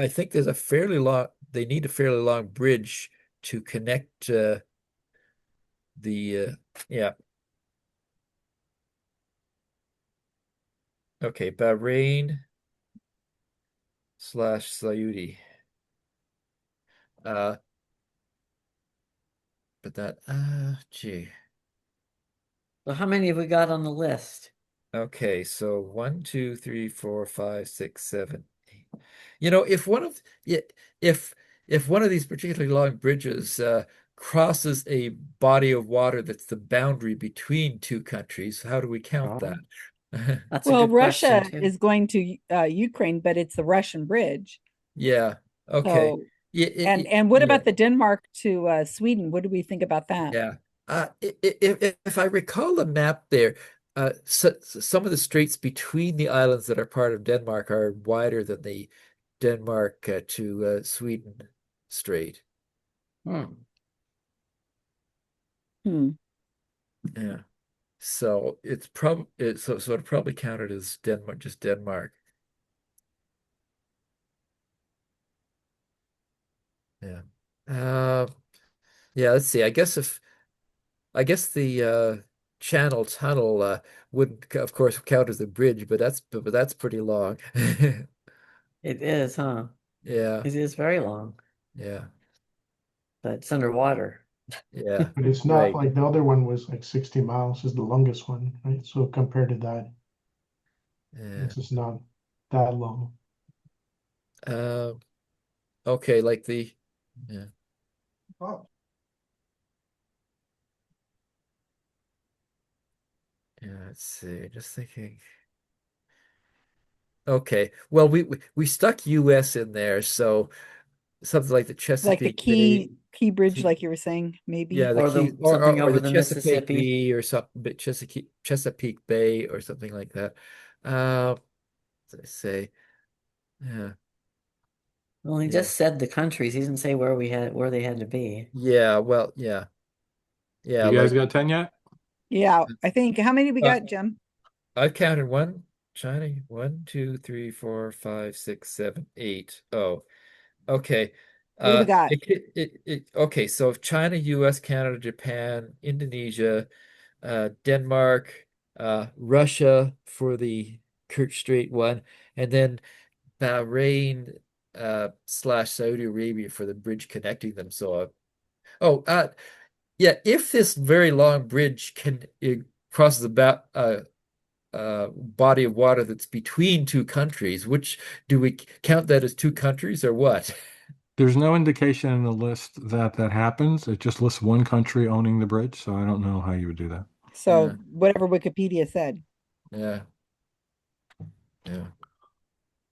think there's a fairly long they need a fairly long bridge to connect the yeah. Okay, Bahrain slash Saudi. Uh, but that gee. Well, how many have we got on the list? Okay, so 1, 2, 3, 4, 5, 6, 7, 8. You know, if one of these particularly long bridges crosses a body of water that's the boundary between two countries, how do we count that? That's a Well, good question Russia too. is going to Ukraine, but it's the Russian bridge. Yeah. Okay. So, Yeah, and what yeah. about the Denmark to Sweden? What do we think about that? Yeah. If I recall the map there, some of the straits between the islands that are part of Denmark are wider than the Denmark to Sweden strait. Hmm. Yeah. So it's so it probably counted as Denmark, just Denmark. Yeah. Yeah, let's see. I guess the Channel Tunnel wouldn't, of course, count as a bridge, but that's pretty long. It is, huh? Yeah. It is very long, Yeah. but it's underwater. Yeah. But it's not Right. like the other one was like 60 miles is the longest one, right? So compared to that, Yeah. this is not that long. Okay, like the yeah. Oh. Yeah, let's see. Just thinking. Okay. Well, we stuck US in there, so something like the Like the Chesapeake Bay. key bridge, like you were saying, maybe. Yeah, the Or key something or over the the Chesapeake Mississippi. Bay or something, but Chesapeake Bay or something like that. As I say, yeah, Well, he yeah, just said the countries. He didn't say where they had to be. yeah. Well, yeah, yeah. You guys Like got 10 yet? Yeah, I think. How many we got, Jim? I've counted one, China, 1, 2, 3, 4, 5, 6, 7, 8. Oh, okay. What do we got? Okay. So China, U.S., Canada, Japan, Indonesia, Denmark, Russia for the Kerch Strait one, and then Bahrain slash Saudi Arabia for the bridge connecting them. So, yeah, if this very long bridge can crosses body of water that's between two countries. Which do we count that as two countries or what? There's no indication in the list that that happens. It just lists one country owning the bridge, so I don't know how you would do that. So whatever Wikipedia said. Yeah. Yeah.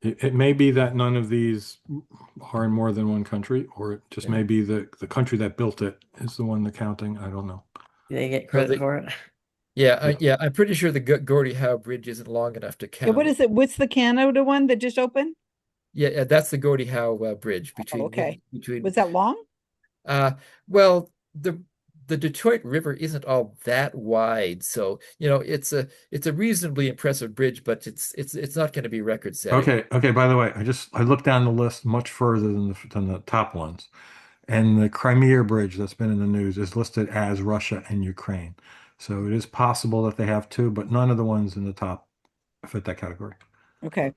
It may be that none of these are in more than one country, or it just may be the country that built it is the one they're counting. I don't know. They get credit for it. Yeah, I'm pretty sure the Gordie Howe Bridge isn't long enough to Yeah, count. what is it? What's the Canada one that just opened? Yeah, that's the Gordie Howe Bridge between okay. between. Was that long? Well, the Detroit River isn't all that wide, so it's a reasonably impressive bridge, but it's not going to be record setting. Okay. By the way, I looked down the list much further than the top ones, and the Crimea Bridge that's been in the news is listed as Russia and Ukraine. So it is possible that they have two, but none of the ones in the top fit that category. Okay.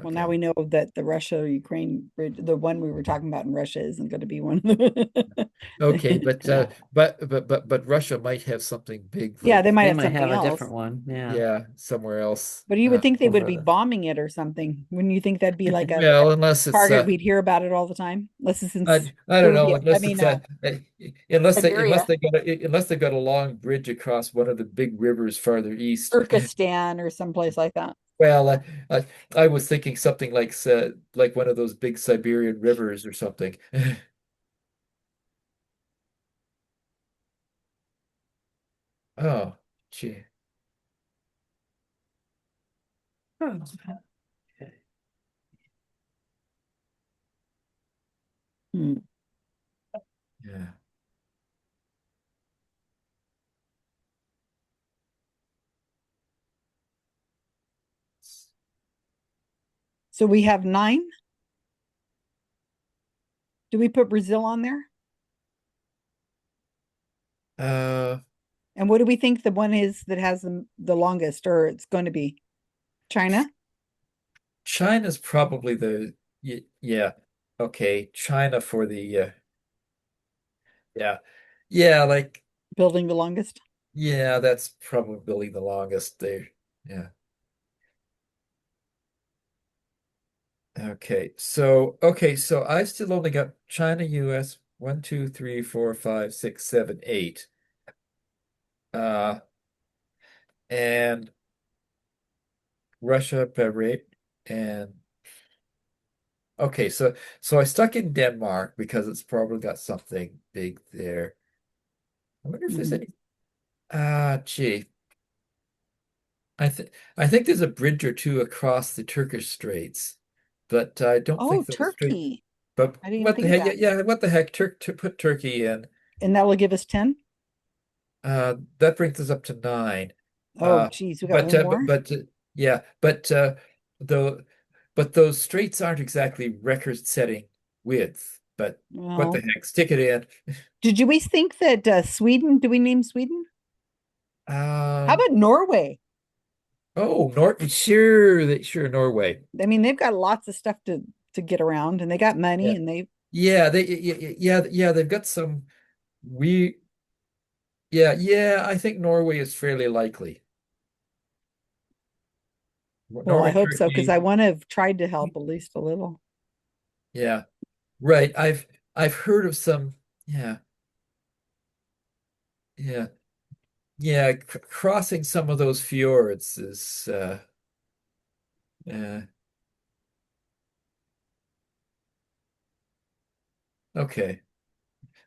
Well, now we know that the Russia-Ukraine bridge, the one we were talking about in Russia, isn't going to be one. Okay, but Russia might have something big. Yeah, they might They have might something have a else. different one. Yeah. Yeah, somewhere else. But you would think they would over be the- bombing it or something. Wouldn't you think that'd be like a Well, unless it's target we'd hear about it all the time? Unless it's in I don't know, Serbia. unless I mean, unless Siberia. they got a long bridge across one of the big rivers farther east. Turkestan or someplace like that. Well, I was thinking something like one of those big Siberian rivers or something. Oh, gee. Hmm. Yeah. So we have 9. Do we put Brazil on there? And what do we think the one is that has the longest, or it's going to be? China? China's probably yeah. Okay, China for the yeah, like building the longest. Yeah, that's probably the longest there. Yeah. So I still only got China, US, 1, 2, 3, 4, 5, 6, 7, 8. And Russia, Belarus, and okay, so I stuck in Denmark because it's probably got something big there. I wonder if there's any. Gee. I think there's a bridge or two across the Turkish Straits, but I don't Oh, think those Turkey. But I didn't what the think of heck? that. Yeah, what the heck? Put Turkey in. And that will give us 10? That brings us up to 9. Oh, geez, we got one more. Yeah, though, but those straits aren't exactly record-setting width. But what the Well, heck? Stick it in. did you always think that Sweden? Do we name Sweden? How about Norway? Oh, sure, Norway. I mean, they've got lots of stuff to get around, and they got money, and they Yeah, they've got some we yeah, I think Norway is fairly likely. well, I Norway, hope so, because Turkey. I want to have tried to help at least a little. Yeah. Right. I've heard of some yeah. Yeah. Yeah, crossing some of those fjords is uh okay.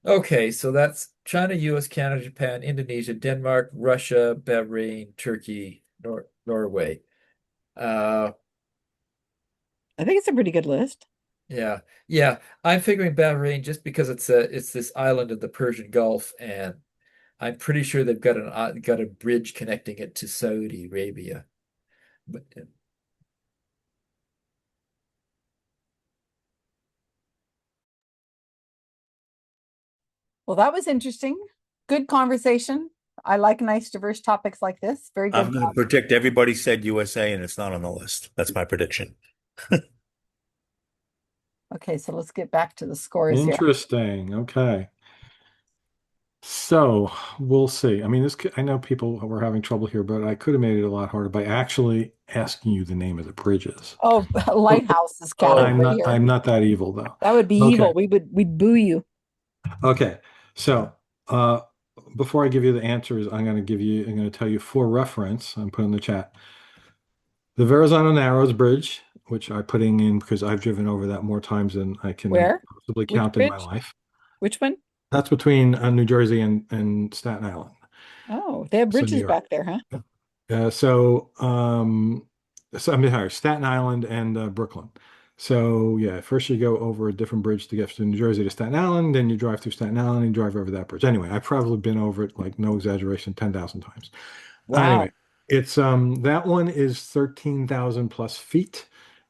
Okay, so that's China, US, Canada, Japan, Indonesia, Denmark, Russia, Bahrain, Turkey, Norway. Uh I think it's a pretty good list. Yeah, yeah. I'm figuring Bahrain just because it's this island of the Persian Gulf, and I'm pretty sure they've got a bridge connecting it to Saudi Arabia. But Well, that was interesting. Good conversation. I like nice, diverse topics like this. Very I'm good going to job. predict everybody said USA and it's not on the list. That's my prediction. Okay, so let's get back to the scores here. Interesting. Okay. So we'll see. I mean, I know people were having trouble here, but I could have made it a lot harder by actually asking you the name of the bridges. Oh, lighthouse is I'm category not. here. I'm not that evil though. That would be Okay. evil. We'd boo you. Okay. So before I give you the answers, I'm going to tell you for reference. I'm putting in the chat. The Verrazano Narrows Bridge, which I'm putting in because I've driven over that more times than I can Where? possibly Which count in my bridge? life. Which one? That's between New Jersey and Staten Island. Oh, they have So New bridges York. back there, huh? So I'm sorry, Staten Island and Brooklyn. So yeah, first you go over a different bridge to get from New Jersey to Staten Island, then you drive through Staten Island and you drive over that bridge. Anyway, I've probably been over it, like no exaggeration, 10,000 times. Wow. Anyway, it's that one is 13,000 plus feet.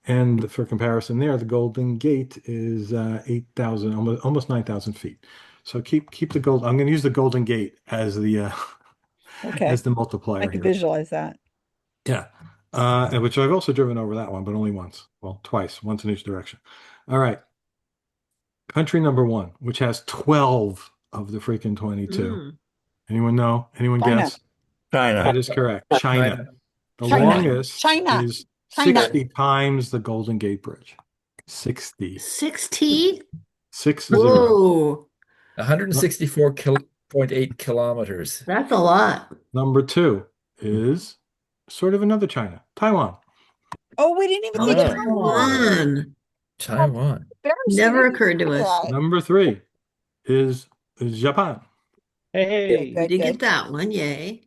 And for comparison there, the Golden Gate is 8,000, almost 9,000 feet. So keep the gold. I'm going to use the Golden Gate as the Okay. as the multiplier I can here. visualize that. Yeah. And which I've also driven over that one, but only once. Well, twice, once in each direction. All right. Country number one, which has 12 of the freaking 22. Anyone know? Anyone China. guess? China. That is correct. China. The China. longest China. is China. 60 times the Golden Gate Bridge. 60. 60? 60. Whoa. 164.8 kilometers. That's a lot. Number two is sort of another China, Taiwan. Oh, we didn't even think of Taiwan. Taiwan. Never occurred to us. Number three is Japan. Hey. We did get that one. Yay.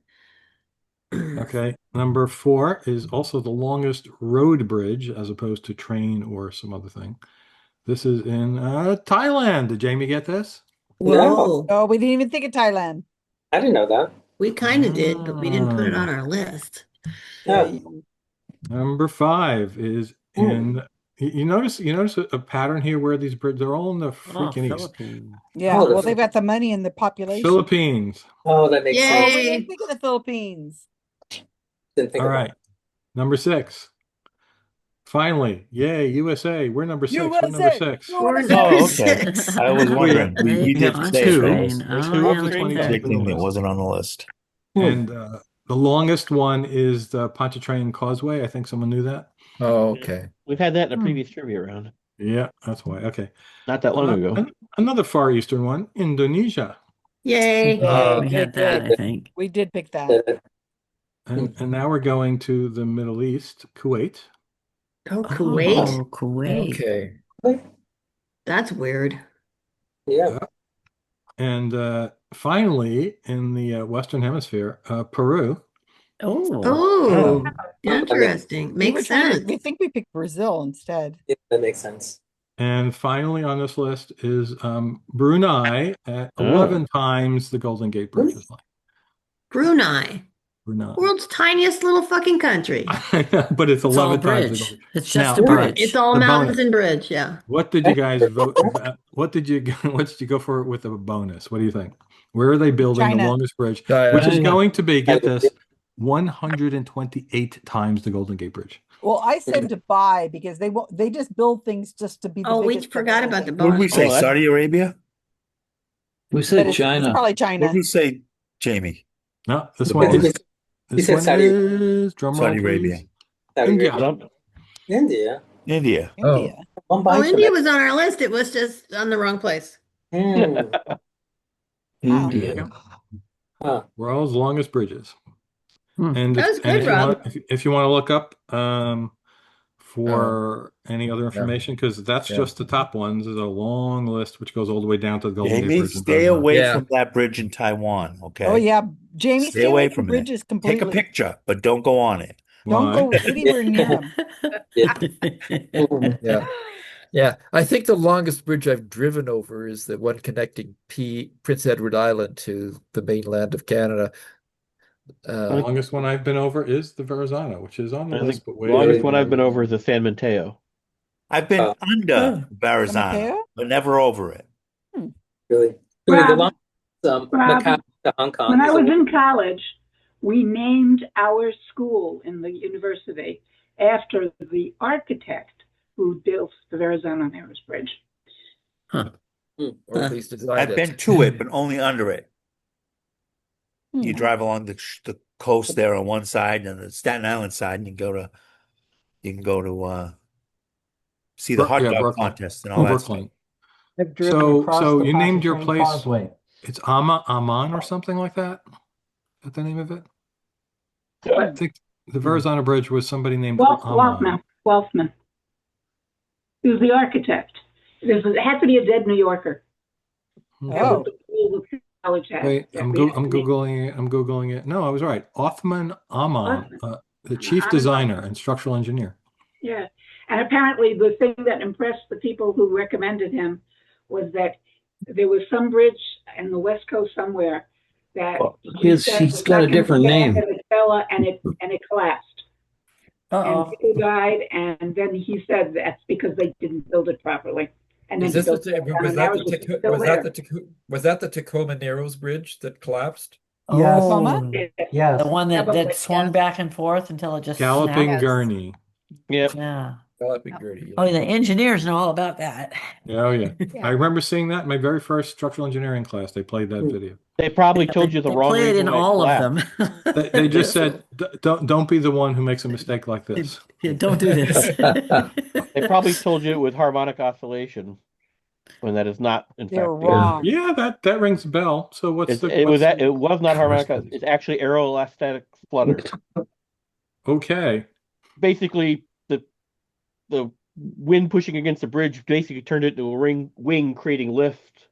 Okay. Number four is also the longest road bridge as opposed to train or some other thing. This is in Thailand. Did Jamie get this? Whoa. Oh, we didn't even think of Thailand. I didn't know that. We kind of did, but we didn't put it on our list. Yeah. Number five is in. You notice a pattern here where these bridges they're all in the freaking east. Yeah. Oh, Well, they've got the money and the population. Philippines. Oh, that makes Oh, sense. we didn't think of the Philippines. Didn't think All about right. Number six. Finally, yay, USA. We're number six. We're number USA. six. We're Oh, number okay. 6. I was wondering. You did have say it, two. right? Two Oh, of yeah, the look at 22 that. Predicting that list. wasn't on the list. And the longest one is the Pontchartrain Causeway. I think someone knew that. Oh, okay. We've had that in a previous trivia round. Yeah, that's why. Okay. Not that long ago. Another Far Eastern one, Indonesia. Yay. We had that, I think. We did pick that. And now we're going to the Middle East, Kuwait. Oh, Kuwait? Oh, Kuwait. Okay. That's weird. Yeah. And finally, in the Western Hemisphere, Peru. Oh, interesting. Makes sense. We think we picked Brazil instead. Yeah, that makes sense. And finally on this list is Brunei at 11 times the Golden Gate Bridge. Brunei. Brunei. World's tiniest little fucking country. But it's 11 all times the bridge. Golden Gate. It's just Now, a bridge. It's all the mountains bonus. and bridge, yeah. What did you guys vote? What did you go for with a bonus? What do you think? Where are they building the China. longest bridge? China. Which is going to be, get this, 128 times the Golden Gate Bridge. Well, I said Dubai because they just build things just to be the Oh, we biggest of forgot about the everything. What did we bonus. say? Oh, Saudi Arabia? We But said it's China. probably What China. did we say, Jamie? No, this The one bonus. is He said Saudi- drum Saudi roll, Arabia. please. Saudi India. Arabia. India. India. India. One bite Oh, for India that. was on our list. It was just on the wrong place. India. Huh. World's longest bridges. Hmm. And That was good, Rob. if you want to look up for any other information, because that's just the top ones. There's a long list which goes all the way down to the Golden Gate Jamie, Bridge. in stay Verrazano. away Yeah. from that bridge in Taiwan, okay? Oh yeah, Jamie, Stay away from it. bridges completely. Take a picture, but don't go on it. Don't Why? go anywhere near them. Yeah. Yeah. I think the longest bridge I've driven over is the one connecting Prince Edward Island to the mainland of Canada. The longest one I've been over is the Verrazano, which is on the I think list, but the longest one I've been over is the San Mateo. I've been under Verrazano, Mateo? but never over it. Really? Rob, The long Rob, Macau to Hong Kong. when I is was a- in college, we named our school in the university after the architect who built the Verrazano Narrows Bridge. Or at least designed I've it. been to it, but only under it. You drive along the coast there on one side and the Staten Island side, and you can go to see the hot Yeah, dog Brooklyn. contest and all that stuff. Brooklyn. I've driven So, across so the you named your Pontchartrain place. Causeway. It's Amman or something like that. Is that the name of it? I think the Verrazano Bridge was somebody named Amman. Wolfman. He was the architect. It had to be a dead New Yorker. That was the rule the college had. Wait, that I'm we had to name. googling it. I'm googling it. No, I was right. Othman Amman, Othman. the chief Amman. designer and structural engineer. Yeah. And apparently the thing that impressed the people who recommended him was that there was some bridge in the West Coast somewhere that he said She's was got a not gonna different stand, name. and it fell and it collapsed. And people died, and then he said that's because they didn't build it properly. And then Is he this built the, it down, was and that now the it's Taco- still was that there. the was that the Tacoma Narrows Bridge that collapsed? Yes. Oh, Yes. the one that Probably, swung yeah. back and forth until it just Galloping snapped. Gurney. Yep. Yeah. Galloping Gurney. Oh, the engineers know all about that. Oh yeah. Yeah. I remember seeing that in my very first structural engineering class. They played that video. They probably told you the They wrong play it reason in why it all of collapsed. them. They just said, don't be the one who makes a mistake like this." Yeah, don't do this. They probably told you it was harmonic oscillation when that is not, in They were fact, the case. wrong. Yeah, that rings a bell. So It was not harmonic. It's actually aeroelastic flutter. Okay. Basically, the wind pushing against the bridge basically turned it into a wing, creating lift,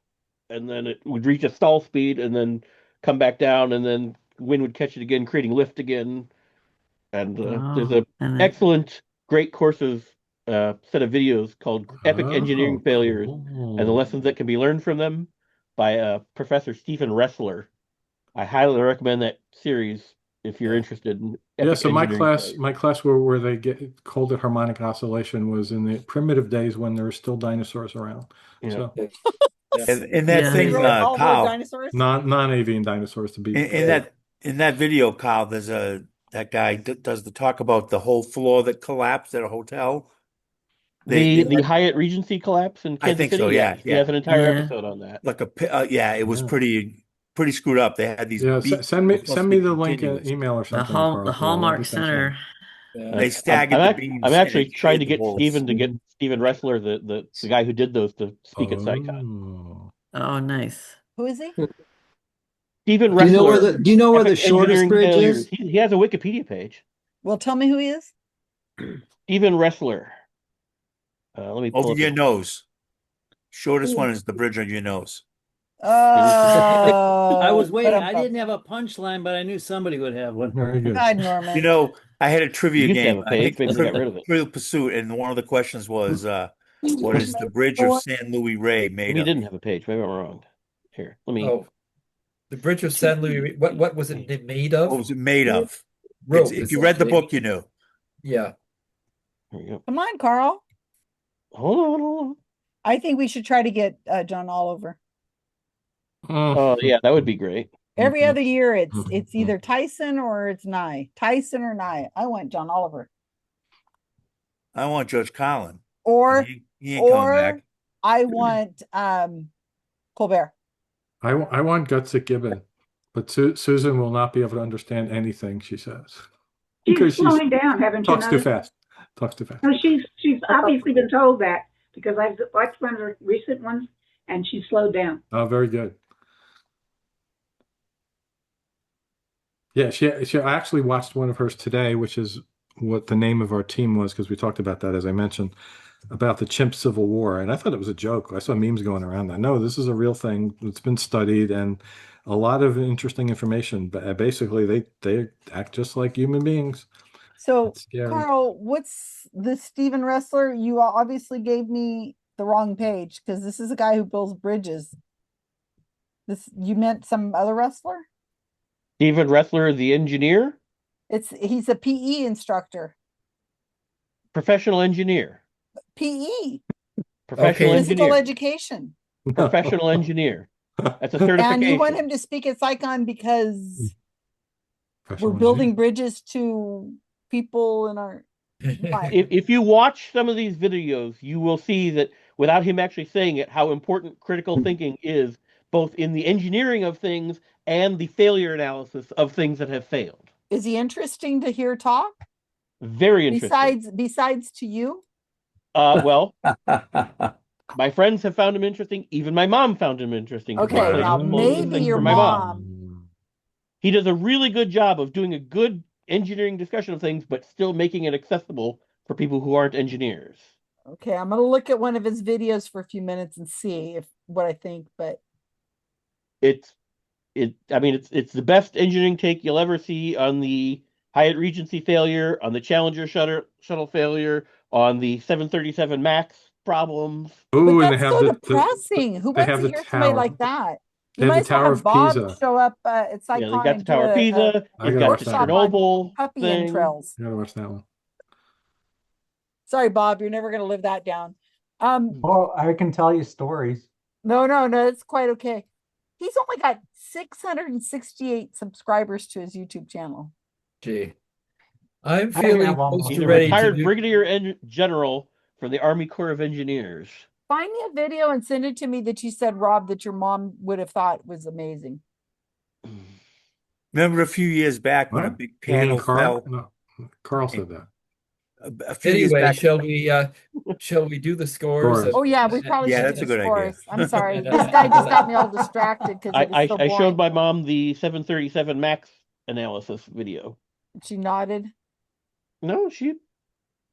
and then it would reach a stall speed and then come back down, and then wind would catch it again, creating lift again. And there's a excellent, great courses set of videos called "Epic Engineering Failures" and the lessons that can be learned from them by Professor Stephen Ressler. I highly recommend that series if you're interested in Yeah, epic so my engineering class, failures. where they called it harmonic oscillation was in the primitive days when there were still dinosaurs around. Yeah. So In that thing, all the Kyle, dinosaurs? non-avian dinosaurs to be in that video, Kyle, there's that guy does the talk about the whole floor that collapsed at a hotel. The Hyatt Regency collapse in I Kansas think City. so. Yeah, He has an entire episode on that. Like it was pretty screwed up. They had these. Beats send me the link continuous. email or something. Carl, The so I'll Hallmark get that Center. They staggered the beams. I'm actually and it trying to created get the holes. Stephen Ressler, the guy who did those, to speak at SciCon. Oh, nice. Who is he? Stephen Do you know Ressler. do you know where the Epic shortest Engineering bridge Failures. is? He has a Wikipedia page. Well, tell me who he is. Stephen Ressler. Let me pull Over up your his- nose. Shortest one is the bridge on your nose. Oh, I was waiting. but I didn't have a punchline, but I knew somebody would have one. Very good. God, Norman. You know, I had a trivia You used to have game. a page, maybe we got rid of it. Trivial Pursuit, and one of the questions was, "What is the bridge of San Luis Rey made We of?" didn't have a page. Maybe I'm wrong. Here, let me. Oh, the Bridge of San Luis. What was it made of? What was it made of? Rope. If you read the book, you knew. Yeah. Here we go. Come on, Carl. Hold on. I think we should try to get John Oliver. Oh yeah, that would be great. Every other year, it's either Tyson or it's Nye. Tyson or Nye. I want John Oliver. I want Judge Collin. Or He ain't coming back. I want Colbert. I want Gutsick Gibbon, but Susan will not be able to understand anything she says She's slowing down, haven't you talks too noticed? fast. Talks too fast. No, she's obviously been told that because I've watched one of her recent ones and she's slowed down. Oh, very good. Yeah, I actually watched one of hers today, which is what the name of our team was, because we talked about that, as I mentioned, about the chimp civil war. And I thought it was a joke. I saw memes going around that. No, this is a real thing. It's been studied and a lot of interesting information. But basically, they act just like human beings. So, scary. Carl, what's the Stephen Ressler? You obviously gave me the wrong page because this is a guy who builds bridges. You meant some other wrestler? Stephen Ressler, the engineer, He's a PE instructor. professional engineer, PE, professional physical engineer, education. professional engineer. That's a And certification. you want him to speak at SciCon because Professional we're building bridges to people in our. If you watch some of these videos, you will see that without him actually saying it, how important critical thinking is both in the engineering of things and the failure analysis of things that have failed. Is he interesting to hear talk? Very interesting. Besides to you? Well, my friends have found him interesting. Even my mom found him interesting. Okay, now maybe your from my mom. He does a really good job of doing a good engineering discussion of things, but still making it accessible for people who aren't engineers. Okay, I'm gonna look at one of his videos for a few minutes and see what I think, but it's the best engineering take you'll ever see on the Hyatt Regency failure, on the Challenger shuttle failure, on the 737 MAX problems. Ooh, but and they that's have so the depressing. Who they wants have to the hear somebody tower. like that? They You have might the as well Tower have of Bob Pisa. show up at Yeah, they SciCon got the and do Tower of Pisa. I They've gotta got watch the that one. Chernobyl puppy thing. entrails. I gotta watch that one. Sorry, Bob, you're never gonna live that down. Well, I can tell you stories. No, it's quite okay. He's only got 668 subscribers to his YouTube channel. Gee, I'm I feeling have close almost He's to a ready to retired do. brigadier general from the Army Corps of Engineers. Find me a video and send it to me that you said, Rob, that your mom would have thought was amazing. Remember a few years back when a What? big You mean panel Carl? fell? No, Carl said that. A few years Anyway, back. shall we do the scores? Scores. Oh yeah, we probably Yeah, should that's do a the good idea. scores. I'm sorry. This guy just got me all distracted because it was so I showed boring. my mom the 737 MAX analysis video. She nodded. No, she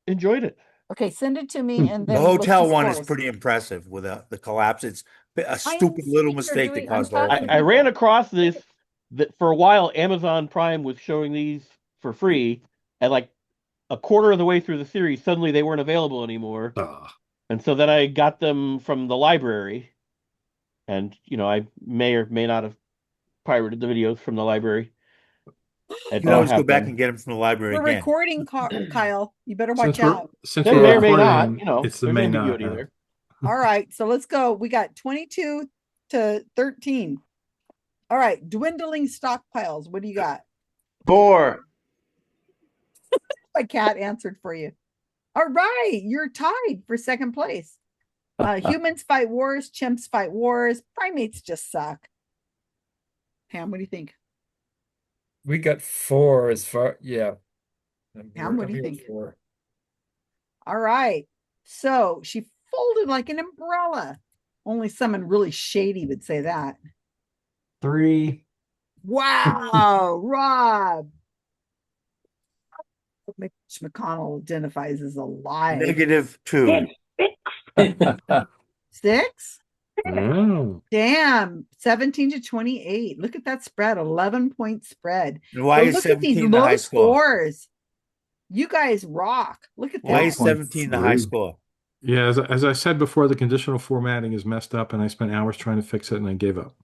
enjoyed it. Okay, send it to me and The then let's hotel do one is scores. pretty impressive with the collapse. It's a I am stupid little sitting here mistake that doing- I'm caused the whole talking thing. I ran across this that for a while Amazon Prime was showing these for free, and like a quarter of the way through the series, suddenly they weren't available anymore. And so then I got them from the library, and I may or may not have pirated the videos from the library. You can always go back and get them from the library We're again. recording, Kyle. You better watch Since we're out. since They we're may or may not, recording, it's the there's may ambiguity not. there. All right, so let's go. We got 22 to 13. All right, dwindling stockpiles. What do you got? 4. My cat answered for you. All right, you're tied for second place. Humans fight wars, chimps fight wars, primates just suck. Pam, what do you think? We got 4 as far, yeah. Pam, what do you I'm here think? 4. All right, so she folded like an umbrella. Only someone really shady would say that. 3. Wow, Rob. Mitch McConnell identifies as a lie. -2. 6? Oh. Damn, 17 to 28. Look at that spread, 11-point spread. And why is look at these 17 the low high score? scores. You guys rock. Look at Why that. is 17 the high score? Yeah, as I said before, the conditional formatting is messed up, and I spent hours trying to fix it, and I gave up.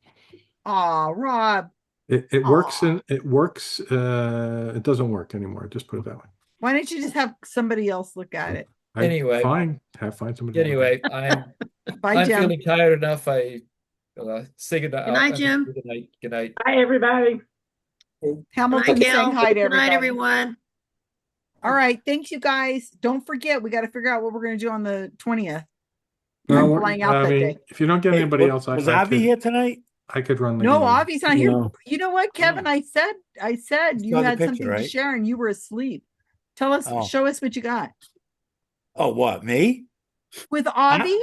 Aw, Rob. It works and it works. It doesn't work anymore. Just put it that way. Why don't you just have somebody else look at it? Anyway. Find somebody. Anyway, I'm Bye, Jim. feeling tired enough. I say good night. Good night, Jim. Good night. Good night. Bye, everybody. Hamilton Good night, saying Gail. hi to Good night, everybody. everyone. All right, thanks you guys. Don't forget, we got to figure out what we're going to do on the 20th. Well, I'm flying out I that mean, day. if you don't get anybody else, Was I Avi could, here tonight? I could run the No, game. Avi's not here. No. You know what, Kevin? I said you saw the had picture, something to right? share and you were asleep. Tell us, Oh. show us what you got. Oh, what, me? With Avi?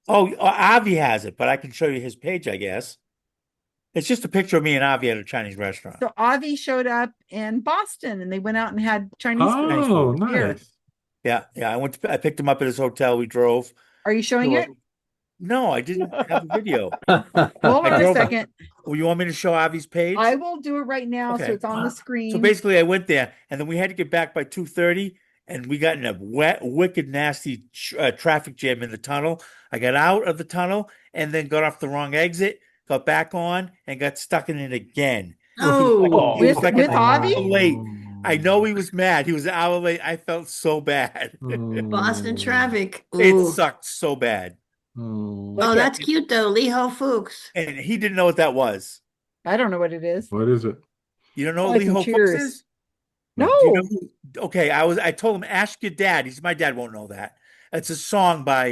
Avi has it, but I can show you his page, I guess. It's just a picture of me and Avi at a Chinese restaurant. So Avi showed up in Boston and they went out and had Chinese food. Oh, Here. nice. Yeah. I picked him up at his hotel. We drove. Are you showing it? No, I didn't have a video. Hold on a second. Well, you want me to show Avi's page? I will do it right now. So it's on the screen. So basically, I went there, and then we had to get back by 2:30, and we got in a wicked, nasty traffic jam in the tunnel. I got out of the tunnel and then got off the wrong exit, got back on, and got stuck in it again. Oh, He was like with an hour Avi? late. I know he was mad. He was an hour late. I felt so bad. Boston traffic. It Ooh. sucked so bad. Oh, that's cute though. Lee Ho Fuchs. And he didn't know what that was. I don't know what it is. What is it? You don't know Probably what Lee Ho Fuchs computers. is? No. Do you know okay, I told him, ask your dad. My dad won't know that. It's a song by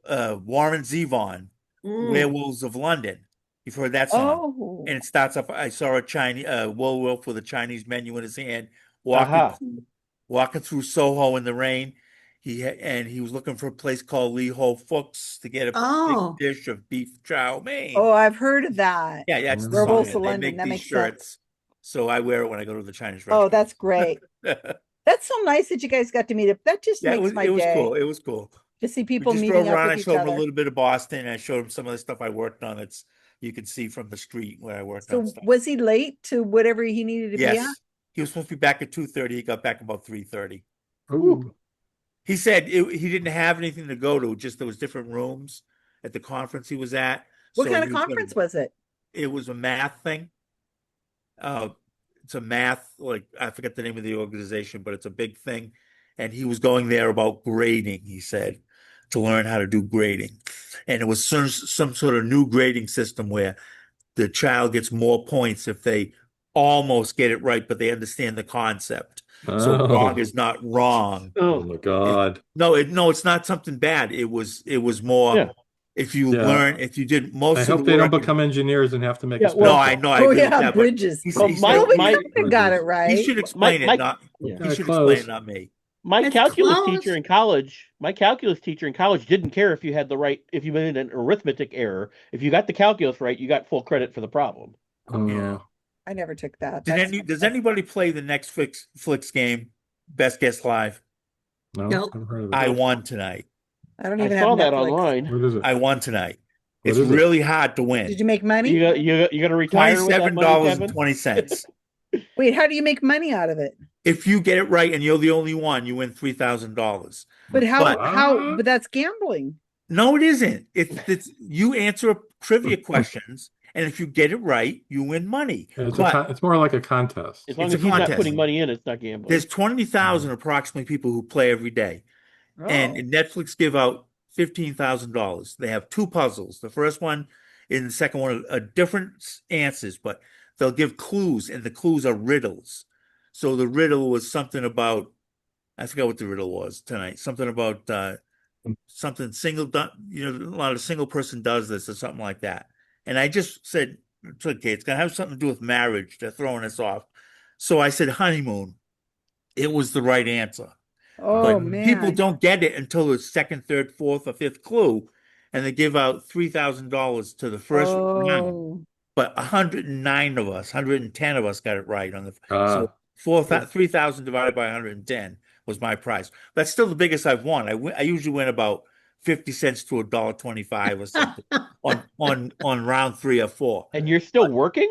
Warren Zevon, Werewolves of London. You've heard that song? Oh, And it starts up. I saw a Chinese werewolf with a Chinese menu in his hand, walking Aha. walking through Soho in the rain. And he was looking for a place called Lee Ho Fook's to get a big Oh, dish of beef chow mein. oh, I've heard of that. Yeah, that's the song. Werewolves And of they London. make That these makes sense. shirts, so I wear it when I go to the Chinese Oh, restaurant. that's great. That's so nice that you guys got to meet up. That just Yeah, makes my it was day cool. It was cool. to see We people just meeting drove up around. with I each showed him a other. little bit of Boston. I showed him some of the stuff I worked on. It's you can see from the street where I worked on So stuff. was he late to whatever he needed to be at? Yes, he was supposed to be back at 2:30. He got back about 3:30. Ooh. He said he didn't have anything to go to. Just there was different rooms at the conference he was at. What So kind he of was conference was it? It was a math thing. It's a math, like I forget the name of the organization, but it's a big thing. And he was going there about grading, he said, to learn how to do grading. And it was some sort of new grading system where the child gets more points if they almost get it right, but they understand the concept. So wrong Oh. is not wrong. Oh my God. No, it's not something bad. It was more Yeah. if you Yeah. learn, if you did most I of hope the they don't work. become engineers and have to make Yeah, a well- No, spell I check. know. I Oh agree with yeah, that, but bridges. he Well, said- Well, we my- kind of got it right. He should explain My- it, not yeah. he should Close. explain it, not me. My It's calculus close. teacher in college didn't care if you had if you made an arithmetic error. If you got the calculus right, you got full credit for the problem. Yeah. I never took that. Does anybody play the next Flicks game? Best Guess Live. No, Nope. I've heard of it. I won tonight. I don't I even saw have that Netflix. online. What is it? I won tonight. What It's is it? really hard to win. Did you make money? You gonna retire with that money, Kevin? $27.20. Wait, how do you make money out of it? If you get it right and you're the only one, you win $3,000. But how But- how but that's gambling. No, it isn't. It's you answer trivia questions, and if you get it right, you win money. It's But it's more like a contest. As long It's as a he's not contest. putting money in, it's not gambling. there's 20,000 approximately people who play every day. And Netflix give out $15,000. They have two puzzles. The first one and the second one are different answers, but they'll give clues, and the clues are riddles. So the riddle was something about, I forgot what the riddle was tonight. Something about something single, a lot of single person does this or something like that. And I just said, it's okay, it's gonna have something to do with marriage. They're throwing us off. So I said honeymoon. It was the right answer. Oh But man. people don't get it until the second, third, fourth, or fifth clue, and they give out $3,000 to the first round. Oh. But 109 of us, 110 of us got it right on the Ah. so 3,000 divided by 110 was my prize. That's still the biggest I've won. I usually win about 50 cents to $1.25 or something on round 3 or 4. And you're still working?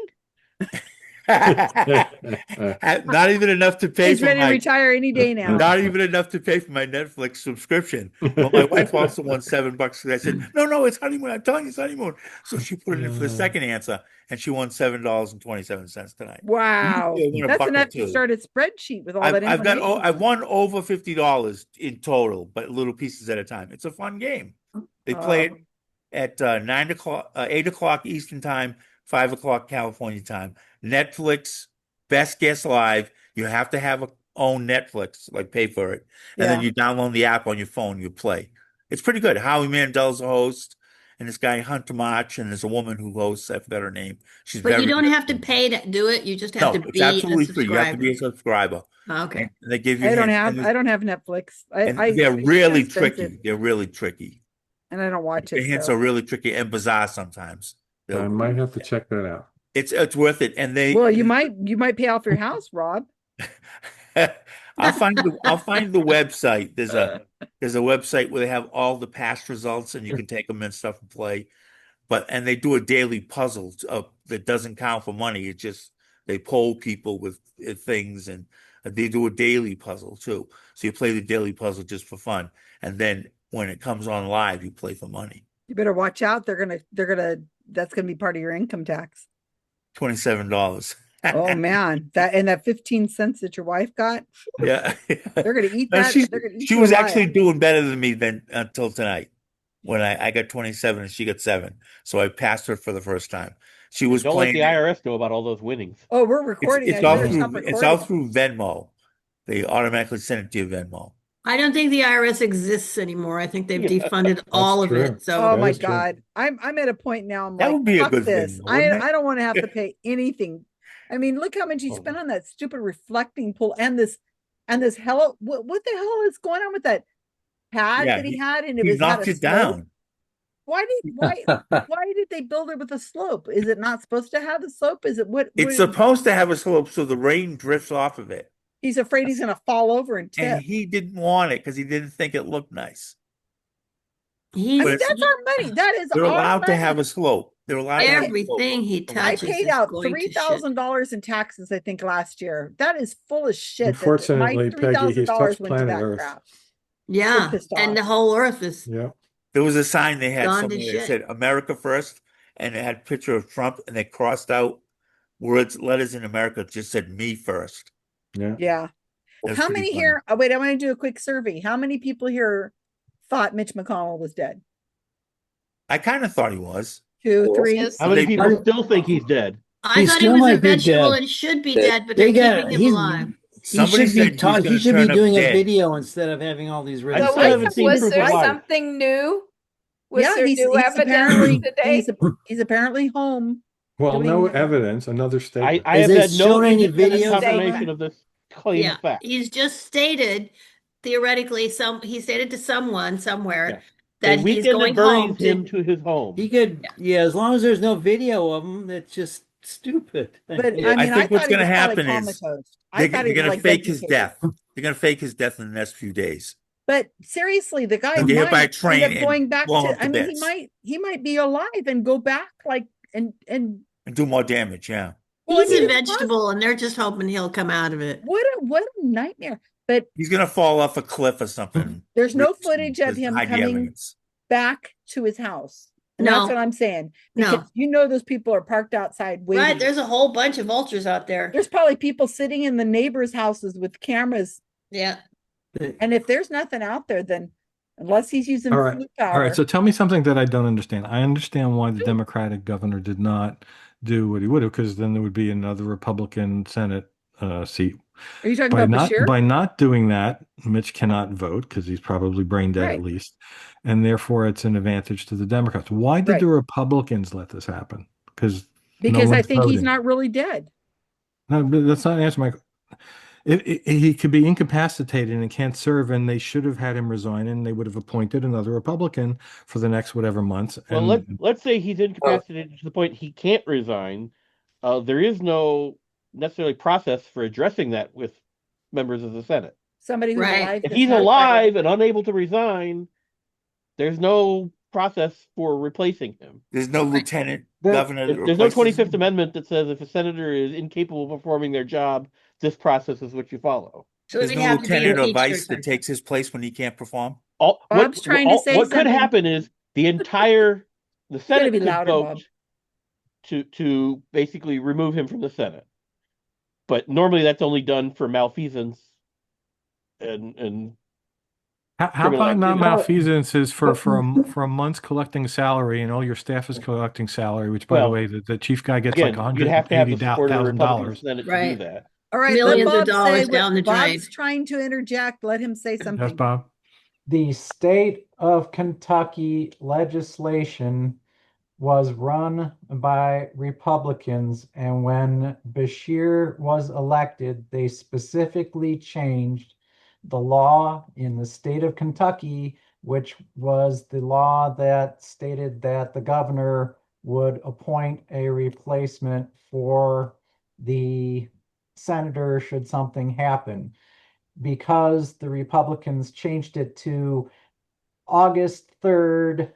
Not even enough to pay He's for ready to my retire any day now. Not even enough to pay for my Netflix subscription. But my wife also won $7 because I said, no, it's honeymoon. I'm telling you, it's honeymoon. So she put it in for the second answer, and she won $7.27 tonight. Wow. Usually I win a That's buck or enough to two. start a spreadsheet with all that I've information. I've won over $50 in total, but little pieces at a time. It's a fun game. They play it at 8 o'clock Eastern time, 5 o'clock California time. Netflix, Best Guess Live. You have to have own Netflix, like pay for it, and then Yeah. you download the app on your phone. You play. It's pretty good. Howie Mandel's a host, and this guy Hunter March, and there's a woman who hosts. I forgot her name. She's But very you don't good. have to pay to do it. You just have No, to it's be absolutely a free. You have to be a subscriber. subscriber. Okay. And they give you. I don't hints, have Netflix. and I they're it's really expensive, tricky. They're really tricky. and I don't watch The it. hints So. are really tricky and bizarre sometimes. I might have to check that out. It's worth it. And they Well, you might pay off your house, Rob. I'll find the website. There's a website where they have all the past results, and you can take them and stuff and play. And they do a daily puzzle that doesn't count for money. It just they poll people with things, and they do a daily puzzle too. So you play the daily puzzle just for fun, and then when it comes on live, you play for money. You better watch out. That's gonna be part of your income tax. $27. Oh man, that 15 cents that your wife got, Yeah, they're gonna eat No, that. she They're gonna eat she you was alive. actually doing better than me until tonight, when I got 27 and she got 7. So I passed her for the first time. She was Don't let playing. the IRS know about all those winnings. Oh, we're recording. It's I all better through stop it's all recording. through Venmo. They automatically send it to your Venmo. I don't think the IRS exists anymore. I think they've Yeah. defunded all of true. it. So Oh That my is true. God. I'm at a point now. I'm That like, would be a fuck good this. thing, wouldn't it? I don't want to have to pay anything. I mean, look how much he spent on that stupid reflecting pool and this hell. What the hell is going on with that pad Yeah, that he had? And it he was had a knocked it slope. down. Why did they build it with a slope? Is it not supposed to have a slope? Is it It's supposed to have a slope so the rain drifts off of it. he's afraid he's gonna fall over and And tip? he didn't want it because he didn't think it looked nice. I mean, But that's our money. That is they're our allowed to have money. a slope. They're allowed to have a slope. everything he I touches paid is out going to shit. $3,000 in taxes, I think, last year. That is full of shit. That my Unfortunately, Peggy, he's $3,000 touched went to planet that Earth. crap. Yeah, pissed and the off. whole earth is Yeah. There was a sign they had gone to somewhere that shit. said America first, and it had a picture of Trump, and they crossed out letters in America, just said me first. Yeah. Yeah. That's How pretty many funny. here? Oh, wait, I want to do a quick survey. How many people here thought Mitch McConnell was dead? I kind of thought he was. 2, 3. Yes. How many They- people still think he's dead? I He thought he still was a might be vegetable dead. and should be dead, but They they're got keeping him alive. he Somebody should be said he's taught. He gonna should be turn up doing a dead. video instead of having all these I red still So haven't was, seen was proof there of life. something new? Was Yeah, there new apparently evidence today? he's apparently home. Well, no doing- evidence. Another statement. I Is have it had no shown any independent videos? confirmation of this claim Yeah, of fact. he's just stated theoretically he stated to someone somewhere Yeah. that A he's weekend going that buries home him to. to his home. He could, yeah, as long as there's no video of him, that's just stupid. But I mean, I I think what's thought he going to was probably happen is comatose. I thought he they're was going to like fake his vegetative. death. They're going to fake his death in the next few days. But seriously, the guy He'll get hit by a might train end up and going back blow him to. to I mean, bits. he might be alive and go back like and And do more damage. Yeah. well, I He's mean, a it's vegetable, and they're just hoping he'll come out of it. what a nightmare. But He's going to fall off a cliff or something. there's no Rip- footage of just him hide the coming evidence. back to his house. And that's No. what I'm saying. No. Because those people are parked outside waiting. Right, there's a whole bunch of vultures out there. There's probably people sitting in the neighbors' houses with cameras. Yeah. And if there's nothing out there, then unless he's using All right. flu All powder. right. So tell me something that I don't understand. I understand why the Democratic governor did not do what he would have, because then there would be another Republican Senate seat. Are you talking about Bashir? By not doing that, Mitch cannot vote because he's probably brain dead Right. at least, and therefore it's an advantage to the Democrats. Why did Right. the Republicans let this happen? Because I think he's not really dead. No, but that's not an answer, Mike. He could be incapacitated and can't serve, and they should have had him resign, and they would have appointed another Republican for the next whatever months. Well, And let's say he's incapacitated to the point he can't resign. There is no necessarily process for addressing that with members of the Senate. Somebody who's alive. If does he's not alive and unable to resign, there's no process for replacing him. There's no lieutenant There- governor. that There's no replaces 25th him. Amendment that says if a senator is incapable of performing their job, this process is what you follow. So There's he'd no have to be lieutenant or impeached or vice that something. takes his place when he can't perform. Bob's trying to say what could something. happen is the Senate be could louder, vote Bob. to basically remove him from the Senate. But normally that's only done for malfeasance and how criminal about not activity. malfeasance is for a month's collecting salary, and all your staff is collecting salary, which, by the Well, way, the chief guy gets again, like you'd have to have the support of the Republican $180,000. Senate to Right. do that. All right, Millions let of Bob dollars say down the what drain. Bob's trying to interject. Let him say something. Yes, Bob. The state of Kentucky legislation was run by Republicans, and when Bashir was elected, they specifically changed the law in the state of Kentucky, which was the law that stated that the governor would appoint a replacement for the senator should something happen. Because the Republicans changed it to August 3rd.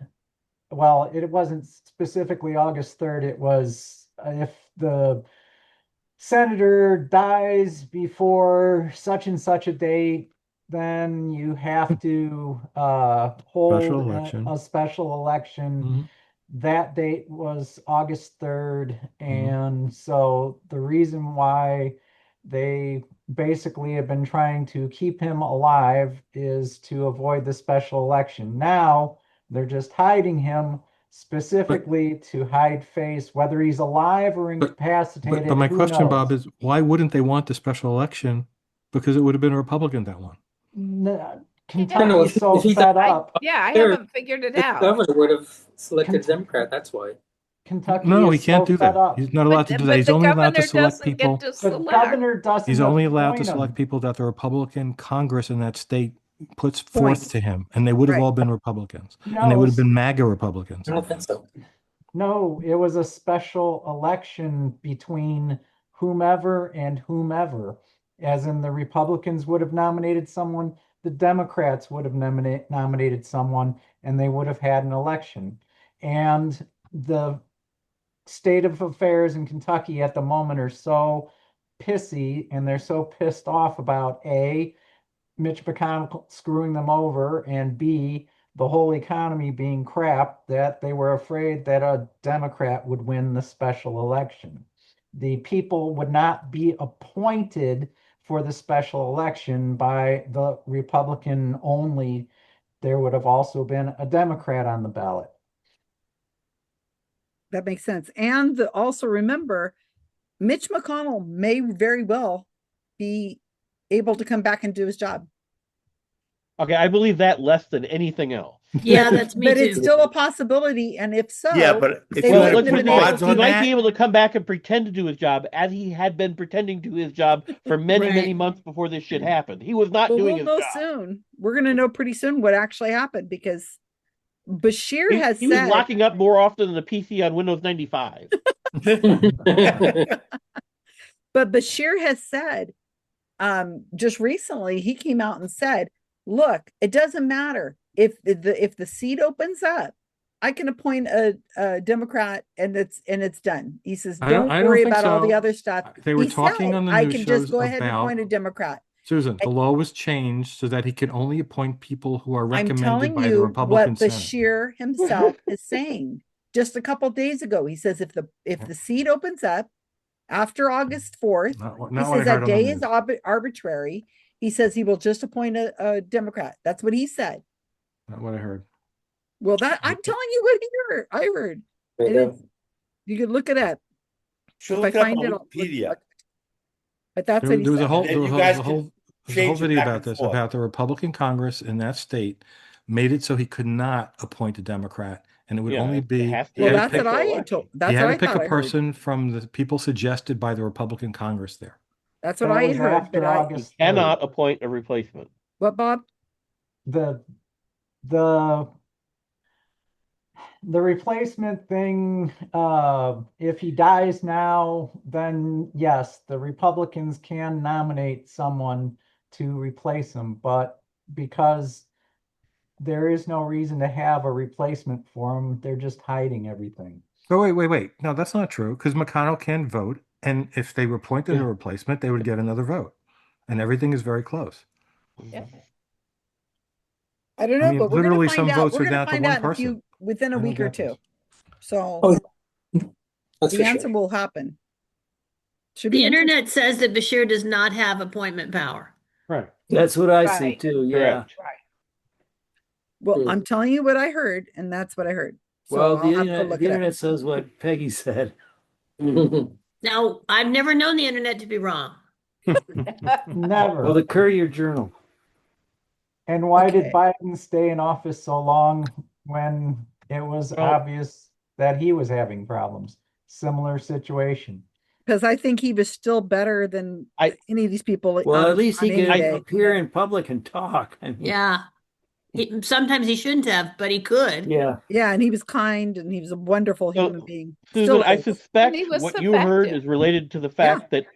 Well, it wasn't specifically August 3rd. It was if the senator dies before such and such a date, then you have to hold Special election. a special election. Mhm. That date was August 3rd. And so the reason why they basically have been trying to keep him alive is to avoid the special election. Now they're just hiding him specifically to hide face, whether he's alive or incapacitated. But my who question, knows? Bob, is why wouldn't they want the special election? Because it would have been a Republican that won. Kentucky is so fed up. I haven't figured it out. Governor would have selected Democrat. That's why. Kentucky No, he is can't so do fed that. up. He's not allowed to do that. But He's the only allowed to governor select doesn't get people. to The select. governor doesn't He's only allowed to appoint select them. people that the Republican Congress in that state puts forth to him, and they would have all been Republicans, and they would have been MAGA Republicans. I don't think so. No, it was a special election between whomever and whomever, as in the Republicans would have nominated someone, the Democrats would have nominated someone, and they would have had an election. And the state of affairs in Kentucky at the moment are so pissy, and they're so pissed off about A, Mitch McConnell screwing them over, and B, the whole economy being crap, that they were afraid that a Democrat would win the special election. The people would not be appointed for the special election by the Republican only. There would have also been a Democrat on the ballot. That makes sense. And also remember, Mitch McConnell may very well be able to come back and do his job. Okay, I believe that less than anything else. Yeah, that's me But too. it's still a possibility, and if so, Yeah, but if they you wouldn't want have to been put able odds to- He on might that, be able to come back and pretend to do his job as he had been pretending to his job for many, many Right. months before this shit happened. He was not But doing we'll his know job. soon. We're going to know pretty soon what actually happened, because Bashir He, has he was said, locking up more often than the PC on Windows 95. but Bashir has said, just recently he came out and said, look, it doesn't matter if the seat opens up, I can appoint a Democrat, and it's done. He says, I don't don't worry think about all the so. other stuff. They were He talking said, on the I news can shows just go ahead and about appoint a Democrat. Susan. The law was changed so that he can only appoint people who are I'm recommended telling by the you Republican what Senate. Bashir himself is saying just a couple days ago. He says if the seat opens up after August 4th, Not he what I says heard that on the day is news. arbitrary. He says he will just appoint a Democrat. That's what he said. Not what I heard. Well, that I'm telling you what I heard. And it's, you could look it up. She'll If look I it up find on it, I'll look- Wikipedia. but that's what There, he there was a said. whole, And there then was you a guys whole, can there's a whole change it video back about and this, forth. about the Republican Congress in that state made it so he could not appoint a Democrat, and it would Yeah, only it be has to he Well, had to that's pick, what I had told. he That's had what to I pick thought a I heard. person from the people suggested by the Republican Congress there. That's what That I had was heard. after But He August 3rd. cannot appoint a replacement. what, Bob? The replacement thing, if he dies now, then yes, the Republicans can nominate someone to replace him, but because there is no reason to have a replacement for him, they're just hiding everything. Oh, wait. No, that's not true, because McConnell can vote, and if they appointed a replacement, they would get another vote. And everything is very close. I don't I know, mean, but we're going literally to find some out. votes We're are going to down to find one out in a person. few within a I don't week or get this. two. So Oh, that's the for answer sure. will happen. Should The be interesting. internet says that Bashir does not have appointment power. Right. That's what I see Right. too. Yeah. Correct. Well, Hmm. I'm telling you what I heard, and that's what I heard. So Well, I'll have to look the it up. internet says what Peggy said. Now, I've never known the internet to be wrong. Never. Well, the Courier Journal. And why did Okay. Biden stay in office so long when it was Well- obvious that he was having problems? Similar situation. Because I think he was still better than any of these people. Well, at least he on any could day. appear in public and talk. I mean, Yeah. Sometimes he shouldn't have, but he could. yeah. Yeah, and he was kind, and he was a wonderful So, human being. Susan, Still I is. suspect And he was what you heard effective. is related to the fact that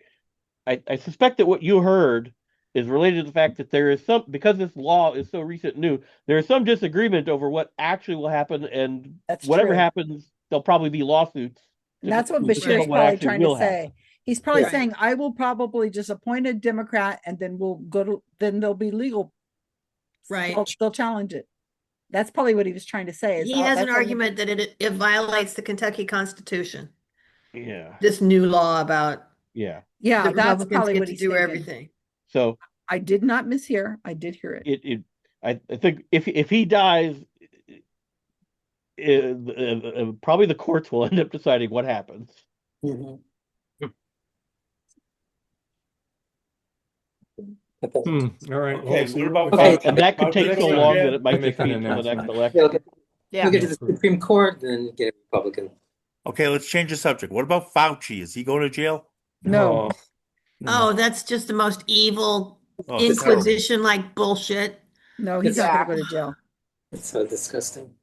I suspect that what you heard is related to the fact that there is some, because this law is so recent and new, there is some disagreement over what actually will happen, and That's whatever true. happens, there'll probably be lawsuits. And that's what to Bashir's determine what probably actually trying to will say. happen. He's probably Right. saying, I will probably just appoint a Democrat, and then we'll go to, then there'll be legal. Right. They'll challenge it. That's probably what he was trying to say. He has an argument that it violates the Kentucky Constitution. Yeah. This new law about Yeah. Yeah, the that's Republicans probably get what to he's do thinking. everything. So I did not mishear. I did hear it. I think if he dies, probably the courts will end up deciding what happens. All right. Okay, so what about Okay. Fauci? And that could take Fauci so next long time? that it might Make just be an until the next announcement. election. We'll Yeah. get to the Supreme Court, then get a Republican. Okay, let's change the subject. What about Fauci? Is he going to jail? No. Oh, Oh, that's just the most evil Oh, it's terrible. Inquisition-like bullshit. No, he's not going to go to jail. It's so disgusting.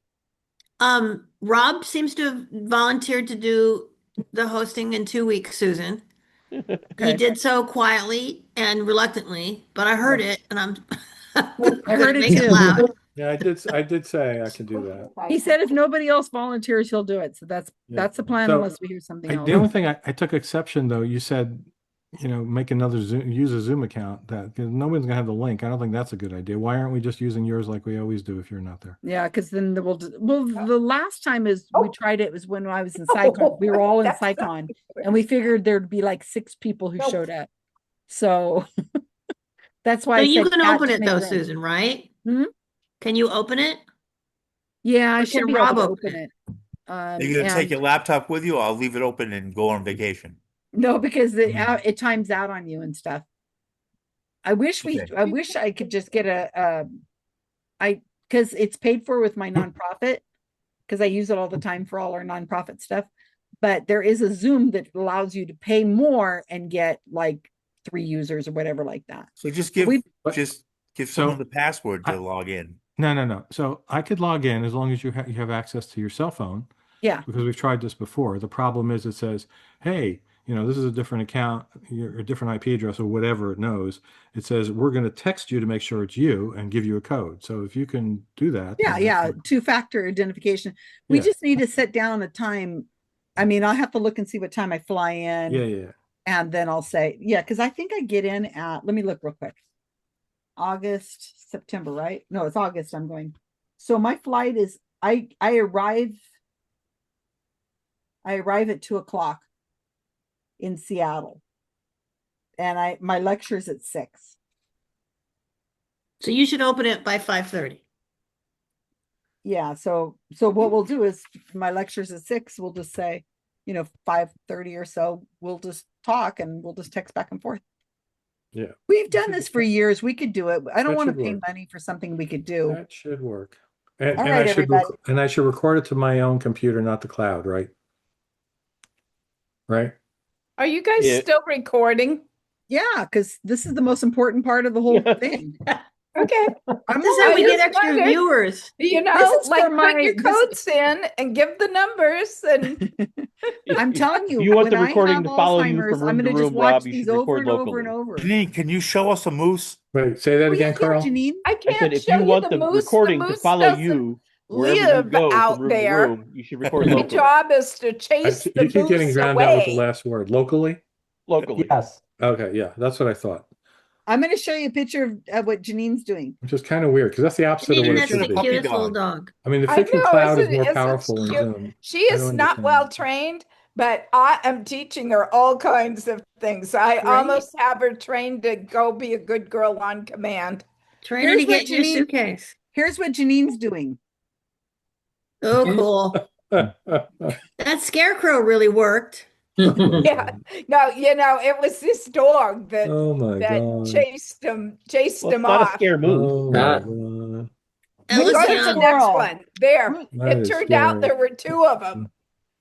Rob seems to have volunteered to do the hosting in 2 weeks, Susan. He Okay. did so quietly and reluctantly, but I heard it and I'm I gonna heard it make it too. loud. yeah, I did say I could do that. He said if nobody else volunteers, he'll do it. So that's the plan, So, unless we hear something else. The only thing I took exception though, you said, make another Zoom, use a Zoom account, that because no one's gonna have the link. I don't think that's a good idea. Why aren't we just using yours like we always do if you're not there? Yeah, because then the last time we tried it was when I was in SciCon. We were all in SciCon, and we figured there'd be like 6 people who showed up. So that's why So I you said can Kat open to it make though, room. Susan, right? Hmm? Can you open it? Yeah, I Or should can be Rob able to open open it. Are you going to take your laptop with you? I'll leave it open and go on vacation. No, because it times out on you and stuff. I wish I could just get because it's paid for with my nonprofit, because I use it all the time for all our nonprofit stuff. But there is a Zoom that allows you to pay more and get like 3 users or whatever like that. So just give someone the password to log in. No. So I could log in as long as you have access to your cell phone. Yeah. Because we've tried this before. The problem is it says, hey, this is a different account, a different IP address or whatever it knows. It says, we're going to text you to make sure it's you and give you a code. So if you can do that. Yeah. 2-factor identification. We just need to set down a time. I mean, I'll have to look and see what time I fly in. Yeah. And then I'll say, because I think I get in at, let me look real quick. August, September, right? No, it's August I'm going. So my flight is, I arrive at 2:00 in Seattle, and my lecture's at 6. So you should open it by 5:30. Yeah. So what we'll do is my lecture's at 6. We'll just say, 5:30 or so. We'll just talk and we'll just text back and forth. Yeah. We've done this for years. We could do it. I don't That want to should pay work. money for something we could do. That should work. And All I right, should everybody. and I should record it to my own computer, not the cloud, right? Right? Are you guys still recording? Yeah, because this is the most important part of the whole thing. Okay. I'm This is how we get extra viewers. This is for put my- your codes in and give the numbers and I'm telling you, If you want when the I recording have to follow you Alzheimer's, from I'm room going to to just room, watch Rob, you these should over record and over and locally. over. Janine, can you show us a moose? Wait, say that again, Carl. Janine. I I can't said if show you want the the moose. recording the to moose follow doesn't you wherever you live go out from room there. to room, you should record My locally. job is to chase the You keep getting moose drowned out with the away. last word. Locally? Locally. Yes. Okay, yeah, that's what I thought. I'm going to show you a picture of what Janine's doing. Which is kind of weird because that's the opposite of what it That's should the be. cutest little dog. I mean, the I freaking know, cloud is isn't- more isn't powerful in cute? Zoom. She I is don't not understand. well trained, but I am teaching her all kinds of things. I almost have her trained to go be a good girl on command. Train her to get in your suitcase. Here's what Janine's doing. Oh, cool. That scarecrow really worked. Yeah, no, it was this dog that Oh my God. chased him Well, it's not off. a scare move. Oh my God. Let's go to the next one. There, That it is turned out scary. there were 2 of them.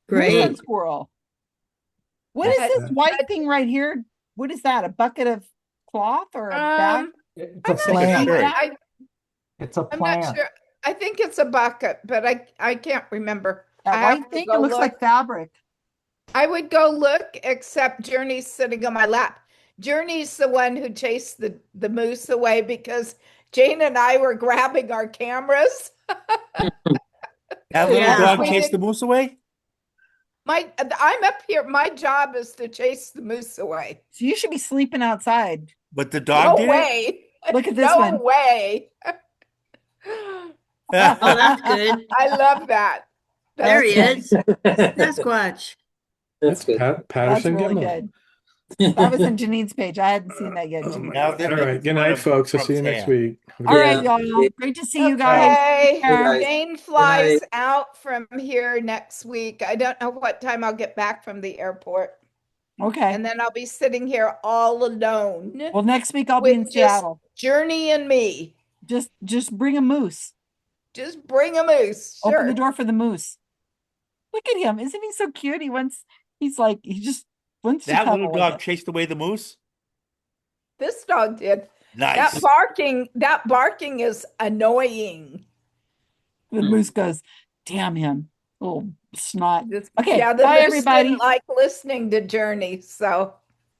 Where's that squirrel? What is this Yeah. white thing right here? What is that? A bucket of cloth or a bag? It's I'm a not plant. sure. It's a I'm plant. not sure. I think it's a bucket, but I can't remember. That I have white to thing? go It looks look. like fabric. I would go look, except Journey's sitting on my lap. Journey's the one who chased the moose away because Jane and I were grabbing our cameras. That little Yeah. dog We chased the did- moose away? I'm up here. My job is to chase the moose away. So you should be sleeping outside. But the dog No did it? way. Look at this no one. way. Oh, that's good. I love that. There he That's is. Sasquatch. That's good. That's Patterson really Gimlin. good. That was on Janine's page. I hadn't seen that yet. Janine. Now they're All right. making Good fun night, of folks. I'll see you Trump's next hand. week. Have a All good right, night. y'all. Great to see you guys. Okay. Take care. Jane flies night. out from here next week. I don't know what time I'll get back from the airport. Okay. And then I'll be sitting here all alone. Well, next week I'll be in with just Seattle. Journey and me. Just bring a moose. Just bring a moose. Sure. Open the door for the moose. Look at him. Isn't he so cute? He just wants to That cuddle little with dog it. chased away the moose. This dog did. Nice. That barking is annoying. The moose goes, damn him. Little snot. Okay. Yeah, the Bye, moose everybody. didn't like listening to Journey, so